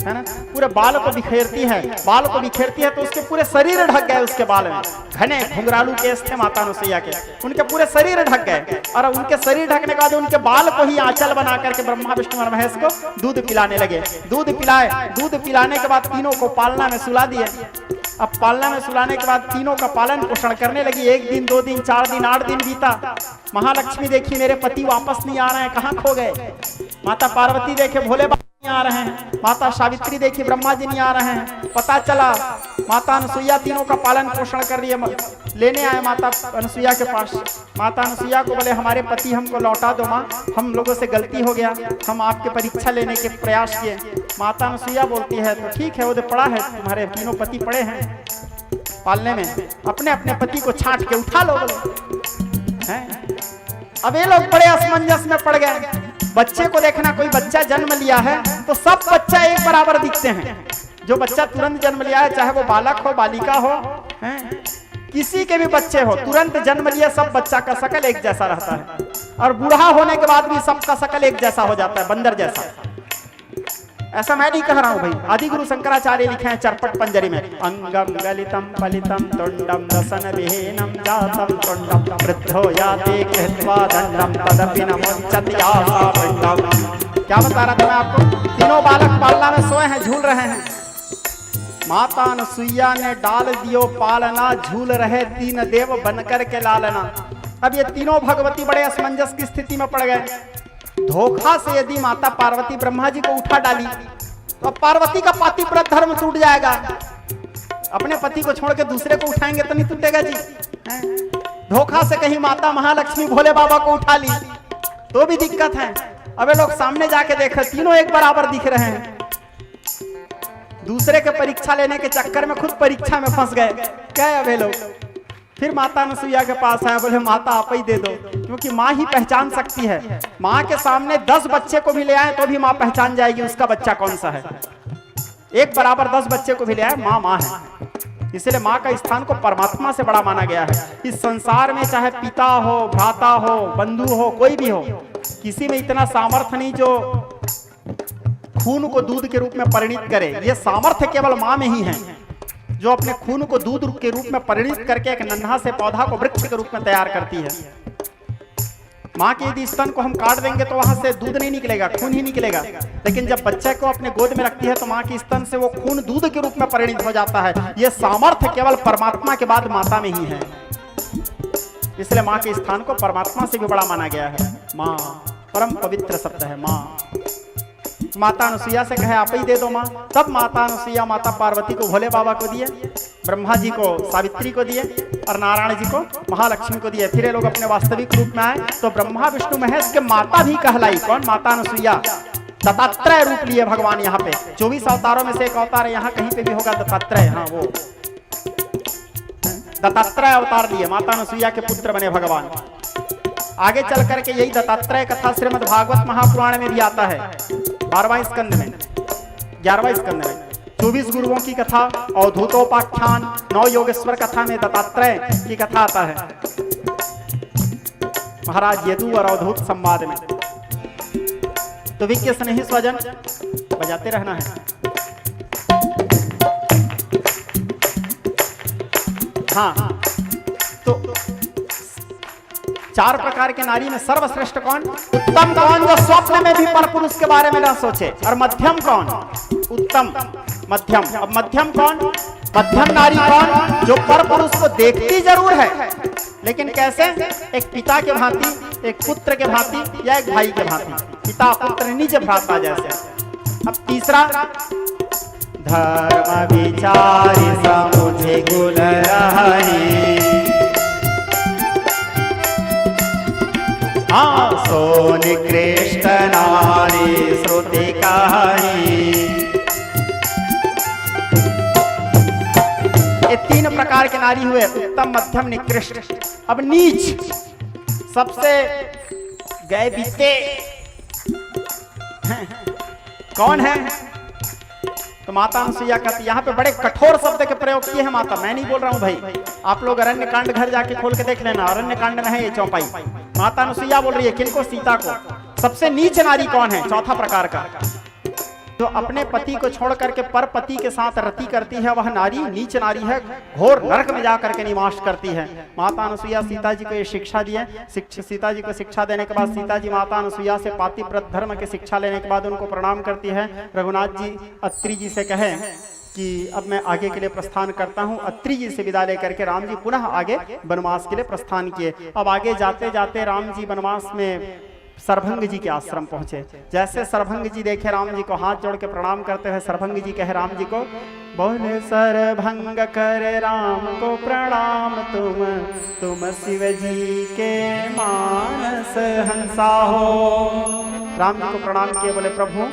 है ना, पूरे बाल को बिखेरती है, बाल को बिखेरती है तो उसके पूरे शरीर ढक गए, उसके बाल में घने घुंघरालू केस थे माता अनुसुईया के, उनके पूरे शरीर ढक गए। और उनके शरीर ढकने के बाद उनके बाल को ही आंचल बना करके ब्रह्मा विष्णु और महेश को दूध पिलाने लगे। दूध पिलाए, दूध पिलाने के बाद तीनों को पालना में सुला दिए। अब पालना में सुलाने के बाद तीनों का पालन पोषण करने लगी। 1 दिन 2 दिन 4 दिन 8 दिन बीता। महालक्ष्मी देखी मेरे पति वापस नहीं आ रहे हैं, कहाँ खो गए। माता पार्वती देखे भोले बाबा नहीं आ रहे हैं। माता सावित्री देखी ब्रह्मा जी नहीं आ रहे हैं। पता चला माता अनुसुईया तीनों का पालन पोषण कर रही है। लेने आए माता अनुसुईया के पास। माता अनुसुईया को बोले हमारे पति हमको लौटा दो माँ, हम लोगों से गलती हो गया, हम आपके परीक्षा लेने के प्रयास किए। माता अनुसुईया बोलती है तो ठीक है, वो तो पड़ा है, तुम्हारे तीनों पति पड़े हैं पालने में, अपने अपने पति को छांट के उठा लो बोले। अब ये लोग बड़े असमंजस में पड़ गए। बच्चे को देखना, कोई बच्चा जन्म लिया है तो सब बच्चा एक बराबर दिखते हैं। जो बच्चा तुरंत जन्म लिया है, चाहे वो बालक हो बालिका हो, किसी के भी बच्चे हो, तुरंत जन्म लिया सब बच्चा का शकल एक जैसा रहता है। और बूढ़ा होने के बाद भी सबका शकल एक जैसा हो जाता है, बंदर जैसा। ऐसा मैं नहीं कह रहा हूं भाई, आदि गुरु शंकराचार्य लिखे हैं चरपट पंजरी में, अंगम गलितम पलितम तुंडम रसन विहीनम जातम तुंडम वृद्धो याते कृत्वा दंडम तदपि न मुंचति आसा पिंडम। क्या बता रहा था मैं आपको, तीनों बालक पालना में सोए हैं, झूल रहे हैं। माता अनुसुईया ने डाल दियो पालना, झूल रहे 3 देव बनकर के लालना। अब ये तीनों भगवती बड़े असमंजस की स्थिति में पड़ गए। धोखा से यदि माता पार्वती ब्रह्मा जी को उठा डाली तो पार्वती का पातिव्रत धर्म टूट जाएगा। अपने पति को छोड़ के दूसरे को उठाएंगे तो नहीं टूटेगा जी। धोखा से कहीं माता महालक्ष्मी भोले बाबा को उठा ली तो भी दिक्कत है। अब ये लोग सामने जाके देखे, तीनों एक बराबर दिख रहे हैं। दूसरे के परीक्षा लेने के चक्कर में खुद परीक्षा में फंस गए। गए अब ये लोग, फिर माता अनसुईया के पास आए, बोले माता आप ही दे दो, क्योंकि माँ ही पहचान सकती है। माँ के सामने 10 बच्चे को भी ले आए तो भी माँ पहचान जाएगी उसका बच्चा कौन सा है। एक बराबर 10 बच्चे को भी ले आए, माँ माँ है। इसलिए माँ का स्थान को परमात्मा से बड़ा माना गया है। इस संसार में चाहे पिता हो, भ्राता हो, बंधु हो, कोई भी हो, किसी में इतना सामर्थ्य नहीं जो खून को दूध के रूप में परिणित करे। ये सामर्थ्य केवल माँ में ही है, जो अपने खून को दूध के रूप में परिणित करके एक नन्हा से पौधा को वृक्ष के रूप में तैयार करती है। माँ के यदि स्तन को हम काट देंगे तो वहां से दूध नहीं निकलेगा, खून ही निकलेगा। लेकिन जब बच्चे को अपने गोद में रखती है तो माँ के स्तन से वो खून दूध के रूप में परिणित हो जाता है। ये सामर्थ्य केवल परमात्मा के बाद माता में ही है। इसलिए माँ के स्थान को परमात्मा से भी बड़ा माना गया है। माँ परम पवित्र शब्द है माँ। माता अनुसुईया से कहे आप ही दे दो माँ। तब माता अनुसुईया माता पार्वती को भोले बाबा को दिए, ब्रह्मा जी को सावित्री को दिए और नारायण जी को महालक्ष्मी को दिए। फिर ये लोग अपने वास्तविक रूप में आए तो ब्रह्मा विष्णु महेश के माता भी कहलाई। कौन? माता अनुसुईया। दत्तात्रेय रूप लिए भगवान यहाँ पे। 24 अवतारों में से एक अवतार है, यहाँ कहीं पे भी होगा दत्तात्रेय। हाँ, वो दत्तात्रेय अवतार लिए, माता अनुसुईया के पुत्र बने भगवान। आगे चल करके यही दत्तात्रेय कथा श्रीमद् भागवत महापुराण में भी आता है, 12वें स्कंद में, 11वें स्कंद में। 24 गुरुओं की कथा, अवधूतोपाख्यान, 9 योगेश्वर कथा में दत्तात्रेय की कथा आता है, महाराज यदु और अवधूत संवाद में। तो विज्ञ स्नेही स्वजन बजाते रहना है। हाँ, तो 4 प्रकार के नारी में सर्वश्रेष्ठ कौन? उत्तम कौन? जो स्वप्न में भी परपुरुष के बारे में न सोचे। और मध्यम कौन? उत्तम मध्यम। अब मध्यम कौन? मध्यम नारी कौन? जो परपुरुष को देखती जरूर है, लेकिन कैसे? एक पिता के भांति, एक पुत्र के भांति, या एक भाई के भांति, पिता पुत्र निज भ्राता जैसे। अब तीसरा, धर्म विचारी समुझे गुण रही, हाँ सो निकृष्ट नारी श्रुति कही। ये 3 प्रकार के नारी हुए, उत्तम मध्यम निकृष्ट। अब नीच, सबसे गए बीते कौन है? तो माता अनुसुईया कहती, यहाँ पे बड़े कठोर शब्द के प्रयोग किए हैं माता। मैं नहीं बोल रहा हूँ भाई, आप लोग अरण्य कांड घर जाके खोल के देख लेना, अरण्य कांड में है ये चौपाई। माता अनुसुईया बोल रही है किनको? सीता को। सबसे नीच नारी कौन है? चौथा प्रकार का, जो अपने पति को छोड़ करके पर पति के साथ रति करती है, वह नारी नीच नारी है, घोर नरक में जाकर के निवास करती है। माता अनुसुईया सीता जी को ये शिक्षा दिए। सीता जी को शिक्षा देने के बाद सीता जी माता अनुसुईया से पातिव्रत धर्म की शिक्षा लेने के बाद उनको प्रणाम करती है। रघुनाथ जी अत्रि जी से कहे कि अब मैं आगे के लिए प्रस्थान करता हूँ। अत्रि जी से विदा लेकर के राम जी पुनः आगे वनवास के लिए प्रस्थान किए। अब आगे जाते जाते राम जी वनवास में सरभंग जी के आश्रम पहुंचे। जैसे सरभंग जी देखे राम जी को, हाथ जोड़ के प्रणाम करते हुए सरभंग जी कहे राम जी को, बोले सरभंग करे राम को प्रणाम, तुम शिव जी के मानस हंसा हो। राम जी को प्रणाम किए, बोले प्रभु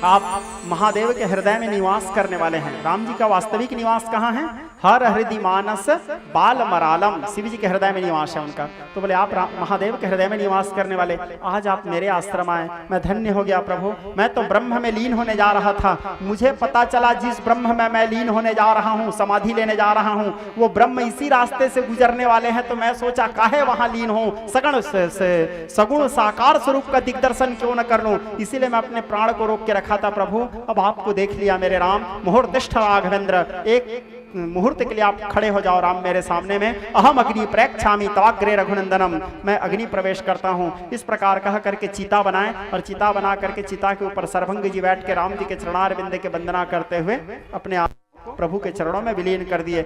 आप महादेव के हृदय में निवास करने वाले हैं। राम जी का वास्तविक निवास कहाँ है? हर हृदय मानस बाल मरालम, शिव जी के हृदय में निवास है उनका। तो बोले आप महादेव के हृदय में निवास करने वाले, आज आप मेरे आश्रम आए, मैं धन्य हो गया प्रभु। मैं तो ब्रह्म में लीन होने जा रहा था, मुझे पता चला जिस ब्रह्म में मैं लीन होने जा रहा हूँ, समाधि लेने जा रहा हूँ, वो ब्रह्म इसी रास्ते से गुजरने वाले हैं। तो मैं सोचा काहे वहां लीन हो, सगुण साकार स्वरूप का दिग्दर्शन क्यों न कर लूं। इसीलिए मैं अपने प्राण को रोक के रखा था प्रभु। अब आपको देख लिया मेरे राम। मुहूर्तिष्ठ राघवेंद्र, एक मुहूर्त के लिए आप खड़े हो जाओ राम मेरे सामने में। अहम अग्नि प्रेक्षामि तवाग्रे रघुनंदनम, मैं अग्नि प्रवेश करता हूँ। इस प्रकार कह करके चिता बनाए और चिता बना करके चिता के ऊपर सरभंग जी बैठ के राम जी के चरणारविंद के वंदना करते हुए अपने आप प्रभु के चरणों में विलीन कर दिए।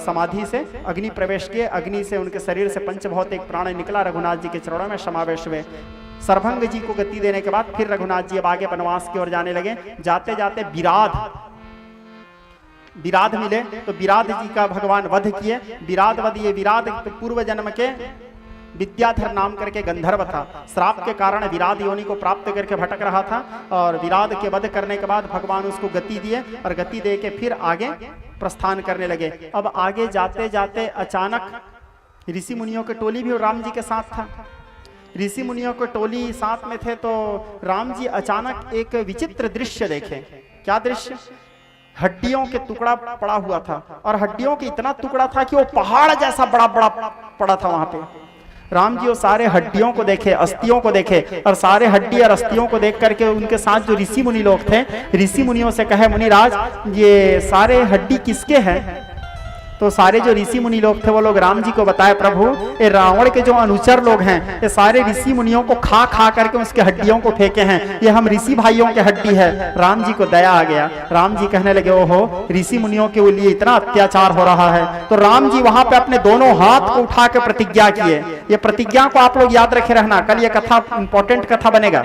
समाधि से अग्नि प्रवेश किए, अग्नि से उनके शरीर से पंचभौतिक प्राण निकला, रघुनाथ जी के चरणों में समावेश हुए। सरभंग जी को गति देने के बाद फिर रघुनाथ जी अब आगे वनवास की ओर जाने लगे। जाते जाते विराध मिले, तो विराध जी का भगवान वध किए। विराध वध, ये विराध तो पूर्व जन्म के विद्याधर नाम करके गंधर्व था। श्राप के कारण विराध योनि को प्राप्त करके भटक रहा था, और विराध के वध करने के बाद भगवान उसको गति दिए और गति दे के फिर आगे प्रस्थान करने लगे। अब आगे जाते जाते अचानक ऋषि मुनियों की टोली भी राम जी के साथ था। ऋषि मुनियों की टोली साथ में थे तो राम जी अचानक एक विचित्र दृश्य देखे। क्या दृश्य? हड्डियों के टुकड़ा पड़ा हुआ था, और हड्डियों के इतना टुकड़ा था कि वो पहाड़ जैसा बड़ा बड़ा पड़ा था वहां पे। राम जी वो सारे हड्डियों को देखे, अस्थियों को देखे, और सारे हड्डी और अस्थियों को देख करके उनके साथ जो ऋषि मुनि लोग थे, ऋषि मुनियों से कहे, मुनिराज ये सारे हड्डी किसके हैं? तो सारे जो ऋषि मुनि लोग थे वो लोग राम जी को बताए, प्रभु ये रावण के जो अनुचर लोग हैं, ये सारे ऋषि मुनियों को खा खा करके उसके हड्डियों को फेंके हैं, ये हम ऋषि भाइयों के हड्डी है। राम जी को दया आ गया। राम जी कहने लगे, ओहो ऋषि मुनियों के लिए इतना अत्याचार हो रहा है। तो राम जी वहां पे अपने दोनों हाथ को उठा के प्रतिज्ञा किए। ये प्रतिज्ञा को आप लोग याद रखे रहना, कल ये कथा इंपॉर्टेंट कथा बनेगा।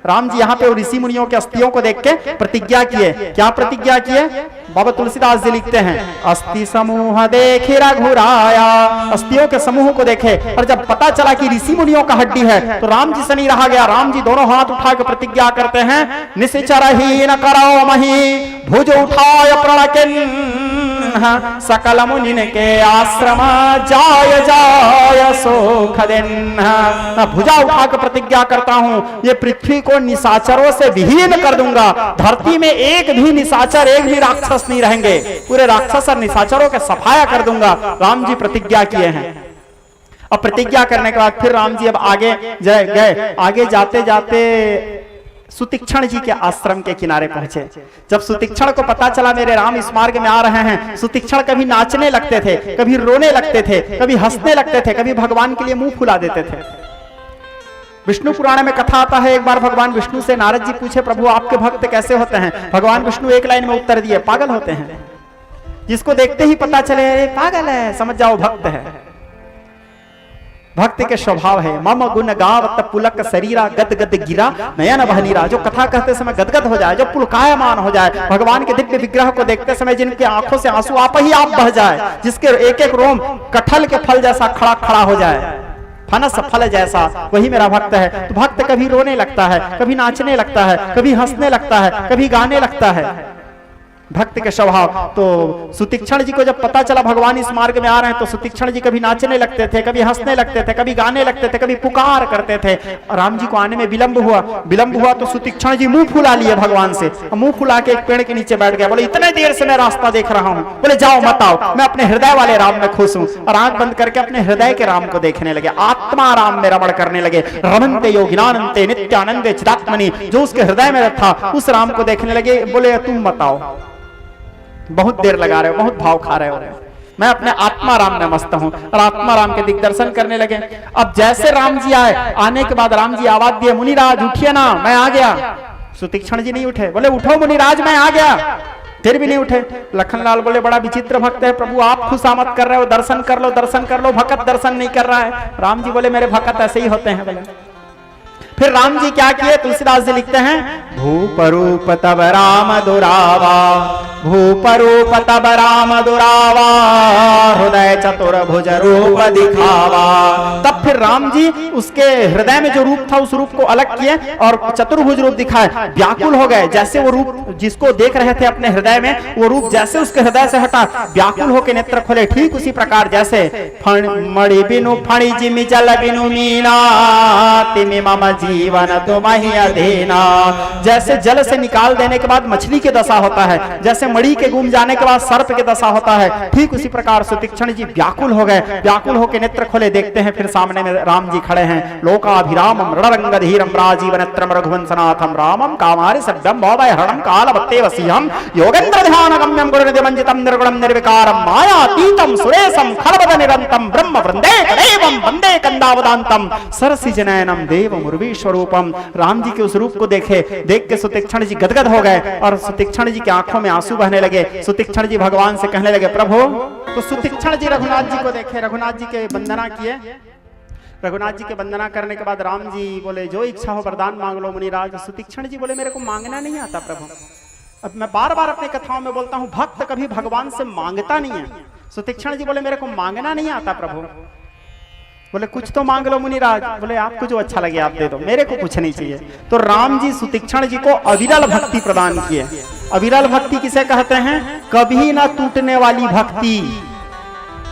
राम जी यहाँ पे ऋषि मुनियों के अस्थियों को देख के प्रतिज्ञा किए। क्या प्रतिज्ञा किए? बाबा तुलसीदास जी लिखते हैं, अस्थि समूह देखे रघुराया, अस्थियों के समूह को देखे, और जब पता चला कि ऋषि मुनियों का हड्डी है तो राम जी से नहीं रहा गया। राम जी दोनों हाथ उठा के प्रतिज्ञा करते हैं, निश्चरहीन करो मही, भुज उठाय प्रणकिन सकल मुनि के आश्रम जाय जाय सुख दिन। भुजा उठा के प्रतिज्ञा करता हूं, ये पृथ्वी को निशाचरों से विहीन कर दूंगा। धरती में एक भी निशाचर, एक भी राक्षस नहीं रहेंगे, पूरे राक्षस और निशाचरों के सफाया कर दूंगा। राम जी प्रतिज्ञा किए हैं। अब प्रतिज्ञा करने के बाद फिर राम जी अब आगे गए। आगे जाते जाते सुतीक्षण जी के आश्रम के किनारे पहुंचे। जब सुतीक्षण को पता चला मेरे राम इस मार्ग में आ रहे हैं, सुतीक्षण कभी नाचने लगते थे, कभी रोने लगते थे, कभी हंसने लगते थे, कभी भगवान के लिए मुंह फुला देते थे। विष्णु पुराण में कथा आता है, एक बार भगवान विष्णु से नारद जी पूछे, प्रभु आपके भक्त कैसे होते हैं? भगवान विष्णु एक लाइन में उत्तर दिए, पागल होते हैं। जिसको देखते ही पता चले अरे पागल है, समझ जाओ भक्त है। भक्त के स्वभाव है, मम गुण गावत पुलक शरीरा गद गद गिरा नयन बहनीरा। जो कथा कहते समय गदगद हो जाए, जो पुलकायमान हो जाए, भगवान के दिव्य विग्रह को देखते समय जिनके आंखों से आंसू आप ही आप बह जाए, जिसके एक एक रोम कटहल के फल जैसा खड़ा खड़ा हो जाए, फनस फल जैसा, वही मेरा भक्त है। तो भक्त कभी रोने लगता है, कभी नाचने लगता है, कभी हंसने लगता है, कभी गाने लगता है, भक्त के स्वभाव। तो सुतीक्षण जी को जब पता चला भगवान इस मार्ग में आ रहे हैं, तो सुतीक्षण जी कभी नाचने लगते थे, कभी हंसने लगते थे, कभी गाने लगते थे, कभी पुकार करते थे। राम जी को आने में विलंब हुआ तो सुतीक्षण जी मुंह फुला लिए भगवान से, मुंह फुला के एक पेड़ के नीचे बैठ गया। बोले इतने देर से मैं रास्ता देख रहा हूँ। बोले जाओ मत आओ, मैं अपने हृदय वाले राम में खुश हूँ। और आंख बंद करके अपने हृदय के राम को देखने लगे, आत्मा राम में रमण करने लगे। रमन्ते योगिनानंते नित्यानंदे चिदात्मनि, जो उसके हृदय में था उस राम को देखने लगे। बोले तुम मत आओ, बहुत देर लगा रहे हो, बहुत भाव खा रहे हो, मैं अपने आत्मा राम में मस्त हूं। और आत्मा राम के दिग्दर्शन करने लगे। अब जैसे राम जी आए, आने के बाद राम जी आवाज दिए, मुनिराज उठिए ना, मैं आ गया। सुतीक्षण जी नहीं उठे, बोले उठो मुनिराज मैं आ गया, फिर भी नहीं उठे। लखनलाल बोले बड़ा विचित्र भक्त है प्रभु, आप खुशामद कर रहे हो, दर्शन कर लो दर्शन कर लो, भक्त दर्शन नहीं कर रहा है। राम जी बोले मेरे भक्त ऐसे ही होते हैं। बोले फिर राम जी क्या किए? तुलसीदास जी लिखते हैं, भूपरूप तब राम दुरावा, भूपरूप तब राम दुरावा, हृदय चतुर्भुज रूप दिखावा। तब फिर राम जी उसके हृदय में जो रूप था उस रूप को अलग किए और चतुर्भुज रूप दिखाए। व्याकुल हो गए, जैसे वो रूप जिसको देख रहे थे अपने हृदय में, वो रूप जैसे उसके हृदय से हटा, व्याकुल होकर नेत्र खोले। ठीक उसी प्रकार जैसे मणि बिनु फणि जिमि जल बिनु मीना, तिमि मम जीवन तुम्हि अधीना। जैसे जल से निकाल देने के बाद मछली की दशा होता है, जैसे मणि के गुम जाने के बाद सर्प की दशा होता है, ठीक उसी प्रकार सुतीक्षण जी व्याकुल हो गए। व्याकुल होकर नेत्र खोले, देखते हैं फिर सामने में राम जी खड़े हैं। लोकाभिरामम रणरंगधीरम राजीवनेत्रम रघुवंशनाथम रामम कामारि सड्डम भवभय हरणम कालभक्तेवसीहम योगेंद्र ध्यान गम्यम गुरुनिधिमंजितम निर्गुणम निर्विकारम मायातीतम सुरेशम खलबद निरंतम ब्रह्म वृंदे कलेवम वंदे कंदावदांतम सरसिज नयनम देवम उर्वीश्वरूपम। राम जी के उस रूप को देखे, देख के सुतीक्षण जी गदगद हो गए और सुतीक्षण जी की आंखों में आंसू बहने लगे। सुतीक्षण जी भगवान से कहने लगे प्रभु। तो सुतीक्षण जी रघुनाथ जी को देखे, रघुनाथ जी के वंदना किए। रघुनाथ जी के वंदना करने के बाद राम जी बोले जो इच्छा हो वरदान मांग लो मुनिराज। सुतीक्षण जी बोले मेरे को मांगना नहीं आता प्रभु। अब मैं बार बार अपनी कथाओं में बोलता हूँ, भक्त कभी भगवान से मांगता नहीं है। सुतीक्षण जी बोले मेरे को मांगना नहीं आता प्रभु। बोले कुछ तो मांग लो मुनिराज। बोले आपको जो अच्छा लगे आप दे दो, मेरे को कुछ नहीं चाहिए। तो राम जी सुतीक्षण जी को अविरल भक्ति प्रदान किए। अविरल भक्ति किसे कहते हैं? कभी ना टूटने वाली भक्ति।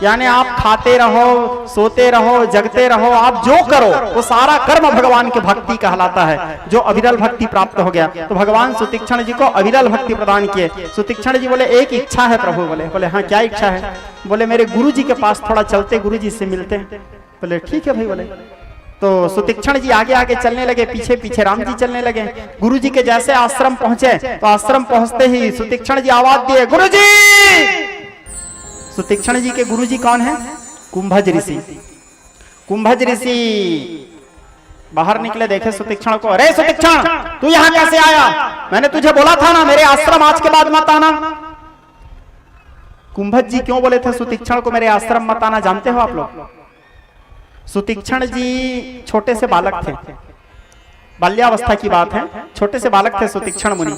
यानी आप खाते रहो, सोते रहो, जगते रहो, आप जो करो वो सारा कर्म भगवान की भक्ति कहलाता है, जो अविरल भक्ति प्राप्त हो गया। तो भगवान सुतीक्षण जी को अविरल भक्ति प्रदान किए। सुतीक्षण जी बोले एक इच्छा है प्रभु। बोले हाँ क्या इच्छा है? बोले मेरे गुरु जी के पास थोड़ा चलते, गुरु जी से मिलते। बोले ठीक है भाई। बोले तो सुतीक्षण जी आगे आगे चलने लगे, पीछे पीछे राम जी चलने लगे। गुरु जी के जैसे आश्रम पहुंचे तो आश्रम पहुंचते ही सुतीक्षण जी आवाज दिए, गुरु जी। सुतीक्षण जी के गुरु जी कौन है? कुंभज ऋषि। कुंभज ऋषि बाहर निकले, देखे सुतीक्षण को। अरे सुतीक्षण तू यहाँ कैसे आया? मैंने तुझे बोला था ना मेरे आश्रम आज के बाद मत आना। कुंभज जी क्यों बोले थे सुतीक्षण को मेरे आश्रम मत आना, जानते हो आप लोग? सुतीक्षण जी छोटे से बालक थे, बाल्यावस्था की बात है, छोटे से बालक थे सुतीक्षण मुनि,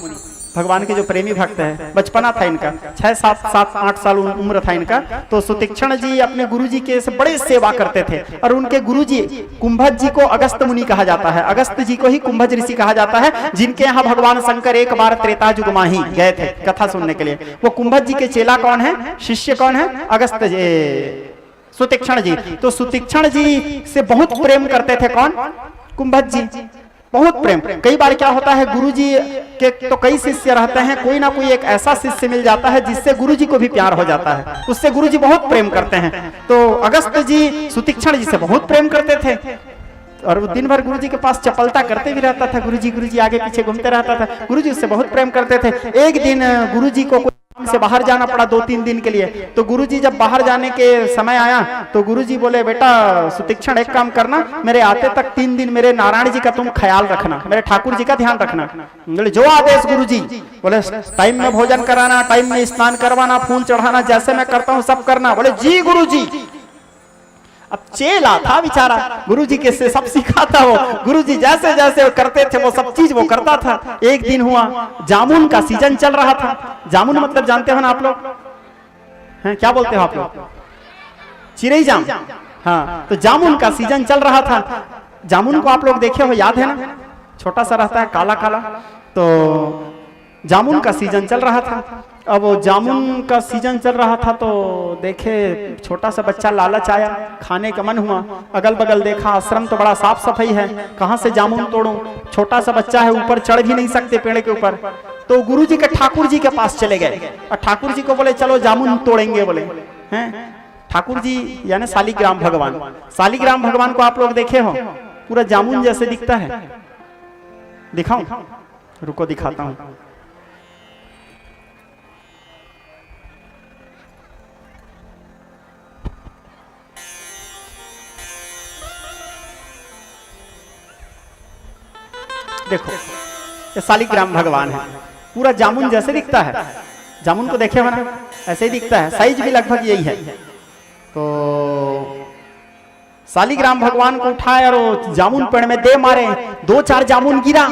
भगवान के जो प्रेमी भक्त है। बचपना था इनका, 6-7-8 साल उम्र था इनका। तो सुतीक्षण जी अपने गुरुजी के से बड़े सेवा करते थे। और उनके गुरुजी कुंभज जी को अगस्त मुनि कहा जाता है, अगस्त जी को ही कुंभज ऋषि कहा जाता है, जिनके यहाँ भगवान शंकर एक बार त्रेता युग में ही गए थे कथा सुनने के लिए। वो कुंभज जी के चेला कौन है, शिष्य कौन है? अगस्त जी, सुतीक्षण जी। तो सुतीक्षण जी से बहुत प्रेम करते थे कौन? कुंभज जी, बहुत प्रेम। कई बार क्या होता है, गुरुजी के तो कई शिष्य रहते हैं, कोई ना कोई एक ऐसा शिष्य मिल जाता है जिससे गुरुजी को भी प्यार हो जाता है, उससे गुरुजी बहुत प्रेम करते हैं। तो अगस्त जी सुतीक्षण जी से बहुत प्रेम करते थे और वो दिन भर गुरुजी के पास चपलता करते भी रहता था। गुरुजी आगे पीछे घूमते रहता था। गुरुजी उससे बहुत प्रेम करते थे। एक दिन गुरुजी को से बाहर जाना पड़ा 2-3 दिन के लिए। तो गुरुजी जब बाहर जाने के समय आया तो गुरुजी बोले, बेटा सुतीक्षण एक काम करना, मेरे आते तक 3 दिन मेरे नारायण जी का तुम ख्याल रखना, मेरे ठाकुर जी का ध्यान रखना। बोले जो आदेश गुरुजी। बोले टाइम में भोजन कराना, टाइम में स्नान करवाना, फूल चढ़ाना, जैसे मैं करता हूँ सब करना। बोले जी गुरुजी। अब चेला था बेचारा, गुरुजी के से सब सीखा था वो। गुरुजी जैसे जैसे वो करते थे वो सब चीज वो करता था। एक दिन हुआ, जामुन का सीजन चल रहा था। जामुन मतलब जानते हो ना आप लोग? हैं क्या बोलते हो आप लोग? चिरई जाम। हाँ, तो जामुन का सीजन चल रहा था। जामुन को आप लोग देखे हो, याद है ना? छोटा सा रहता है, काला काला। तो जामुन का सीजन चल रहा था। अब वो जामुन का सीजन चल रहा था तो देखे छोटा सा बच्चा, लालच आया, खाने का मन हुआ। अगल बगल देखा, आश्रम तो बड़ा साफ सफाई है, कहाँ से जामुन तोड़ूं? छोटा सा बच्चा है, ऊपर चढ़ भी नहीं सकते पेड़ के ऊपर। तो गुरुजी के ठाकुर जी के पास चले गए और ठाकुर जी को बोले चलो जामुन तोड़ेंगे। बोले हैं ठाकुर जी यानी शालिग्राम भगवान। शालिग्राम भगवान को आप लोग देखे हो, पूरा जामुन जैसे दिखता है। दिखाऊं? रुको दिखाता हूं। देखो ये शालिग्राम भगवान है, पूरा जामुन जैसे दिखता है। जामुन को देखे हो ना, ऐसे ही दिखता है, साइज भी लगभग यही है। तो शालिग्राम भगवान को उठाए और वो जामुन पेड़ में दे मारे, 2-4 जामुन गिरा,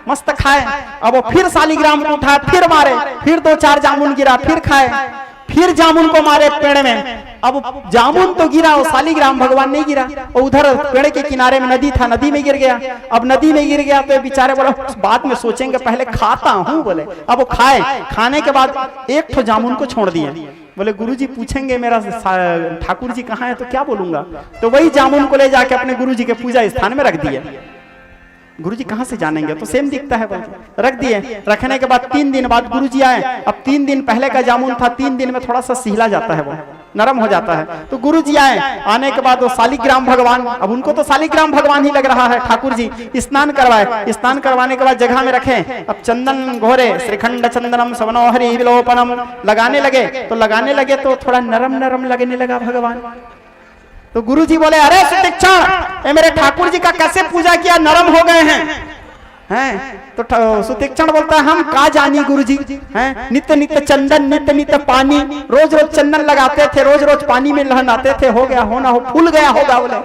मस्त खाए। अब वो फिर शालिग्राम को उठाए, फिर मारे, फिर 2-4 जामुन गिरा, फिर खाए, फिर जामुन को मारे पेड़ में। अब जामुन तो गिरा, वो शालिग्राम भगवान नहीं गिरा। और उधर पेड़ के किनारे में नदी था, नदी में गिर गया। अब नदी में गिर गया तो बेचारे बोला बाद में सोचेंगे, पहले खाता हूँ। बोले अब वो खाए, खाने के बाद एक तो जामुन को छोड़ दिए। बोले गुरुजी पूछेंगे मेरा ठाकुर जी कहाँ है तो क्या बोलूंगा? तो वही जामुन को ले जाके अपने गुरुजी के पूजा स्थान में रख दिए। गुरुजी कहाँ से जानेंगे, तो सेम दिखता है, रख दिए। रखने के बाद 3 दिन बाद गुरुजी आए। अब 3 दिन पहले का जामुन था, 3 दिन में थोड़ा सा सिहला जाता है, वो नरम हो जाता है। तो गुरुजी आए, आने के बाद वो शालिग्राम भगवान, अब उनको तो शालिग्राम भगवान ही लग रहा है। ठाकुर जी स्नान करवाए, स्नान करवाने के बाद जगह में रखे। अब चंदन घोरे, श्रीखंड चंदनम सवनोहरि विलोपनम लगाने लगे। तो लगाने लगे तो थोड़ा नरम नरम लगने लगा भगवान। तो गुरुजी बोले अरे सुतीक्षण, ये मेरे ठाकुर जी का कैसे पूजा किया, नरम हो गए हैं। तो सुतीक्षण बोलता है हम का जानी गुरुजी, हैं नित्य नित्य चंदन, नित्य नित्य पानी, रोज रोज चंदन लगाते थे, रोज रोज पानी में नहाते थे, हो गया होना हो, फूल गया होगा। बोले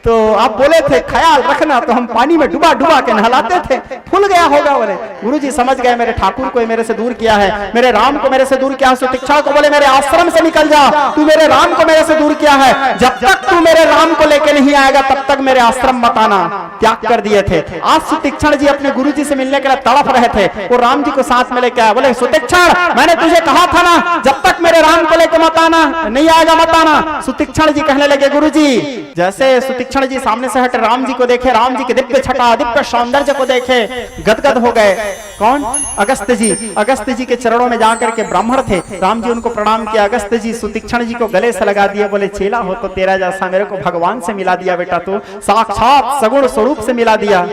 तो आप बोले थे ख्याल रखना, तो हम पानी में डुबा डुबा के नहलाते थे, फूल गया होगा। बोले गुरुजी समझ गए, मेरे ठाकुर को मेरे से दूर किया है, मेरे राम को मेरे से दूर किया है। सुतीक्षण को बोले मेरे आश्रम से निकल जा, तू मेरे राम को मेरे से दूर किया है, जब तक तू मेरे राम को लेके नहीं आएगा तब तक मेरे आश्रम मत आना। त्याग कर दिए थे। आज सुतीक्षण जी अपने गुरुजी से मिलने के लिए तड़प रहे थे, वो राम जी को साथ में लेके आए। बोले सुतीक्षण, मैंने तुझे कहा था ना जब तक मेरे राम को लेके मत आना, नहीं आएगा मत आना। सुतीक्षण जी कहने लगे गुरुजी, जैसे सुतीक्षण जी सामने से हटे, राम जी को देखे, राम जी के दिव्य छटा दिव्य सौंदर्य को देखे गदगद हो गए। कौन? अगस्त्य जी। अगस्त्य जी के चरणों में जाकर के ब्राह्मण थे, राम जी उनको प्रणाम किया। अगस्त्य जी सुतीक्षण जी को गले से लगा दिया, बोले चेला हो तो तेरा जैसा, मेरे को भगवान से मिला दिया बेटा, तू साक्षात सगुण स्वरूप से मिला दिया।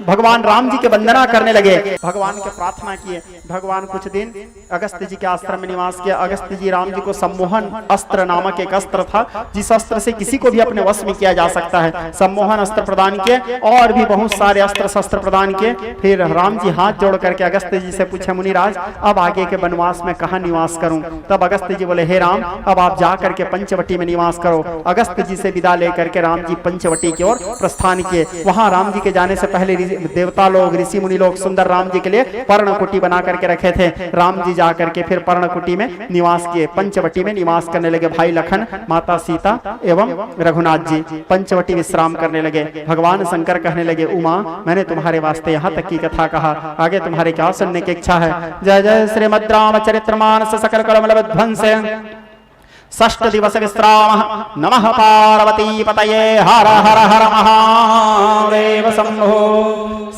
भगवान राम जी के वंदना करने लगे, भगवान के प्रार्थना किए। भगवान कुछ दिन अगस्त्य जी के आश्रम में निवास किया। अगस्त्य जी राम जी को सम्मोहन अस्त्र नामक एक अस्त्र था, जिस अस्त्र से किसी को भी अपने वश में किया जा सकता है, सम्मोहन अस्त्र प्रदान किए और भी बहुत सारे अस्त्र शस्त्र प्रदान किए। फिर राम जी हाथ जोड़ करके अगस्त्य जी से पूछे, मुनिराज अब आगे के वनवास में कहाँ निवास करूं? तब अगस्त्य जी बोले, हे राम अब आप जा करके पंचवटी में निवास करो। अगस्त्य जी से विदा लेकर के राम जी पंचवटी की ओर प्रस्थान किए। वहां राम जी के जाने से पहले देवता लोग, ऋषि मुनि लोग सुंदर राम जी के लिए पर्णकुटी बना करके रखे थे। राम जी जा करके फिर पर्णकुटी में निवास किए, पंचवटी में निवास करने लगे। भाई लखन, माता सीता एवं रघुनाथ जी पंचवटी विश्राम करने लगे। भगवान शंकर कहने लगे, उमा मैंने तुम्हारे वास्ते यहाँ तक की कथा कहा, आगे तुम्हारे क्या सुनने की इच्छा है? जय जय श्रीमद् रामचरितमानस सकल कलमल विध्वंस। षष्ठ दिवस विश्राम। नमः पार्वती पतये। हर हर हर महादेव शंभो।